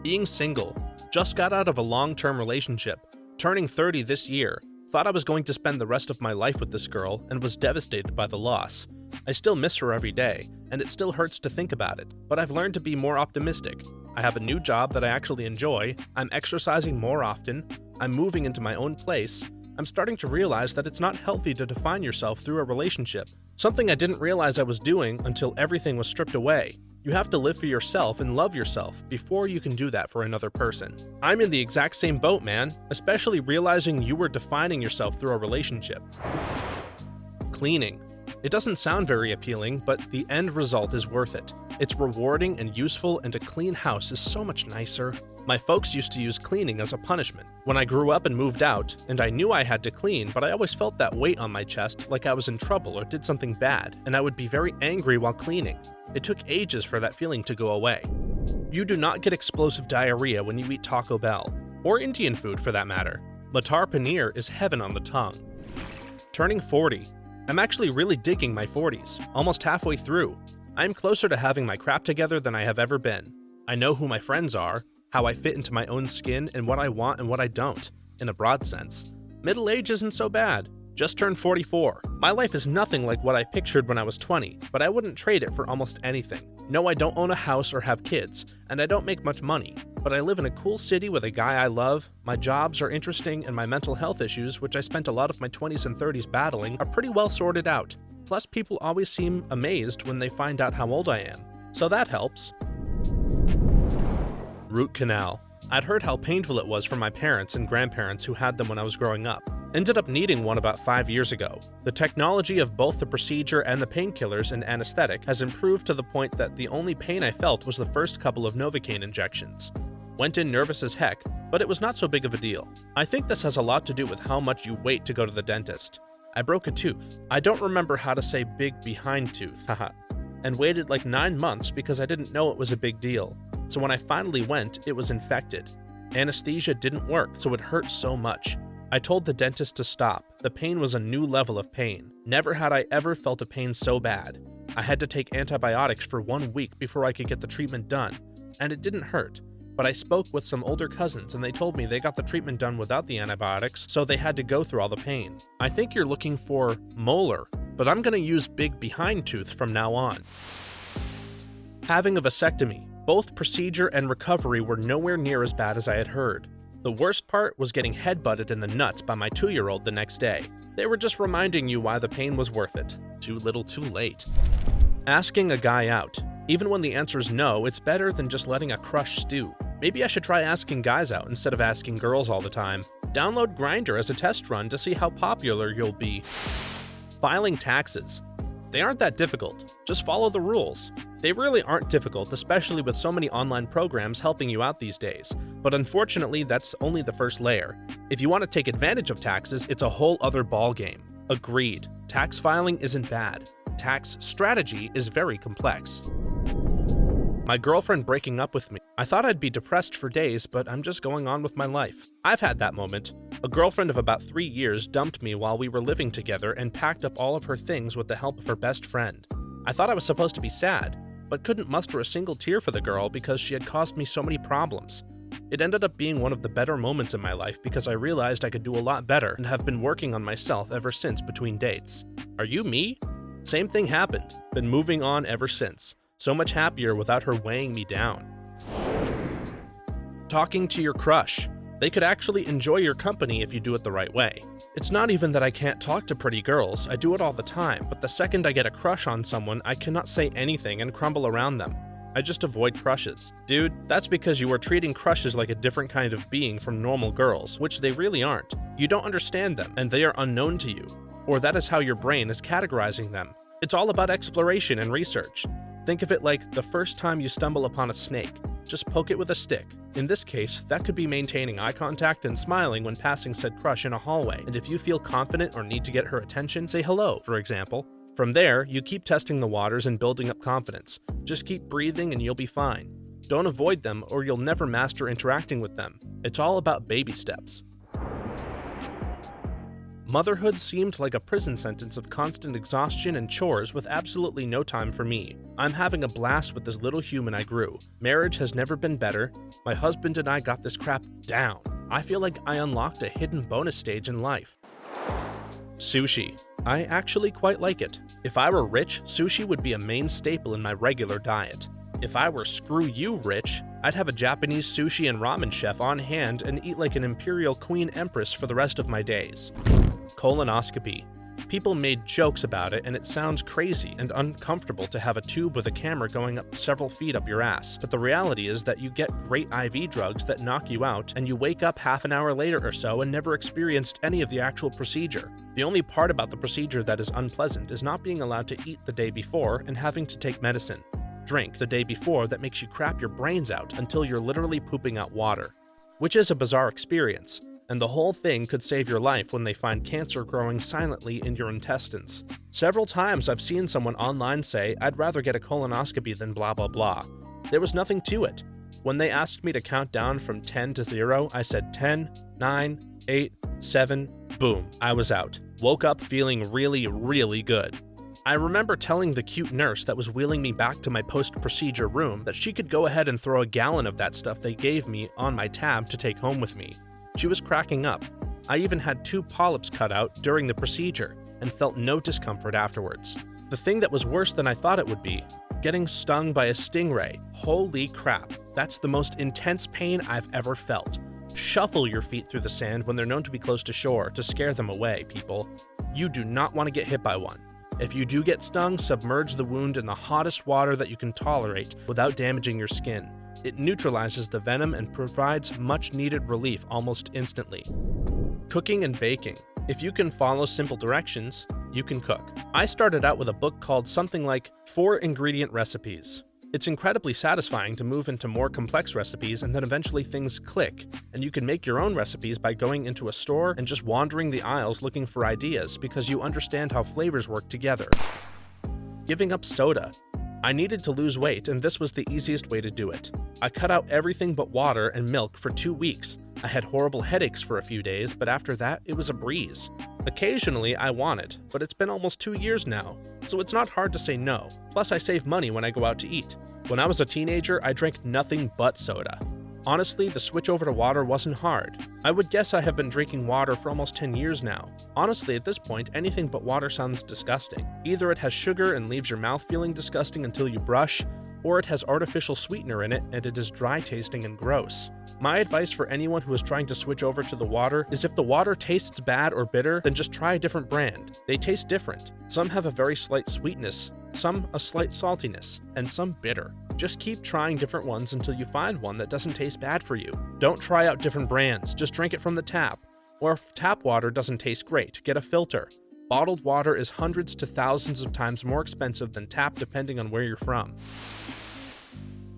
Being single. Just got out of a long-term relationship. Turning 30 this year. Thought I was going to spend the rest of my life with this girl and was devastated by the loss. I still miss her every day, and it still hurts to think about it, but I've learned to be more optimistic. I have a new job that I actually enjoy, I'm exercising more often, I'm moving into my own place, I'm starting to realize that it's not healthy to define yourself through a relationship, something I didn't realize I was doing until everything was stripped away. You have to live for yourself and love yourself before you can do that for another person. I'm in the exact same boat, man, especially realizing you were defining yourself through a relationship. Cleaning. It doesn't sound very appealing, but the end result is worth it. It's rewarding and useful, and a clean house is so much nicer. My folks used to use cleaning as a punishment. When I grew up and moved out, and I knew I had to clean, but I always felt that weight on my chest like I was in trouble or did something bad, and I would be very angry while cleaning. It took ages for that feeling to go away. You do not get explosive diarrhea when you eat Taco Bell, or Indian food for that matter. Matar paneer is heaven on the tongue. Turning 40. I'm actually really digging my 40s, almost halfway through. I'm closer to having my crap together than I have ever been. I know who my friends are, how I fit into my own skin, and what I want and what I don't, in a broad sense. Middle age isn't so bad. Just turned 44. My life is nothing like what I pictured when I was 20, but I wouldn't trade it for almost anything. No, I don't own a house or have kids, and I don't make much money, but I live in a cool city with a guy I love, my jobs are interesting, and my mental health issues, which I spent a lot of my 20s and 30s battling, are pretty well sorted out. Plus, people always seem amazed when they find out how old I am, so that helps. Root canal. I'd heard how painful it was for my parents and grandparents who had them when I was growing up. Ended up needing one about 5 years ago. The technology of both the procedure and the painkillers and anesthetic has improved to the point that the only pain I felt was the first couple of Novocaine injections. Went in nervous as heck, but it was not so big of a deal. I think this has a lot to do with how much you wait to go to the dentist. I broke a tooth. I don't remember how to say big behind tooth, haha, and waited like 9 months because I didn't know it was a big deal. So when I finally went, it was infected. Anesthesia didn't work, so it hurt so much. I told the dentist to stop. The pain was a new level of pain. Never had I ever felt a pain so bad. I had to take antibiotics for 1 week before I could get the treatment done, and it didn't hurt. But I spoke with some older cousins and they told me they got the treatment done without the antibiotics, so they had to go through all the pain. I think you're looking for molar, but I'm gonna use big behind tooth from now on. Having a vasectomy. Both procedure and recovery were nowhere near as bad as I had heard. The worst part was getting headbutted in the nuts by my 2-year-old the next day. They were just reminding you why the pain was worth it. Too little too late. Asking a guy out. Even when the answer is no, it's better than just letting a crush stew. Maybe I should try asking guys out instead of asking girls all the time. Download Grindr as a test run to see how popular you'll be. Filing taxes. They aren't that difficult. Just follow the rules. They really aren't difficult, especially with so many online programs helping you out these days. But unfortunately, that's only the first layer. If you want to take advantage of taxes, it's a whole other ballgame. Agreed. Tax filing isn't bad. Tax strategy is very complex. My girlfriend breaking up with me. I thought I'd be depressed for days, but I'm just going on with my life. I've had that moment. A girlfriend of about 3 years dumped me while we were living together and packed up all of her things with the help of her best friend. I thought I was supposed to be sad, but couldn't muster a single tear for the girl because she had caused me so many problems. It ended up being one of the better moments in my life because I realized I could do a lot better and have been working on myself ever since between dates. Are you me? Same thing happened. Been moving on ever since. So much happier without her weighing me down. Talking to your crush. They could actually enjoy your company if you do it the right way. It's not even that I can't talk to pretty girls, I do it all the time, but the second I get a crush on someone, I cannot say anything and crumble around them. I just avoid crushes. Dude, that's because you are treating crushes like a different kind of being from normal girls, which they really aren't. You don't understand them, and they are unknown to you. Or that is how your brain is categorizing them. It's all about exploration and research. Think of it like the first time you stumble upon a snake. just poke it with a stick. In this case, that could be maintaining eye contact and smiling when passing said crush in a hallway, and if you feel confident or need to get her attention, say hello, for example. From there, you keep testing the waters and building up confidence. Just keep breathing and you'll be fine. Don't avoid them or you'll never master interacting with them. It's all about baby steps. Motherhood seemed like a prison sentence of constant exhaustion and chores with absolutely no time for me. I'm having a blast with this little human I grew. Marriage has never been better. My husband and I got this crap down. I feel like I unlocked a hidden bonus stage in life. Sushi. I actually quite like it. If I were rich, sushi would be a main staple in my regular diet. If I were screw you rich, I'd have a Japanese sushi and ramen chef on hand and eat like an imperial queen empress for the rest of my days. Colonoscopy. People made jokes about it and it sounds crazy and uncomfortable to have a tube with a camera going up several feet up your ass, but the reality is that you get great IV drugs that knock you out and you wake up half an hour later or so and never experienced any of the actual procedure. The only part about the procedure that is unpleasant is not being allowed to eat the day before and having to take medicine. Drink the day before that makes you crap your brains out until you're literally pooping out water. Which is a bizarre experience, and the whole thing could save your life when they find cancer growing silently in your intestines. Several times I've seen someone online say, "I'd rather get a colonoscopy than blah blah blah." There was nothing to it. When they asked me to count down from 10 to 0, I said 10, 9, 8, 7, boom, I was out. Woke up feeling really, really good. I remember telling the cute nurse that was wheeling me back to my post-procedure room that she could go ahead and throw a gallon of that stuff they gave me on my tab to take home with me. She was cracking up. I even had 2 polyps cut out during the procedure and felt no discomfort afterwards. The thing that was worse than I thought it would be, getting stung by a stingray. Holy crap, that's the most intense pain I've ever felt. Shuffle your feet through the sand when they're known to be close to shore to scare them away, people. You do not want to get hit by one. If you do get stung, submerge the wound in the hottest water that you can tolerate without damaging your skin. It neutralizes the venom and provides much-needed relief almost instantly. Cooking and baking. If you can follow simple directions, you can cook. I started out with a book called something like 4 Ingredient Recipes. It's incredibly satisfying to move into more complex recipes and then eventually things click, and you can make your own recipes by going into a store and just wandering the aisles looking for ideas because you understand how flavors work together. Giving up soda. I needed to lose weight and this was the easiest way to do it. I cut out everything but water and milk for 2 weeks. I had horrible headaches for a few days, but after that, it was a breeze. Occasionally, I want it, but it's been almost 2 years now, so it's not hard to say no. Plus, I save money when I go out to eat. When I was a teenager, I drank nothing but soda. Honestly, the switch over to water wasn't hard. I would guess I have been drinking water for almost 10 years now. Honestly, at this point, anything but water sounds disgusting. Either it has sugar and leaves your mouth feeling disgusting until you brush, or it has artificial sweetener in it and it is dry tasting and gross. My advice for anyone who is trying to switch over to the water is if the water tastes bad or bitter, then just try a different brand. They taste different. Some have a very slight sweetness, some a slight saltiness, and some bitter. Just keep trying different ones until you find one that doesn't taste bad for you. Don't try out different brands, just drink it from the tap. Or if tap water doesn't taste great, get a filter. Bottled water is hundreds to thousands of times more expensive than tap depending on where you're from.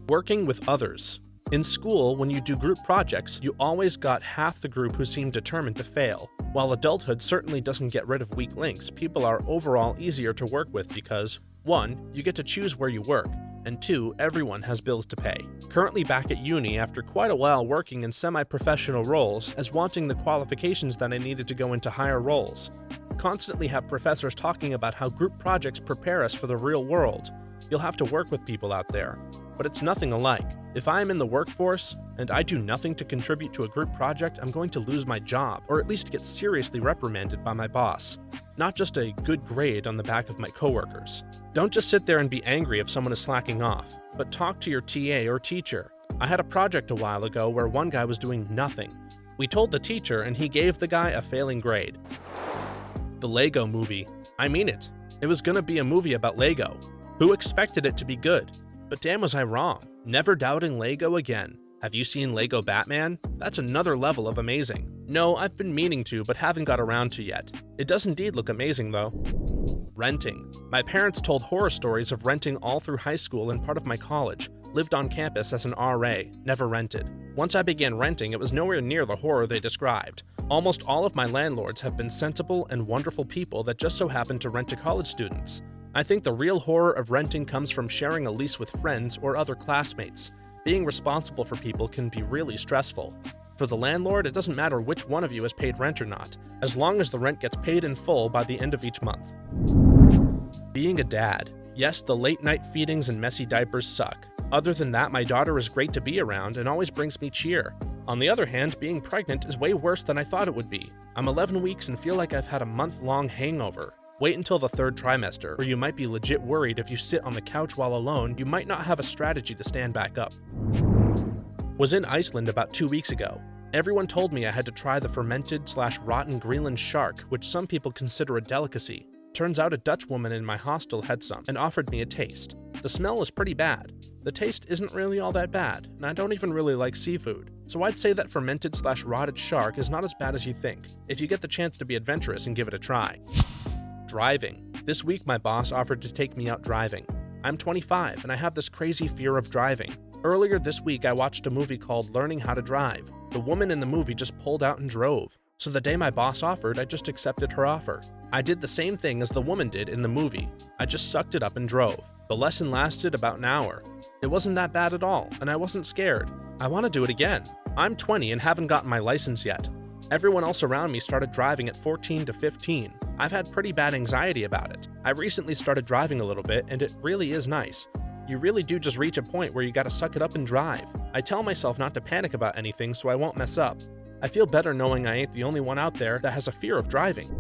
Working with others. In school, when you do group projects, you always got half the group who seemed determined to fail. While adulthood certainly doesn't get rid of weak links, people are overall easier to work with because 1. You get to choose where you work, and 2. Everyone has bills to pay. Currently back at uni after quite a while working in semi-professional roles as wanting the qualifications that I needed to go into higher roles. Constantly have professors talking about how group projects prepare us for the real world. You'll have to work with people out there. But it's nothing alike. If I am in the workforce and I do nothing to contribute to a group project, I'm going to lose my job, or at least get seriously reprimanded by my boss. Not just a good grade on the back of my coworkers. Don't just sit there and be angry if someone is slacking off, but talk to your TA or teacher. I had a project a while ago where one guy was doing nothing. We told the teacher and he gave the guy a failing grade. The Lego movie. I mean it. It was gonna be a movie about Lego. Who expected it to be good? But damn was I wrong. Never doubting Lego again. Have you seen Lego Batman? That's another level of amazing. No, I've been meaning to, but haven't got around to yet. It does indeed look amazing though. Renting. My parents told horror stories of renting all through high school and part of my college. Lived on campus as an RA, never rented. Once I began renting, it was nowhere near the horror they described. Almost all of my landlords have been sensible and wonderful people that just so happen to rent to college students. I think the real horror of renting comes from sharing a lease with friends or other classmates. Being responsible for people can be really stressful. For the landlord, it doesn't matter which one of you has paid rent or not, as long as the rent gets paid in full by the end of each month. Being a dad. Yes, the late night feedings and messy diapers suck. Other than that, my daughter is great to be around and always brings me cheer. On the other hand, being pregnant is way worse than I thought it would be. I'm 11 weeks and feel like I've had a month-long hangover. Wait until the third trimester, where you might be legit worried if you sit on the couch while alone, you might not have a strategy to stand back up. Was in Iceland about 2 weeks ago. Everyone told me I had to try the fermented/rotten Greenland shark, which some people consider a delicacy. Turns out a Dutch woman in my hostel had some and offered me a taste. The smell was pretty bad. The taste isn't really all that bad, and I don't even really like seafood. So I'd say that fermented/rotted shark is not as bad as you think, if you get the chance to be adventurous and give it a try. Driving. This week my boss offered to take me out driving. I'm 25 and I have this crazy fear of driving. Earlier this week I watched a movie called Learning How to Drive. The woman in the movie just pulled out and drove. So the day my boss offered, I just accepted her offer. I did the same thing as the woman did in the movie. I just sucked it up and drove. The lesson lasted about an hour. It wasn't that bad at all, and I wasn't scared. I want to do it again. I'm 20 and haven't gotten my license yet. Everyone else around me started driving at 14 to 15. I've had pretty bad anxiety about it. I recently started driving a little bit, and it really is nice. You really do just reach a point where you gotta suck it up and drive. I tell myself not to panic about anything so I won't mess up. I feel better knowing I ain't the only one out there that has a fear of driving.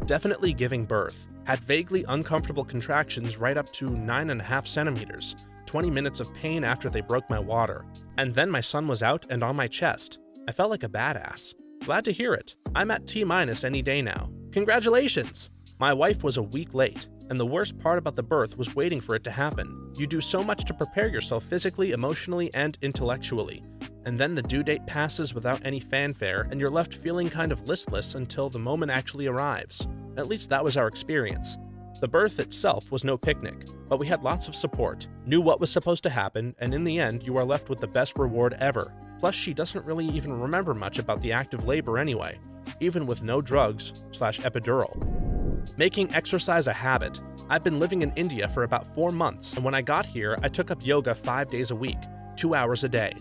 Definitely giving birth. Had vaguely uncomfortable contractions right up to 9.5 centimeters. 20 minutes of pain after they broke my water. And then my son was out and on my chest. I felt like a badass. Glad to hear it. I'm at T- any day now. Congratulations! My wife was a week late, and the worst part about the birth was waiting for it to happen. You do so much to prepare yourself physically, emotionally, and intellectually. And then the due date passes without any fanfare, and you're left feeling kind of listless until the moment actually arrives. At least that was our experience. The birth itself was no picnic, but we had lots of support, knew what was supposed to happen, and in the end, you are left with the best reward ever. Plus, she doesn't really even remember much about the act of labor anyway, even with no drugs/epidural. Making exercise a habit. I've been living in India for about 4 months, and when I got here, I took up yoga 5 days a week, 2 hours a day.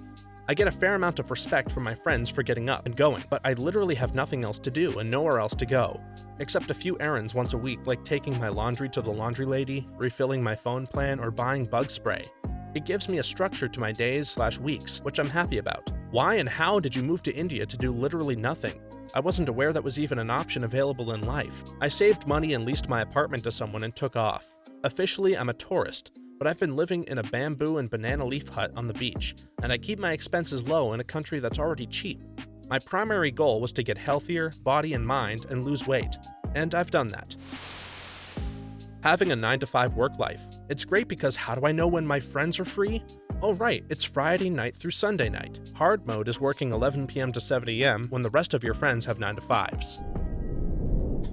I get a fair amount of respect from my friends for getting up and going, but I literally have nothing else to do and nowhere else to go, except a few errands once a week, like taking my laundry to the laundry lady, refilling my phone plan, or buying bug spray. It gives me a structure to my days/weeks, which I'm happy about. Why and how did you move to India to do literally nothing? I wasn't aware that was even an option available in life. I saved money and leased my apartment to someone and took off. Officially, I'm a tourist, but I've been living in a bamboo and banana leaf hut on the beach, and I keep my expenses low in a country that's already cheap. My primary goal was to get healthier, body and mind, and lose weight, and I've done that. Having a 9-to-5 work life. It's great because how do I know when my friends are free? Oh right, it's Friday night through Sunday night. Hard mode is working 11 p.m. to 7 a.m. when the rest of your friends have 9-to-5s.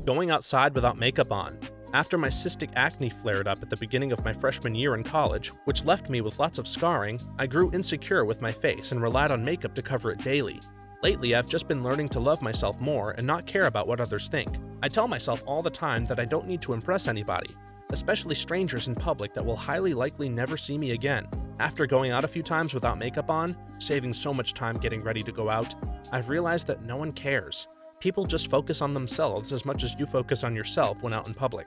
Going outside without makeup on. After my cystic acne flared up at the beginning of my freshman year in college, which left me with lots of scarring, I grew insecure with my face and relied on makeup to cover it daily. Lately, I've just been learning to love myself more and not care about what others think. I tell myself all the time that I don't need to impress anybody, especially strangers in public that will highly likely never see me again. After going out a few times without makeup on, saving so much time getting ready to go out, I've realized that no one cares. People just focus on themselves as much as you focus on yourself when out in public.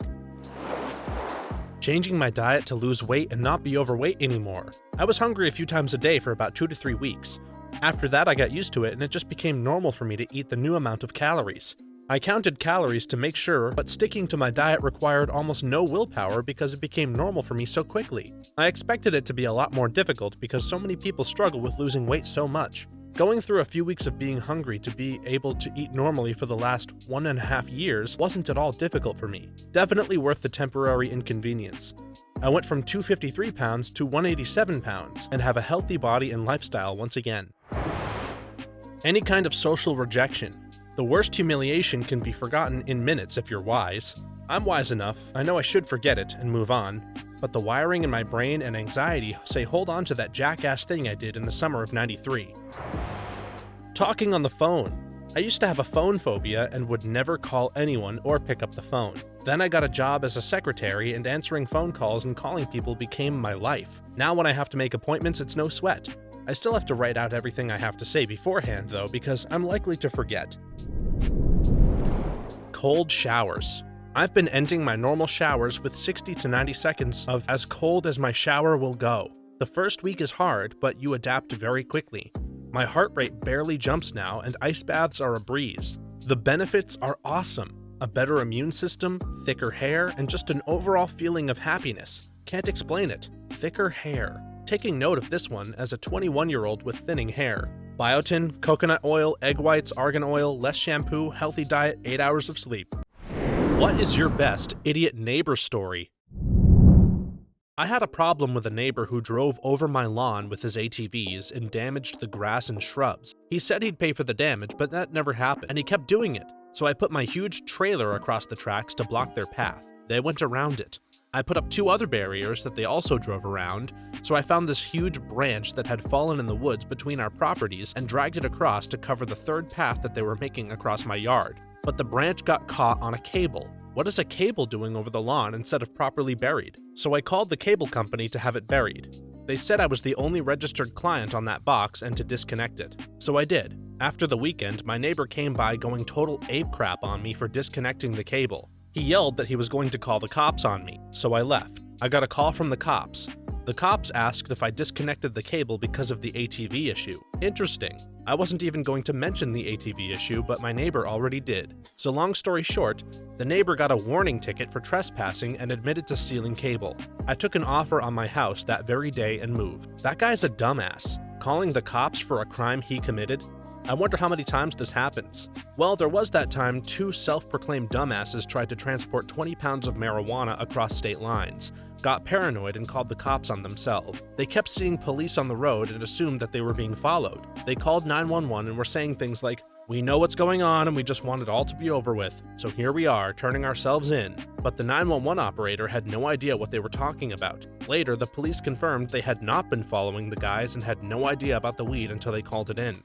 Changing my diet to lose weight and not be overweight anymore. I was hungry a few times a day for about 2 to 3 weeks. After that, I got used to it and it just became normal for me to eat the new amount of calories. I counted calories to make sure, but sticking to my diet required almost no willpower because it became normal for me so quickly. I expected it to be a lot more difficult because so many people struggle with losing weight so much. Going through a few weeks of being hungry to be able to eat normally for the last 1.5 years wasn't at all difficult for me. Definitely worth the temporary inconvenience. I went from 253 pounds to 187 pounds and have a healthy body and lifestyle once again. Any kind of social rejection. The worst humiliation can be forgotten in minutes if you're wise. I'm wise enough, I know I should forget it and move on. but the wiring in my brain and anxiety say hold on to that jackass thing I did in the summer of '93. Talking on the phone. I used to have a phone phobia and would never call anyone or pick up the phone. Then I got a job as a secretary, and answering phone calls and calling people became my life. Now when I have to make appointments, it's no sweat. I still have to write out everything I have to say beforehand though, because I'm likely to forget. Cold showers. I've been ending my normal showers with 60 to 90 seconds of as cold as my shower will go. The first week is hard, but you adapt very quickly. My heart rate barely jumps now, and ice baths are a breeze. The benefits are awesome. A better immune system, thicker hair, and just an overall feeling of happiness. Can't explain it. Thicker hair. Taking note of this one as a 21-year-old with thinning hair. Biotin, coconut oil, egg whites, argan oil, less shampoo, healthy diet, 8 hours of sleep. What is your best idiot neighbor story? I had a problem with a neighbor who drove over my lawn with his ATVs and damaged the grass and shrubs. He said he'd pay for the damage, but that never happened, and he kept doing it. So I put my huge trailer across the tracks to block their path. They went around it. I put up 2 other barriers that they also drove around, so I found this huge branch that had fallen in the woods between our properties and dragged it across to cover the 3rd path that they were making across my yard. But the branch got caught on a cable. What is a cable doing over the lawn instead of properly buried? So I called the cable company to have it buried. They said I was the only registered client on that box and to disconnect it. So I did. After the weekend, my neighbor came by going total ape crap on me for disconnecting the cable. He yelled that he was going to call the cops on me, so I left. I got a call from the cops. The cops asked if I disconnected the cable because of the ATV issue. Interesting. I wasn't even going to mention the ATV issue, but my neighbor already did. So long story short, the neighbor got a warning ticket for trespassing and admitted to stealing cable. I took an offer on my house that very day and moved. That guy's a dumbass. Calling the cops for a crime he committed? I wonder how many times this happens. Well, there was that time 2 self-proclaimed dumbasses tried to transport 20 pounds of marijuana across state lines, got paranoid and called the cops on themselves. They kept seeing police on the road and assumed that they were being followed. They called 911 and were saying things like, "We know what's going on and we just want it all to be over with, so here we are, turning ourselves in." But the 911 operator had no idea what they were talking about. Later, the police confirmed they had not been following the guys and had no idea about the weed until they called it in.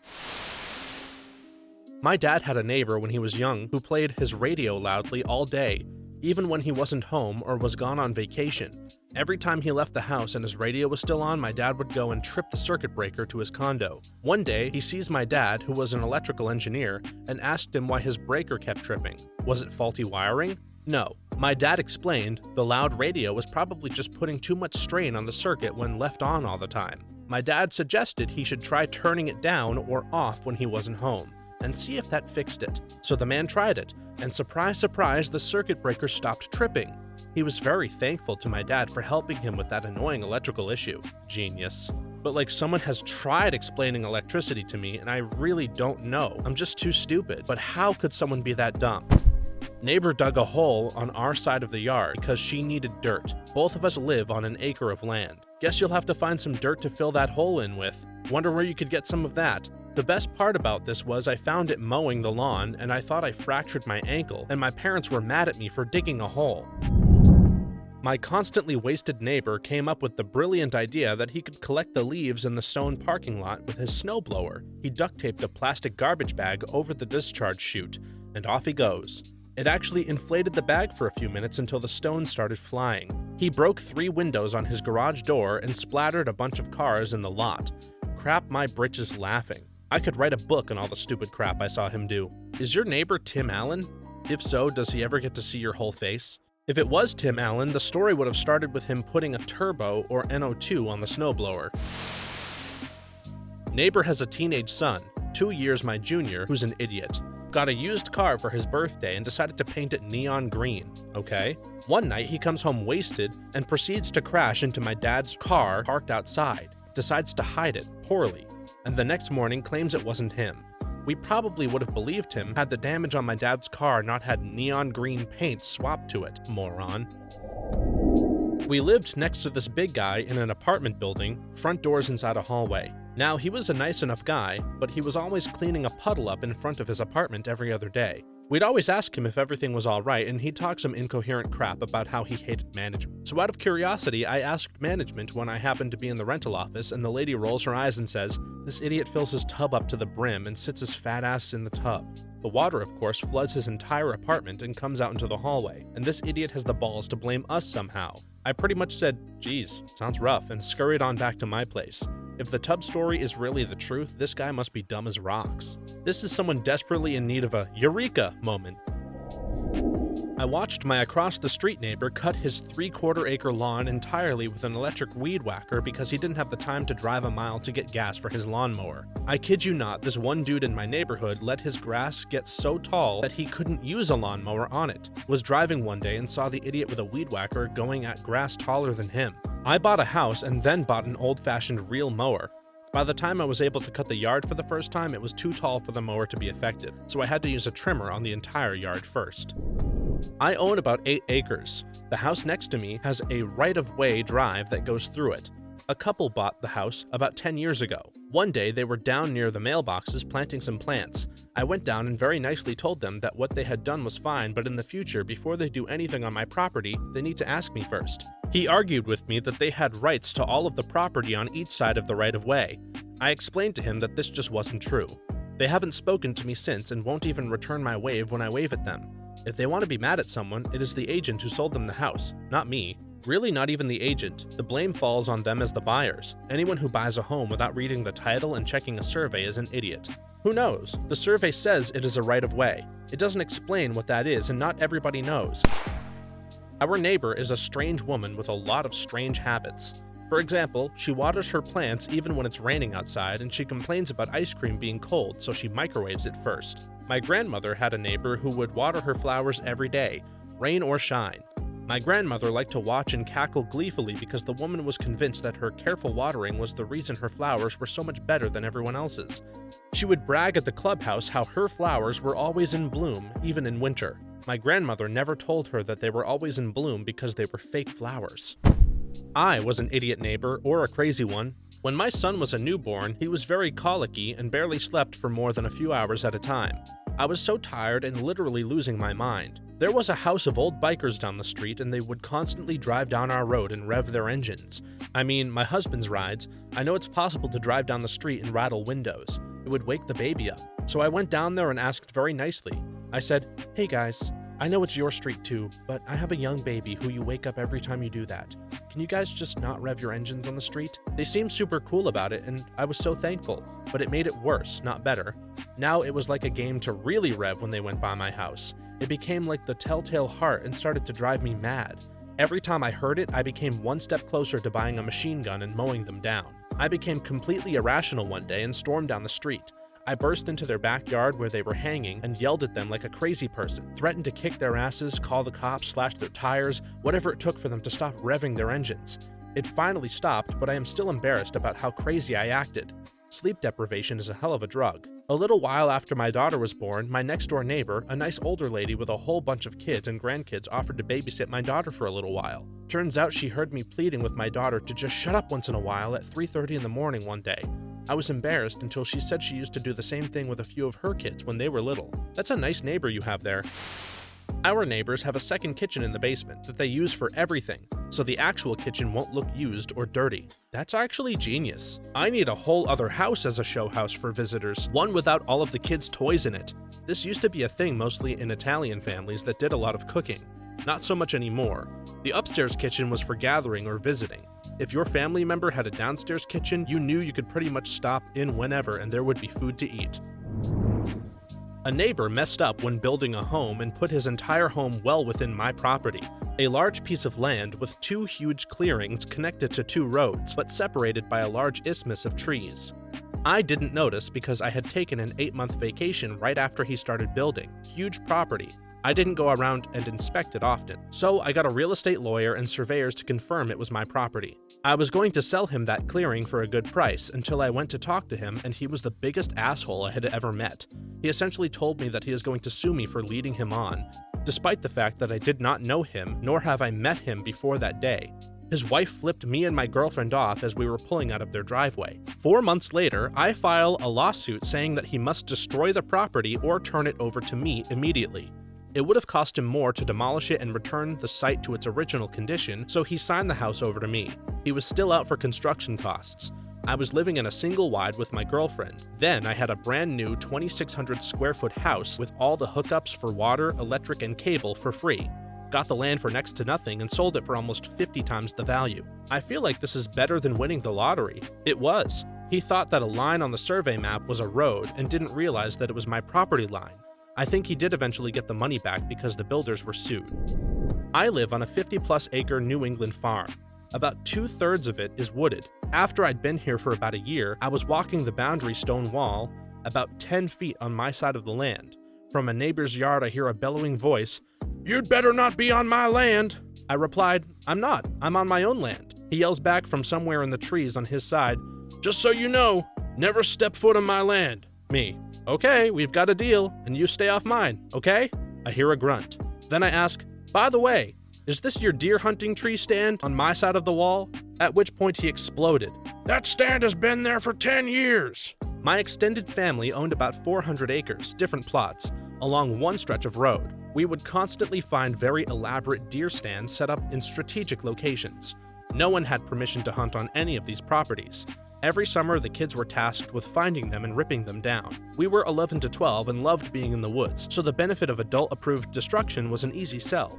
My dad had a neighbor when he was young who played his radio loudly all day, even when he wasn't home or was gone on vacation. Every time he left the house and his radio was still on, my dad would go and trip the circuit breaker to his condo. One day, he sees my dad, who was an electrical engineer, and asked him why his breaker kept tripping. Was it faulty wiring? No. My dad explained the loud radio was probably just putting too much strain on the circuit when left on all the time. My dad suggested he should try turning it down or off when he wasn't home, and see if that fixed it. So the man tried it, and surprise, surprise, the circuit breaker stopped tripping. He was very thankful to my dad for helping him with that annoying electrical issue. Genius. But like someone has tried explaining electricity to me and I really don't know. I'm just too stupid. But how could someone be that dumb? Neighbor dug a hole on our side of the yard because she needed dirt. Both of us live on an acre of land. Guess you'll have to find some dirt to fill that hole in with. Wonder where you could get some of that. The best part about this was I found it mowing the lawn and I thought I fractured my ankle and my parents were mad at me for digging a hole. My constantly wasted neighbor came up with the brilliant idea that he could collect the leaves in the stone parking lot with his snowblower. He duct taped a plastic garbage bag over the discharge chute, and off he goes. It actually inflated the bag for a few minutes until the stones started flying. He broke 3 windows on his garage door and splattered a bunch of cars in the lot. Crap my britches laughing. I could write a book on all the stupid crap I saw him do. Is your neighbor Tim Allen? If so, does he ever get to see your whole face? If it was Tim Allen, the story would have started with him putting a turbo or NO2 on the snowblower. Neighbor has a teenage son, 2 years my junior, who's an idiot. Got a used car for his birthday and decided to paint it neon green, okay? One night he comes home wasted and proceeds to crash into my dad's car parked outside, decides to hide it poorly, and the next morning claims it wasn't him. We probably would have believed him had the damage on my dad's car not had neon green paint swapped to it, moron. We lived next to this big guy in an apartment building, front doors inside a hallway. Now, he was a nice enough guy, but he was always cleaning a puddle up in front of his apartment every other day. We'd always ask him if everything was alright, and he'd talk some incoherent crap about how he hated management. So out of curiosity, I asked management when I happened to be in the rental office, and the lady rolls her eyes and says, "This idiot fills his tub up to the brim and sits his fat ass in the tub." The water, of course, floods his entire apartment and comes out into the hallway, and this idiot has the balls to blame us somehow. I pretty much said, "Geez, sounds rough," and scurried on back to my place. If the tub story is really the truth, this guy must be dumb as rocks. This is someone desperately in need of a eureka moment. I watched my across-the-street neighbor cut his 3/4-acre lawn entirely with an electric weed whacker because he didn't have the time to drive a mile to get gas for his lawnmower. I kid you not, this one dude in my neighborhood let his grass get so tall that he couldn't use a lawnmower on it. Was driving one day and saw the idiot with a weed whacker going at grass taller than him. I bought a house and then bought an old-fashioned reel mower. By the time I was able to cut the yard for the first time, it was too tall for the mower to be effective, so I had to use a trimmer on the entire yard first. I own about 8 acres. The house next to me has a right-of-way drive that goes through it. A couple bought the house about 10 years ago. One day they were down near the mailboxes planting some plants. I went down and very nicely told them that what they had done was fine, but in the future, before they do anything on my property, they need to ask me first. He argued with me that they had rights to all of the property on each side of the right-of-way. I explained to him that this just wasn't true. They haven't spoken to me since and won't even return my wave when I wave at them. If they want to be mad at someone, it is the agent who sold them the house, not me. Really, not even the agent. The blame falls on them as the buyers. Anyone who buys a home without reading the title and checking a survey is an idiot. Who knows? The survey says it is a right-of-way. It doesn't explain what that is, and not everybody knows. Our neighbor is a strange woman with a lot of strange habits. For example, she waters her plants even when it's raining outside, and she complains about ice cream being cold, so she microwaves it first. My grandmother had a neighbor who would water her flowers every day, rain or shine. My grandmother liked to watch and cackle gleefully because the woman was convinced that her careful watering was the reason her flowers were so much better than everyone else's. She would brag at the clubhouse how her flowers were always in bloom, even in winter. My grandmother never told her that they were always in bloom because they were fake flowers. I was an idiot neighbor, or a crazy one. When my son was a newborn, he was very colicky and barely slept for more than a few hours at a time. I was so tired and literally losing my mind. There was a house of old bikers down the street, and they would constantly drive down our road and rev their engines. I mean, my husband's rides. I know it's possible to drive down the street and rattle windows. It would wake the baby up. So I went down there and asked very nicely. I said, "Hey guys, I know it's your street too, but I have a young baby who you wake up every time you do that. Can you guys just not rev your engines on the street?" They seemed super cool about it, and I was so thankful, but it made it worse, not better. Now it was like a game to really rev when they went by my house. It became like the telltale heart and started to drive me mad. Every time I heard it, I became one step closer to buying a machine gun and mowing them down. I became completely irrational one day and stormed down the street. I burst into their backyard where they were hanging and yelled at them like a crazy person, threatened to kick their asses, call the cops, slash their tires, whatever it took for them to stop revving their engines. It finally stopped, but I am still embarrassed about how crazy I acted. Sleep deprivation is a hell of a drug. A little while after my daughter was born, my next-door neighbor, a nice older lady with a whole bunch of kids and grandkids, offered to babysit my daughter for a little while. Turns out she heard me pleading with my daughter to just shut up once in a while at 3:30 in the morning one day. I was embarrassed until she said she used to do the same thing with a few of her kids when they were little. That's a nice neighbor you have there. Our neighbors have a second kitchen in the basement that they use for everything, so the actual kitchen won't look used or dirty. That's actually genius. I need a whole other house as a show house for visitors, one without all of the kids' toys in it. This used to be a thing mostly in Italian families that did a lot of cooking. Not so much anymore. The upstairs kitchen was for gathering or visiting. If your family member had a downstairs kitchen, you knew you could pretty much stop in whenever and there would be food to eat. A neighbor messed up when building a home and put his entire home well within my property. A large piece of land with 2 huge clearings connected to 2 roads, but separated by a large isthmus of trees. I didn't notice because I had taken an 8-month vacation right after he started building. Huge property. I didn't go around and inspect it often, so I got a real estate lawyer and surveyors to confirm it was my property. I was going to sell him that clearing for a good price until I went to talk to him, and he was the biggest asshole I had ever met. He essentially told me that he is going to sue me for leading him on, despite the fact that I did not know him, nor have I met him before that day. His wife flipped me and my girlfriend off as we were pulling out of their driveway. 4 months later, I file a lawsuit saying that he must destroy the property or turn it over to me immediately. It would have cost him more to demolish it and return the site to its original condition, so he signed the house over to me. He was still out for construction costs. I was living in a single wide with my girlfriend. Then I had a brand new 2,600 square foot house with all the hookups for water, electric, and cable for free. Got the land for next to nothing and sold it for almost 50 times the value. I feel like this is better than winning the lottery. It was. He thought that a line on the survey map was a road and didn't realize that it was my property line. I think he did eventually get the money back because the builders were sued. I live on a 50-plus acre New England farm. About 2/3 of it is wooded. After I'd been here for about a year, I was walking the boundary stone wall about 10 feet on my side of the land. From a neighbor's yard, I hear a bellowing voice, "You'd better not be on my land." I replied, "I'm not. I'm on my own land." He yells back from somewhere in the trees on his side, "Just so you know, never step foot on my land." Me, "Okay, we've got a deal, and you stay off mine, okay?" I hear a grunt. Then I ask, "By the way, is this your deer hunting tree stand on my side of the wall?" At which point he exploded, "That stand has been there for 10 years. My extended family owned about 400 acres, different plots, along one stretch of road. We would constantly find very elaborate deer stands set up in strategic locations. No one had permission to hunt on any of these properties. Every summer, the kids were tasked with finding them and ripping them down. We were 11 to 12 and loved being in the woods, so the benefit of adult-approved destruction was an easy sell.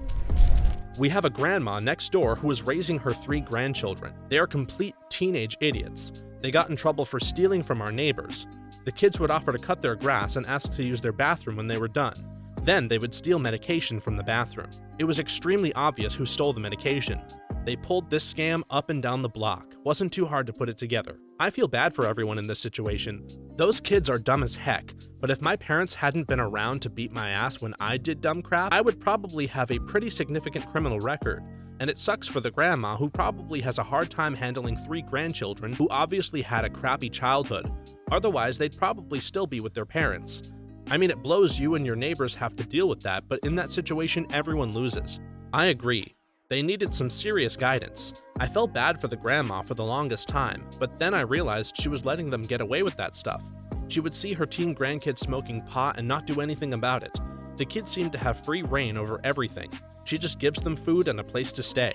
We have a grandma next door who is raising her 3 grandchildren. They are complete teenage idiots. They got in trouble for stealing from our neighbors. The kids would offer to cut their grass and ask to use their bathroom when they were done. Then they would steal medication from the bathroom. It was extremely obvious who stole the medication. They pulled this scam up and down the block. Wasn't too hard to put it together. I feel bad for everyone in this situation. Those kids are dumb as heck, but if my parents hadn't been around to beat my ass when I did dumb crap, I would probably have a pretty significant criminal record. And it sucks for the grandma who probably has a hard time handling 3 grandchildren who obviously had a crappy childhood. Otherwise, they'd probably still be with their parents. I mean, it blows you and your neighbors have to deal with that, but in that situation, everyone loses. I agree. They needed some serious guidance. I felt bad for the grandma for the longest time, but then I realized she was letting them get away with that stuff. She would see her teen grandkids smoking pot and not do anything about it. The kids seemed to have free reign over everything. She just gives them food and a place to stay.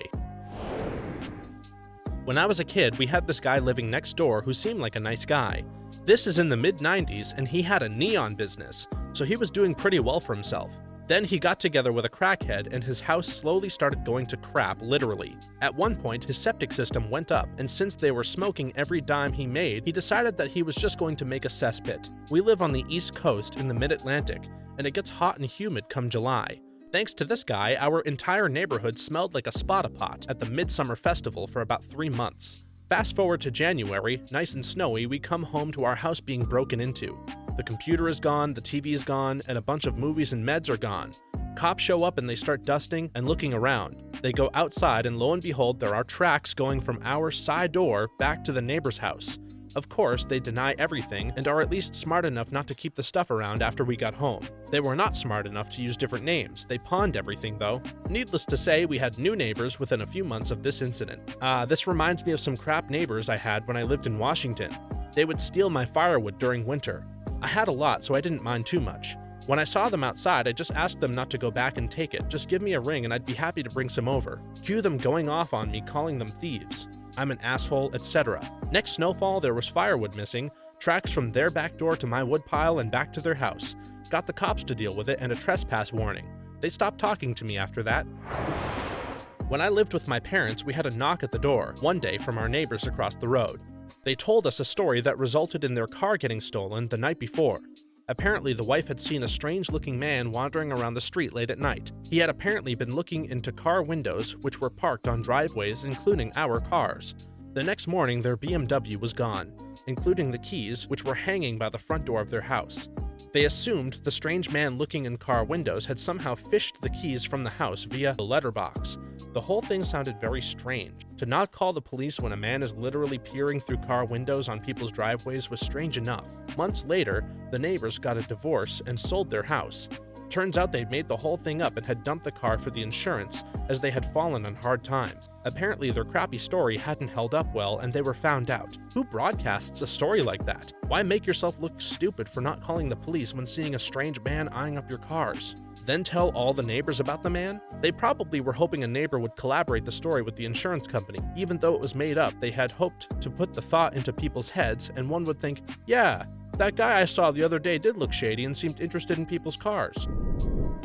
When I was a kid, we had this guy living next door who seemed like a nice guy. This is in the mid-90s, and he had a neon business, so he was doing pretty well for himself. Then he got together with a crackhead, and his house slowly started going to crap, literally. At one point, his septic system went up, and since they were smoking every dime he made, he decided that he was just going to make a cesspit. We live on the East Coast in the mid-Atlantic, and it gets hot and humid come July. Thanks to this guy, our entire neighborhood smelled like a spada-pot at the Midsummer Festival for about 3 months. Fast forward to January, nice and snowy, we come home to our house being broken into. The computer is gone, the TV is gone, and a bunch of movies and meds are gone. Cops show up and they start dusting and looking around. They go outside and lo and behold, there are tracks going from our side door back to the neighbor's house. Of course, they deny everything and are at least smart enough not to keep the stuff around after we got home. They were not smart enough to use different names. They pawned everything though. Needless to say, we had new neighbors within a few months of this incident. This reminds me of some crap neighbors I had when I lived in Washington. They would steal my firewood during winter. I had a lot, so I didn't mind too much. When I saw them outside, I just asked them not to go back and take it. Just give me a ring and I'd be happy to bring some over. Cue them going off on me, calling them thieves. I'm an asshole, etc. Next snowfall, there was firewood missing, tracks from their back door to my woodpile and back to their house. Got the cops to deal with it and a trespass warning. They stopped talking to me after that. When I lived with my parents, we had a knock at the door one day from our neighbors across the road. They told us a story that resulted in their car getting stolen the night before. Apparently, the wife had seen a strange-looking man wandering around the street late at night. He had apparently been looking into car windows, which were parked on driveways, including our cars. The next morning, their BMW was gone, including the keys, which were hanging by the front door of their house. They assumed the strange man looking in car windows had somehow fished the keys from the house via the letterbox. The whole thing sounded very strange. To not call the police when a man is literally peering through car windows on people's driveways was strange enough. Months later, the neighbors got a divorce and sold their house. Turns out they'd made the whole thing up and had dumped the car for the insurance, as they had fallen on hard times. Apparently their crappy story hadn't held up well and they were found out. Who broadcasts a story like that? Why make yourself look stupid for not calling the police when seeing a strange man eyeing up your cars? Then tell all the neighbors about the man? They probably were hoping a neighbor would collaborate the story with the insurance company. Even though it was made up, they had hoped to put the thought into people's heads, and one would think, yeah, that guy I saw the other day did look shady and seemed interested in people's cars.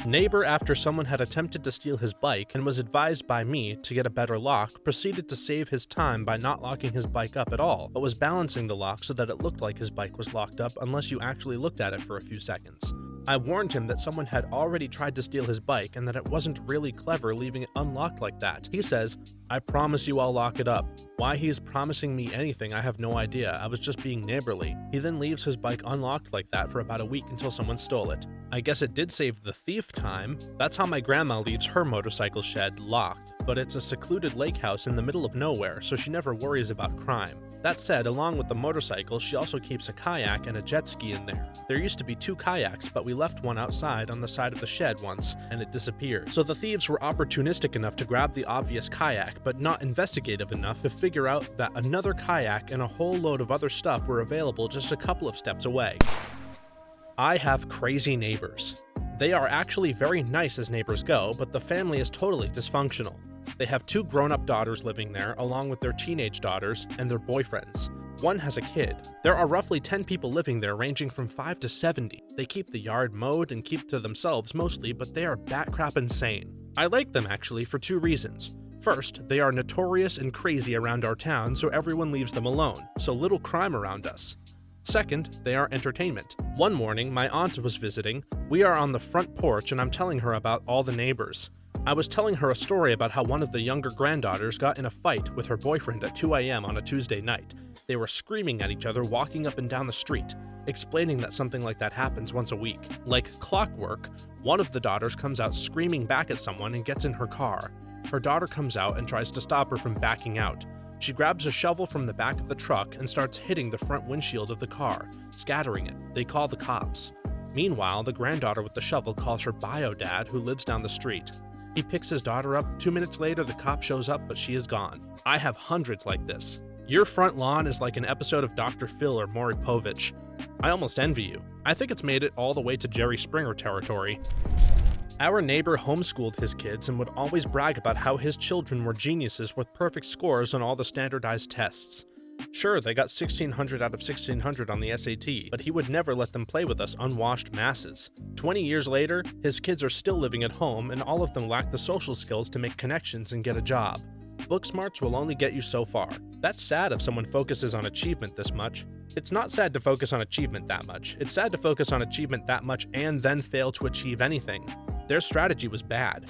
Neighbor, after someone had attempted to steal his bike and was advised by me to get a better lock, proceeded to save his time by not locking his bike up at all, but was balancing the lock so that it looked like his bike was locked up unless you actually looked at it for a few seconds. I warned him that someone had already tried to steal his bike and that it wasn't really clever leaving it unlocked like that. He says, "I promise you I'll lock it up." Why he is promising me anything, I have no idea. I was just being neighborly. He then leaves his bike unlocked like that for about a week until someone stole it. I guess it did save the thief time. That's how my grandma leaves her motorcycle shed locked, but it's a secluded lake house in the middle of nowhere, so she never worries about crime. That said, along with the motorcycle, she also keeps a kayak and a jet ski in there. There used to be 2 kayaks, but we left one outside on the side of the shed once, and it disappeared. So the thieves were opportunistic enough to grab the obvious kayak, but not investigative enough to figure out that another kayak and a whole load of other stuff were available just a couple of steps away. I have crazy neighbors. They are actually very nice as neighbors go, but the family is totally dysfunctional. They have 2 grown-up daughters living there, along with their teenage daughters and their boyfriends. One has a kid. There are roughly 10 people living there, ranging from 5 to 70. They keep the yard mowed and keep to themselves mostly, but they are bat-crap insane. I like them actually for 2 reasons. First, they are notorious and crazy around our town, so everyone leaves them alone, so little crime around us. Second, they are entertainment. One morning, my aunt was visiting. We are on the front porch and I'm telling her about all the neighbors. I was telling her a story about how one of the younger granddaughters got in a fight with her boyfriend at 2 a.m. on a Tuesday night. They were screaming at each other walking up and down the street, explaining that something like that happens once a week. Like clockwork, one of the daughters comes out screaming back at someone and gets in her car. Her daughter comes out and tries to stop her from backing out. She grabs a shovel from the back of the truck and starts hitting the front windshield of the car, scattering it. They call the cops. Meanwhile, the granddaughter with the shovel calls her bio dad, who lives down the street. He picks his daughter up. 2 minutes later, the cop shows up, but she is gone. I have hundreds like this. Your front lawn is like an episode of Dr. Phil or Maury Povich. I almost envy you. I think it's made it all the way to Jerry Springer territory. Our neighbor homeschooled his kids and would always brag about how his children were geniuses with perfect scores on all the standardized tests. Sure, they got 1600 out of 1600 on the SAT, but he would never let them play with us unwashed masses. 20 years later, his kids are still living at home and all of them lack the social skills to make connections and get a job. Book smarts will only get you so far. That's sad if someone focuses on achievement this much. It's not sad to focus on achievement that much. It's sad to focus on achievement that much and then fail to achieve anything. Their strategy was bad.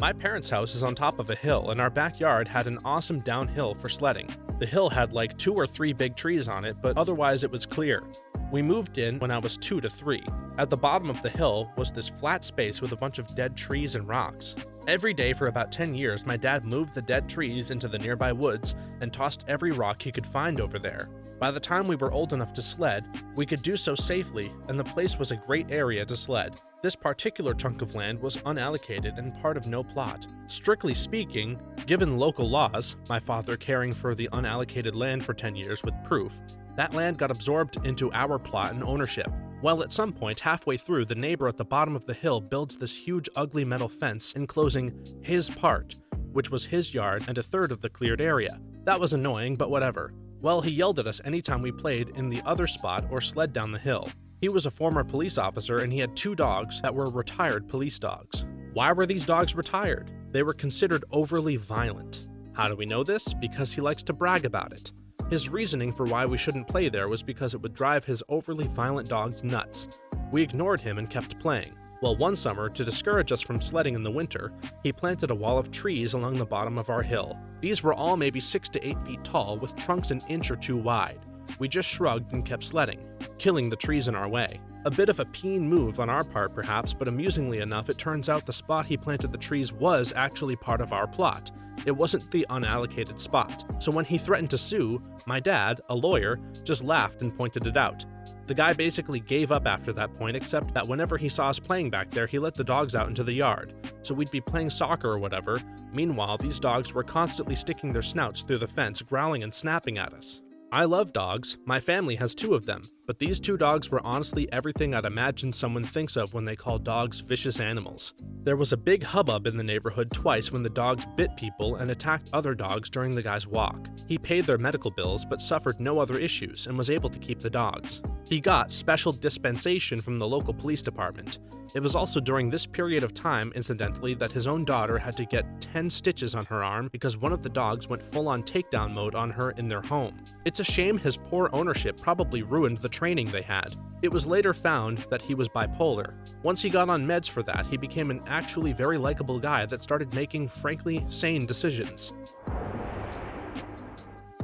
My parents' house is on top of a hill, and our backyard had an awesome downhill for sledding. The hill had like 2 or 3 big trees on it, but otherwise it was clear. We moved in when I was 2 to 3. At the bottom of the hill was this flat space with a bunch of dead trees and rocks. Every day for about 10 years, my dad moved the dead trees into the nearby woods and tossed every rock he could find over there. By the time we were old enough to sled, we could do so safely, and the place was a great area to sled. This particular chunk of land was unallocated and part of no plot. Strictly speaking, given local laws, my father caring for the unallocated land for 10 years with proof, that land got absorbed into our plot and ownership. Well, at some point, halfway through, the neighbor at the bottom of the hill builds this huge ugly metal fence enclosing his part, which was his yard and a third of the cleared area. That was annoying, but whatever. Well, he yelled at us anytime we played in the other spot or sled down the hill. He was a former police officer and he had 2 dogs that were retired police dogs. Why were these dogs retired? They were considered overly violent. How do we know this? Because he likes to brag about it. His reasoning for why we shouldn't play there was because it would drive his overly violent dogs nuts. We ignored him and kept playing. Well, one summer, to discourage us from sledding in the winter, he planted a wall of trees along the bottom of our hill. These were all maybe 6 to 8 feet tall with trunks an inch or 2 wide. We just shrugged and kept sledding, killing the trees in our way. A bit of a peen move on our part perhaps, but amusingly enough, it turns out the spot he planted the trees was actually part of our plot. It wasn't the unallocated spot. So when he threatened to sue, my dad, a lawyer, just laughed and pointed it out. The guy basically gave up after that point, except that whenever he saw us playing back there, he let the dogs out into the yard. So we'd be playing soccer or whatever. Meanwhile, these dogs were constantly sticking their snouts through the fence, growling and snapping at us. I love dogs. My family has 2 of them, but these 2 dogs were honestly everything I'd imagine someone thinks of when they call dogs vicious animals. There was a big hubbub in the neighborhood twice when the dogs bit people and attacked other dogs during the guy's walk. He paid their medical bills but suffered no other issues and was able to keep the dogs. He got special dispensation from the local police department. It was also during this period of time, incidentally, that his own daughter had to get 10 stitches on her arm because one of the dogs went full-on takedown mode on her in their home. It's a shame his poor ownership probably ruined the training they had. It was later found that he was bipolar. Once he got on meds for that, he became an actually very likable guy that started making, frankly, sane decisions.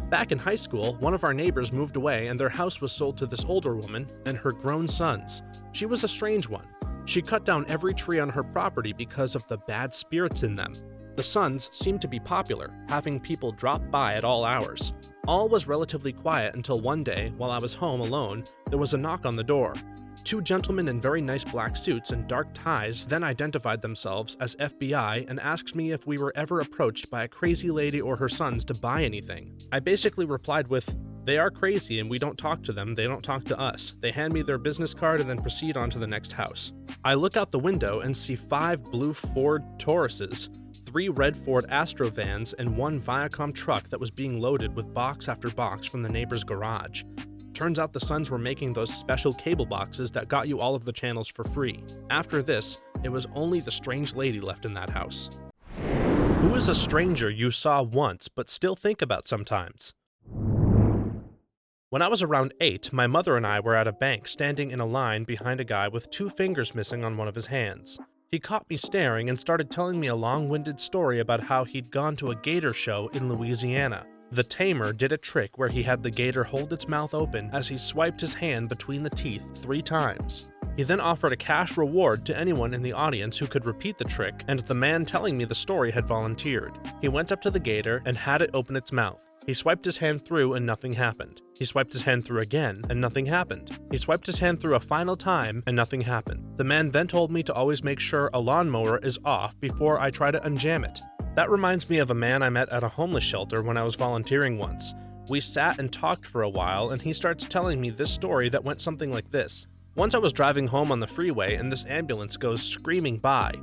Back in high school, one of our neighbors moved away and their house was sold to this older woman and her grown sons. She was a strange one. She cut down every tree on her property because of the bad spirits in them. The sons seemed to be popular, having people drop by at all hours. All was relatively quiet until one day, while I was home alone, there was a knock on the door. 2 gentlemen in very nice black suits and dark ties then identified themselves as FBI and asked me if we were ever approached by a crazy lady or her sons to buy anything. I basically replied with, "They are crazy and we don't talk to them, they don't talk to us." They hand me their business card and then proceed on to the next house. I look out the window and see 5 blue Ford Tauruses, 3 red Ford Astro vans, and 1 Viacom truck that was being loaded with box after box from the neighbor's garage. Turns out the sons were making those special cable boxes that got you all of the channels for free. After this, it was only the strange lady left in that house. Who is a stranger you saw once but still think about sometimes? When I was around 8, my mother and I were at a bank standing in a line behind a guy with 2 fingers missing on one of his hands. He caught me staring and started telling me a long-winded story about how he'd gone to a gator show in Louisiana. The tamer did a trick where he had the gator hold its mouth open as he swiped his hand between the teeth 3 times. He then offered a cash reward to anyone in the audience who could repeat the trick, and the man telling me the story had volunteered. He went up to the gator and had it open its mouth. He swiped his hand through and nothing happened. He swiped his hand through again and nothing happened. He swiped his hand through a final time and nothing happened. The man then told me to always make sure a lawnmower is off before I try to unjam it. That reminds me of a man I met at a homeless shelter when I was volunteering once. We sat and talked for a while and he starts telling me this story that went something like this. Once I was driving home on the freeway and this ambulance goes screaming by.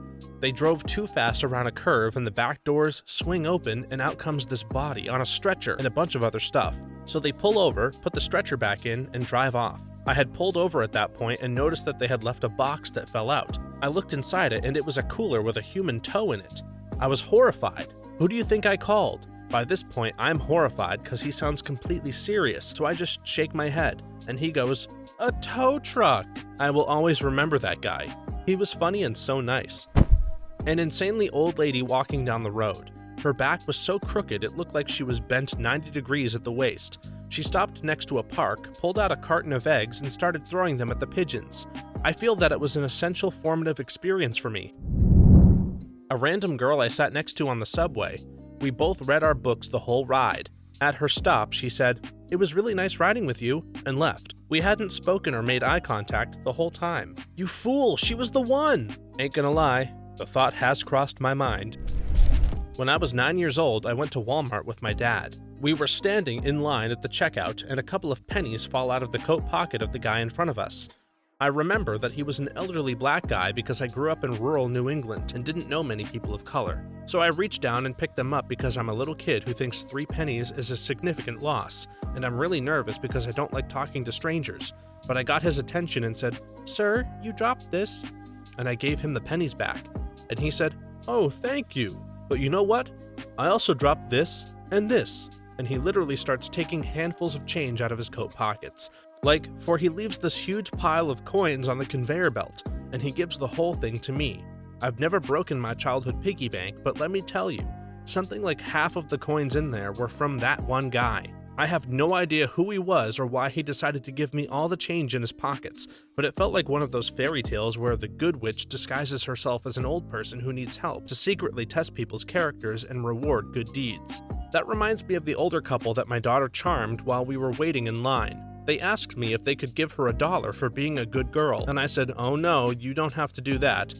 They drove too fast around a curve and the back doors swing open and out comes this body on a stretcher and a bunch of other stuff. So they pull over, put the stretcher back in, and drive off. I had pulled over at that point and noticed that they had left a box that fell out. I looked inside it and it was a cooler with a human toe in it. I was horrified. Who do you think I called? By this point, I'm horrified because he sounds completely serious, so I just shake my head, and he goes, "A tow truck." I will always remember that guy. He was funny and so nice. An insanely old lady walking down the road. Her back was so crooked it looked like she was bent 90 degrees at the waist. She stopped next to a park, pulled out a carton of eggs, and started throwing them at the pigeons. I feel that it was an essential formative experience for me. A random girl I sat next to on the subway. We both read our books the whole ride. At her stop, she said, "It was really nice riding with you," and left. We hadn't spoken or made eye contact the whole time. You fool, she was the one! Ain't gonna lie, the thought has crossed my mind. When I was 9 years old, I went to Walmart with my dad. We were standing in line at the checkout and a couple of pennies fall out of the coat pocket of the guy in front of us. I remember that he was an elderly black guy because I grew up in rural New England and didn't know many people of color. So I reached down and picked them up because I'm a little kid who thinks 3 pennies is a significant loss, and I'm really nervous because I don't like talking to strangers. But I got his attention and said, "Sir, you dropped this." And I gave him the pennies back. And he said, "Oh, thank you. But you know what? I also dropped this and this." And he literally starts taking handfuls of change out of his coat pockets. For he leaves this huge pile of coins on the conveyor belt, and he gives the whole thing to me. I've never broken my childhood piggy bank, but let me tell you, something like half of the coins in there were from that one guy. I have no idea who he was or why he decided to give me all the change in his pockets, but it felt like one of those fairy tales where the good witch disguises herself as an old person who needs help to secretly test people's characters and reward good deeds. That reminds me of the older couple that my daughter charmed while we were waiting in line. They asked me if they could give her $1 for being a good girl, and I said, "Oh no, you don't have to do that."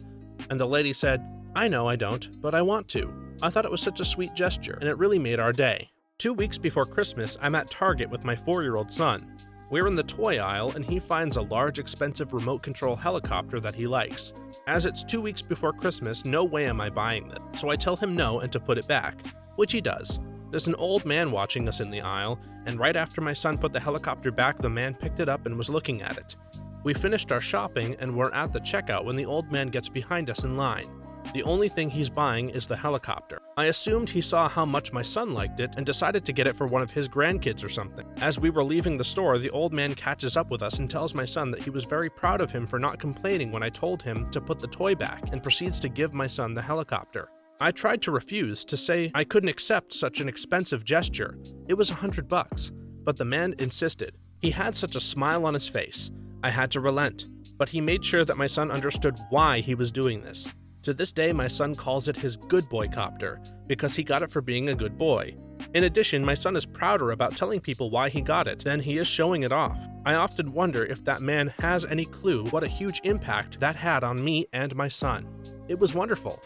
And the lady said, "I know I don't, but I want to." I thought it was such a sweet gesture, and it really made our day. 2 weeks before Christmas, I'm at Target with my 4-year-old son. We're in the toy aisle, and he finds a large, expensive remote control helicopter that he likes. As it's 2 weeks before Christmas, no way am I buying this, so I tell him no and to put it back, which he does. There's an old man watching us in the aisle, and right after my son put the helicopter back, the man picked it up and was looking at it. We finished our shopping and were at the checkout when the old man gets behind us in line. The only thing he's buying is the helicopter. I assumed he saw how much my son liked it and decided to get it for one of his grandkids or something. As we were leaving the store, the old man catches up with us and tells my son that he was very proud of him for not complaining when I told him to put the toy back, and proceeds to give my son the helicopter. I tried to refuse, to say I couldn't accept such an expensive gesture. It was $100, but the man insisted. He had such a smile on his face. I had to relent, but he made sure that my son understood why he was doing this. To this day, my son calls it his good boy copter, because he got it for being a good boy. In addition, my son is prouder about telling people why he got it than he is showing it off. I often wonder if that man has any clue what a huge impact that had on me and my son. It was wonderful.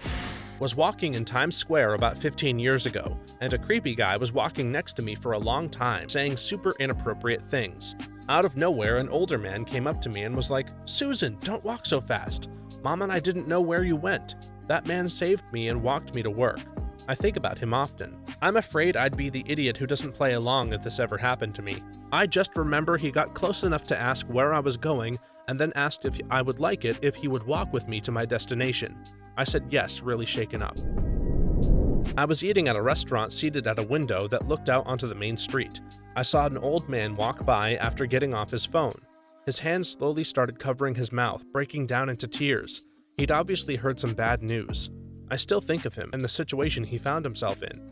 Was walking in Times Square about 15 years ago, and a creepy guy was walking next to me for a long time, saying super inappropriate things. Out of nowhere, an older man came up to me and was like, "Susan, don't walk so fast. Mom and I didn't know where you went." That man saved me and walked me to work. I think about him often. I'm afraid I'd be the idiot who doesn't play along if this ever happened to me. I just remember he got close enough to ask where I was going, and then asked if I would like it if he would walk with me to my destination. I said yes, really shaken up. I was eating at a restaurant seated at a window that looked out onto the main street. I saw an old man walk by after getting off his phone. His hands slowly started covering his mouth, breaking down into tears. He'd obviously heard some bad news. I still think of him and the situation he found himself in.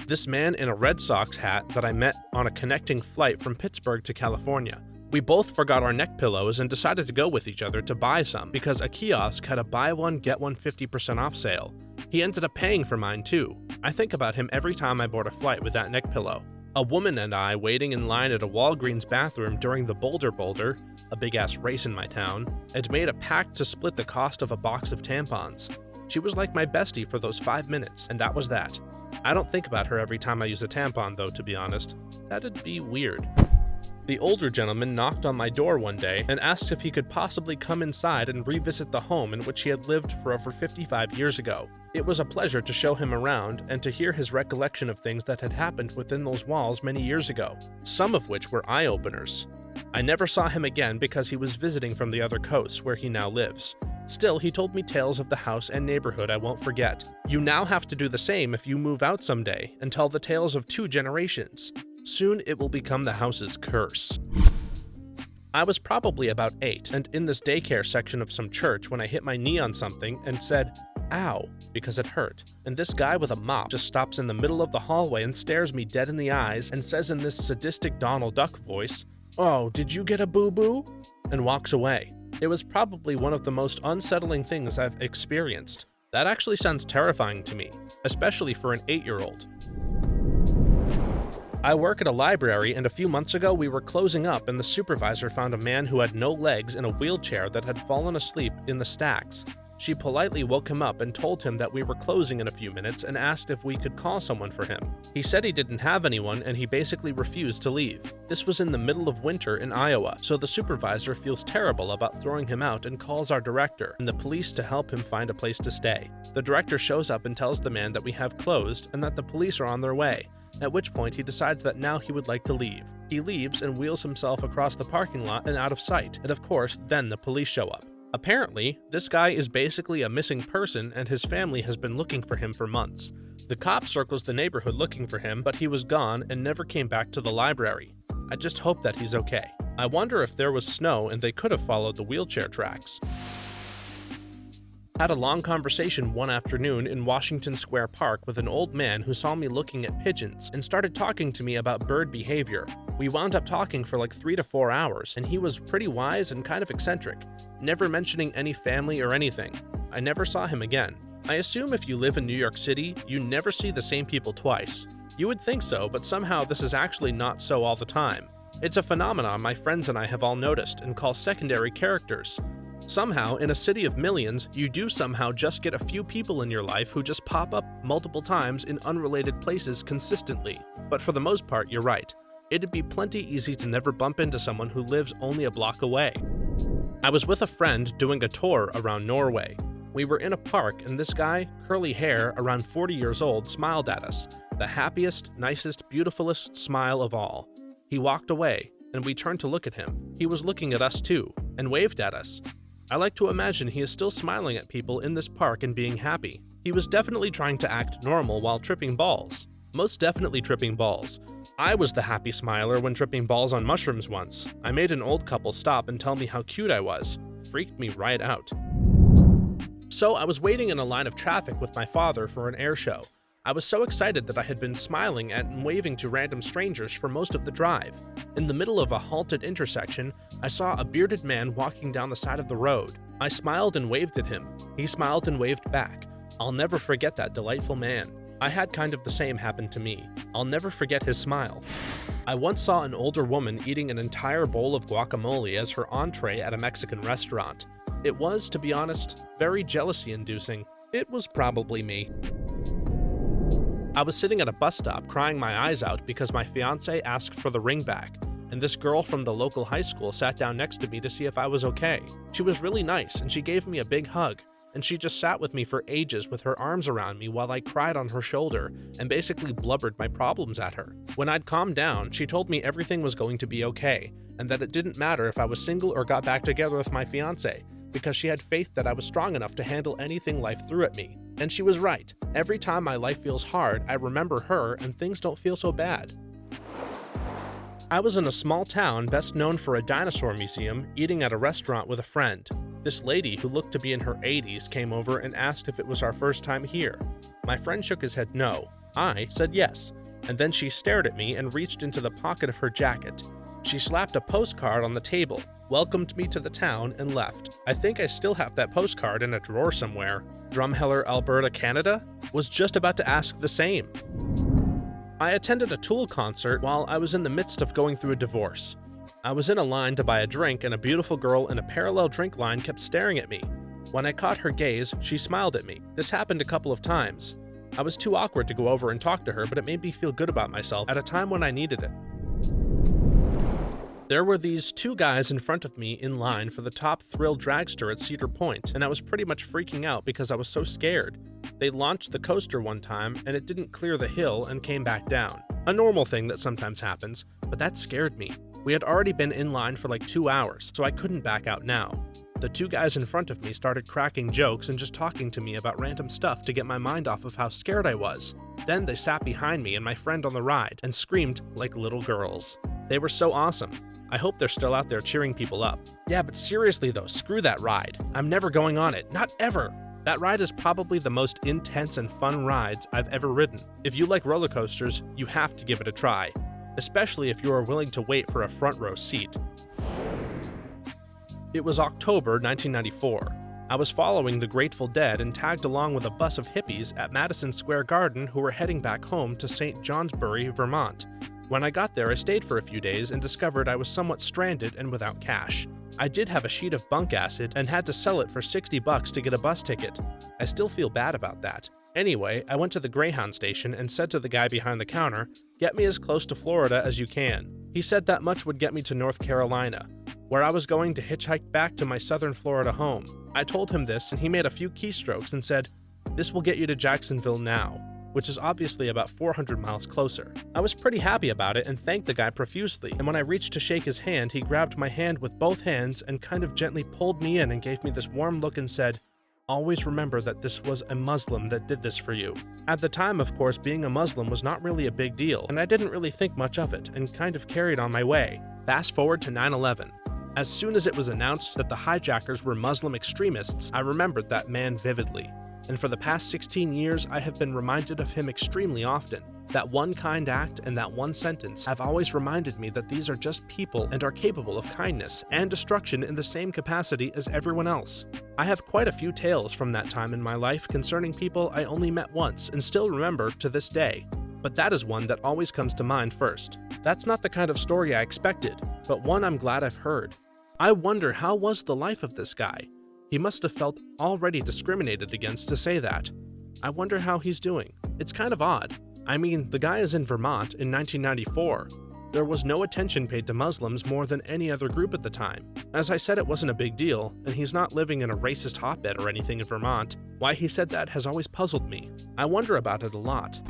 This man in a Red Sox hat that I met on a connecting flight from Pittsburgh to California. We both forgot our neck pillows and decided to go with each other to buy some because a kiosk had a buy one get one 50% off sale. He ended up paying for mine too. I think about him every time I board a flight with that neck pillow. A woman and I waiting in line at a Walgreens bathroom during the Boulder, a big-ass race in my town, had made a pact to split the cost of a box of tampons. She was like my bestie for those 5 minutes, and that was that. I don't think about her every time I use a tampon though, to be honest. That'd be weird. The older gentleman knocked on my door one day and asked if he could possibly come inside and revisit the home in which he had lived for over 55 years ago. It was a pleasure to show him around and to hear his recollection of things that had happened within those walls many years ago, some of which were eye-openers. I never saw him again because he was visiting from the other coast where he now lives. Still, he told me tales of the house and neighborhood I won't forget. You now have to do the same if you move out someday and tell the tales of 2 generations. Soon it will become the house's curse. I was probably about 8 and in this daycare section of some church when I hit my knee on something and said, "Ow," because it hurt. And this guy with a mop just stops in the middle of the hallway and stares me dead in the eyes and says in this sadistic Donald Duck voice, "Oh, did you get a boo-boo?" and walks away. It was probably one of the most unsettling things I've experienced. That actually sounds terrifying to me, especially for an 8-year-old. I work at a library, and a few months ago we were closing up and the supervisor found a man who had no legs in a wheelchair that had fallen asleep in the stacks. She politely woke him up and told him that we were closing in a few minutes and asked if we could call someone for him. He said he didn't have anyone and he basically refused to leave. This was in the middle of winter in Iowa, so the supervisor feels terrible about throwing him out and calls our director and the police to help him find a place to stay. The director shows up and tells the man that we have closed and that the police are on their way, at which point he decides that now he would like to leave. He leaves and wheels himself across the parking lot and out of sight, and of course, then the police show up. Apparently, this guy is basically a missing person and his family has been looking for him for months. The cop circles the neighborhood looking for him, but he was gone and never came back to the library. I just hope that he's okay. I wonder if there was snow and they could have followed the wheelchair tracks. Had a long conversation one afternoon in Washington Square Park with an old man who saw me looking at pigeons and started talking to me about bird behavior. We wound up talking for like 3 to 4 hours, and he was pretty wise and kind of eccentric, never mentioning any family or anything. I never saw him again. I assume if you live in New York City, you never see the same people twice. You would think so, but somehow this is actually not so all the time. It's a phenomenon my friends and I have all noticed and call secondary characters. Somehow, in a city of millions, you do somehow just get a few people in your life who just pop up multiple times in unrelated places consistently. But for the most part, you're right. It'd be plenty easy to never bump into someone who lives only a block away. I was with a friend doing a tour around Norway. We were in a park and this guy, curly hair, around 40 years old, smiled at us. The happiest, nicest, beautifulest smile of all. He walked away, and we turned to look at him. He was looking at us too, and waved at us. I like to imagine he is still smiling at people in this park and being happy. He was definitely trying to act normal while tripping balls. Most definitely tripping balls. I was the happy smiler when tripping balls on mushrooms once. I made an old couple stop and tell me how cute I was. Freaked me right out. So I was waiting in a line of traffic with my father for an air show. I was so excited that I had been smiling at and waving to random strangers for most of the drive. In the middle of a halted intersection, I saw a bearded man walking down the side of the road. I smiled and waved at him. He smiled and waved back. I'll never forget that delightful man. I had kind of the same happen to me. I'll never forget his smile. I once saw an older woman eating an entire bowl of guacamole as her entree at a Mexican restaurant. It was, to be honest, very jealousy-inducing. It was probably me. I was sitting at a bus stop crying my eyes out because my fiancé asked for the ring back, and this girl from the local high school sat down next to me to see if I was okay. She was really nice, and she gave me a big hug, and she just sat with me for ages with her arms around me while I cried on her shoulder and basically blubbered my problems at her. When I'd calmed down, she told me everything was going to be okay, and that it didn't matter if I was single or got back together with my fiancé, because she had faith that I was strong enough to handle anything life threw at me. And she was right. Every time my life feels hard, I remember her and things don't feel so bad. I was in a small town best known for a dinosaur museum, eating at a restaurant with a friend. This lady, who looked to be in her 80s, came over and asked if it was our first time here. My friend shook his head no. I said yes, and then she stared at me and reached into the pocket of her jacket. She slapped a postcard on the table, welcomed me to the town, and left. I think I still have that postcard in a drawer somewhere. Drumheller, Alberta, Canada? Was just about to ask the same. I attended a Tool concert while I was in the midst of going through a divorce. I was in a line to buy a drink and a beautiful girl in a parallel drink line kept staring at me. When I caught her gaze, she smiled at me. This happened a couple of times. I was too awkward to go over and talk to her, but it made me feel good about myself at a time when I needed it. There were these two guys in front of me in line for the top thrill dragster at Cedar Point, and I was pretty much freaking out because I was so scared. They launched the coaster one time, and it didn't clear the hill and came back down. A normal thing that sometimes happens, but that scared me. We had already been in line for like 2 hours, so I couldn't back out now. The two guys in front of me started cracking jokes and just talking to me about random stuff to get my mind off of how scared I was. Then they sat behind me and my friend on the ride and screamed like little girls. They were so awesome. I hope they're still out there cheering people up. Yeah, but seriously though, screw that ride. I'm never going on it. Not ever. That ride is probably the most intense and fun ride I've ever ridden. If you like roller coasters, you have to give it a try, especially if you are willing to wait for a front row seat. It was October 1994. I was following the Grateful Dead and tagged along with a bus of hippies at Madison Square Garden who were heading back home to St. Johnsbury, Vermont. When I got there, I stayed for a few days and discovered I was somewhat stranded and without cash. I did have a sheet of bunk acid and had to sell it for $60 to get a bus ticket. I still feel bad about that. Anyway, I went to the Greyhound station and said to the guy behind the counter, "Get me as close to Florida as you can." He said that much would get me to North Carolina, where I was going to hitchhike back to my southern Florida home. I told him this and he made a few keystrokes and said, "This will get you to Jacksonville now," which is obviously about 400 miles closer. I was pretty happy about it and thanked the guy profusely, and when I reached to shake his hand, he grabbed my hand with both hands and kind of gently pulled me in and gave me this warm look and said, "Always remember that this was a Muslim that did this for you." At the time, of course, being a Muslim was not really a big deal, and I didn't really think much of it and kind of carried on my way. Fast forward to 9/11. As soon as it was announced that the hijackers were Muslim extremists, I remembered that man vividly. And for the past 16 years, I have been reminded of him extremely often. That one kind act and that one sentence have always reminded me that these are just people and are capable of kindness and destruction in the same capacity as everyone else. I have quite a few tales from that time in my life concerning people I only met once and still remember to this day. but that is one that always comes to mind first. That's not the kind of story I expected, but one I'm glad I've heard. I wonder, how was the life of this guy? He must have felt already discriminated against to say that. I wonder how he's doing. It's kind of odd. I mean, the guy is in Vermont in 1994. There was no attention paid to Muslims more than any other group at the time. As I said, it wasn't a big deal, and he's not living in a racist hotbed or anything in Vermont. Why he said that has always puzzled me. I wonder about it a lot.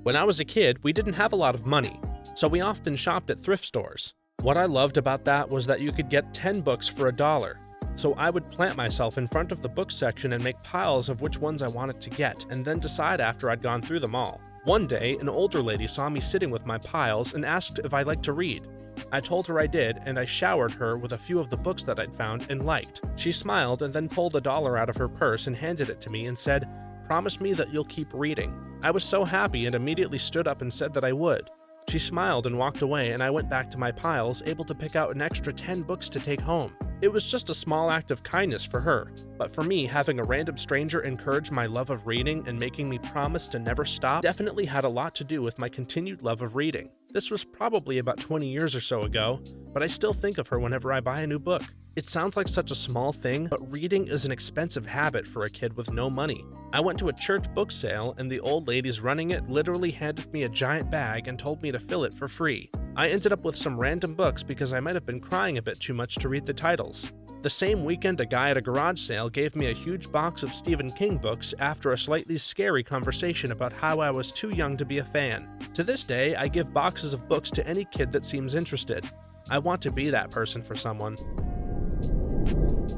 When I was a kid, we didn't have a lot of money, so we often shopped at thrift stores. What I loved about that was that you could get 10 books for $1. So I would plant myself in front of the book section and make piles of which ones I wanted to get, and then decide after I'd gone through them all. One day, an older lady saw me sitting with my piles and asked if I liked to read. I told her I did, and I showered her with a few of the books that I'd found and liked. She smiled and then pulled $1 out of her purse and handed it to me and said, "Promise me that you'll keep reading." I was so happy and immediately stood up and said that I would. She smiled and walked away, and I went back to my piles, able to pick out an extra 10 books to take home. It was just a small act of kindness for her, but for me, having a random stranger encourage my love of reading and making me promise to never stop definitely had a lot to do with my continued love of reading. This was probably about 20 years or so ago, but I still think of her whenever I buy a new book. It sounds like such a small thing, but reading is an expensive habit for a kid with no money. I went to a church book sale, and the old ladies running it literally handed me a giant bag and told me to fill it for free. I ended up with some random books because I might have been crying a bit too much to read the titles. The same weekend, a guy at a garage sale gave me a huge box of Stephen King books after a slightly scary conversation about how I was too young to be a fan. To this day, I give boxes of books to any kid that seems interested. I want to be that person for someone.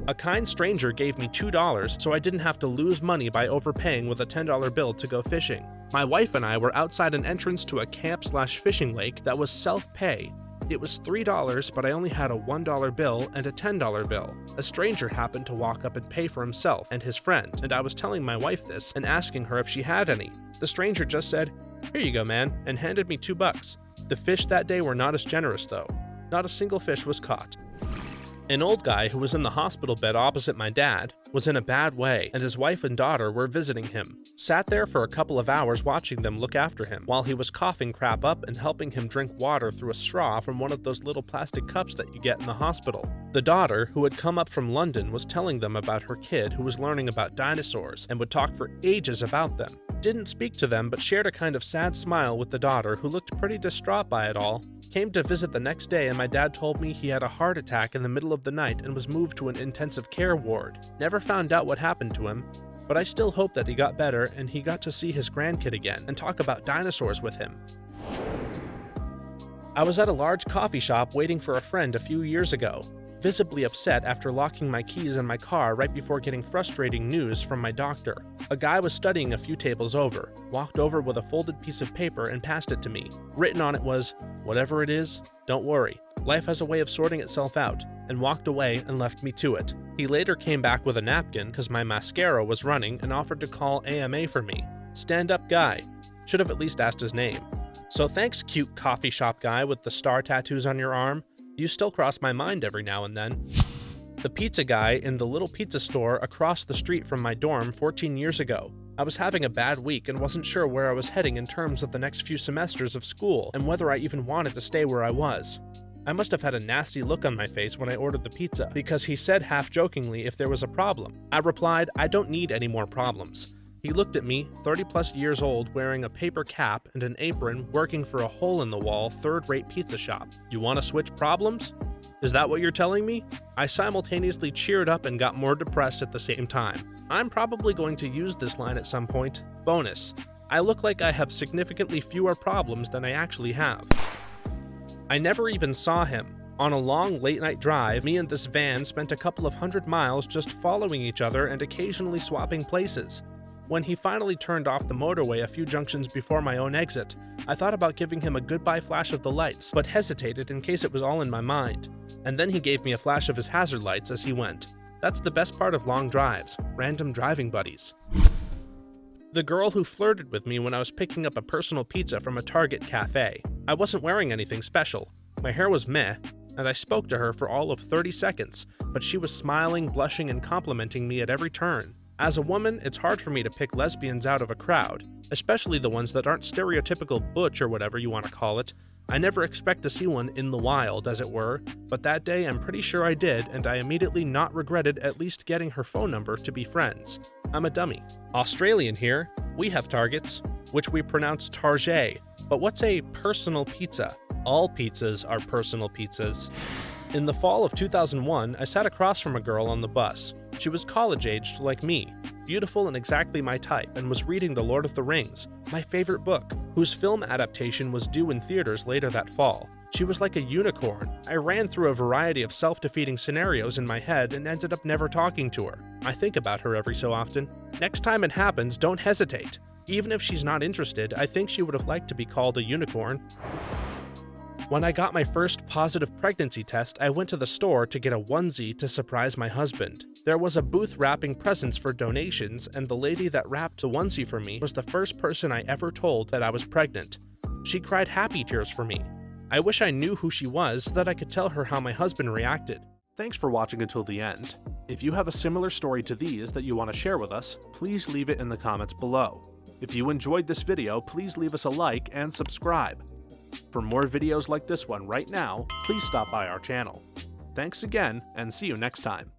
A kind stranger gave me $2 so I didn't have to lose money by overpaying with a $10 bill to go fishing. My wife and I were outside an entrance to a camp/fishing lake that was self-pay. It was $3, but I only had a $1 bill and a $10 bill. A stranger happened to walk up and pay for himself and his friend, and I was telling my wife this and asking her if she had any. The stranger just said, "Here you go, man," and handed me $2. The fish that day were not as generous, though. Not a single fish was caught. An old guy who was in the hospital bed opposite my dad was in a bad way, and his wife and daughter were visiting him. Sat there for a couple of hours watching them look after him while he was coughing crap up and helping him drink water through a straw from one of those little plastic cups that you get in the hospital. The daughter, who had come up from London, was telling them about her kid who was learning about dinosaurs and would talk for ages about them. Didn't speak to them, but shared a kind of sad smile with the daughter, who looked pretty distraught by it all. Came to visit the next day, and my dad told me he had a heart attack in the middle of the night and was moved to an intensive care ward. Never found out what happened to him, but I still hope that he got better and he got to see his grandkid again and talk about dinosaurs with him. I was at a large coffee shop waiting for a friend a few years ago, visibly upset after locking my keys in my car right before getting frustrating news from my doctor. A guy was studying a few tables over, walked over with a folded piece of paper and passed it to me. Written on it was, "Whatever it is, don't worry. Life has a way of sorting itself out," and walked away and left me to it. He later came back with a napkin because my mascara was running and offered to call AMA for me. Stand-up guy. Should have at least asked his name. So thanks, cute coffee shop guy with the star tattoos on your arm. You still cross my mind every now and then. The pizza guy in the little pizza store across the street from my dorm 14 years ago. I was having a bad week and wasn't sure where I was heading in terms of the next few semesters of school and whether I even wanted to stay where I was. I must have had a nasty look on my face when I ordered the pizza, because he said half-jokingly if there was a problem. I replied, "I don't need any more problems." He looked at me, 30-plus years old, wearing a paper cap and an apron, working for a hole-in-the-wall, third-rate pizza shop. "You want to switch problems? Is that what you're telling me?" I simultaneously cheered up and got more depressed at the same time. I'm probably going to use this line at some point. Bonus: I look like I have significantly fewer problems than I actually have. I never even saw him. On a long late-night drive, me and this van spent a couple of 100 miles just following each other and occasionally swapping places. When he finally turned off the motorway a few junctions before my own exit, I thought about giving him a goodbye flash of the lights, but hesitated in case it was all in my mind. And then he gave me a flash of his hazard lights as he went. That's the best part of long drives, random driving buddies. The girl who flirted with me when I was picking up a personal pizza from a Target cafe. I wasn't wearing anything special. My hair was meh, and I spoke to her for all of 30 seconds, but she was smiling, blushing, and complimenting me at every turn. As a woman, it's hard for me to pick lesbians out of a crowd. especially the ones that aren't stereotypical butch or whatever you want to call it. I never expect to see one in the wild, as it were, but that day I'm pretty sure I did, and I immediately not regretted at least getting her phone number to be friends. I'm a dummy. Australian here. We have targets, which we pronounce target. But what's a personal pizza? All pizzas are personal pizzas. In the fall of 2001, I sat across from a girl on the bus. She was college-aged like me, beautiful and exactly my type, and was reading The Lord of the Rings, my favorite book, whose film adaptation was due in theaters later that fall. She was like a unicorn. I ran through a variety of self-defeating scenarios in my head and ended up never talking to her. I think about her every so often. Next time it happens, don't hesitate. Even if she's not interested, I think she would have liked to be called a unicorn. When I got my first positive pregnancy test, I went to the store to get a onesie to surprise my husband. There was a booth wrapping presents for donations, and the lady that wrapped the onesie for me was the first person I ever told that I was pregnant. She cried happy tears for me. I wish I knew who she was so that I could tell her how my husband reacted. Thanks for watching until the end. If you have a similar story to these that you want to share with us, please leave it in the comments below. If you enjoyed this video, please leave us a like and subscribe. For more videos like this one right now, please stop by our channel. Thanks again, and see you next time.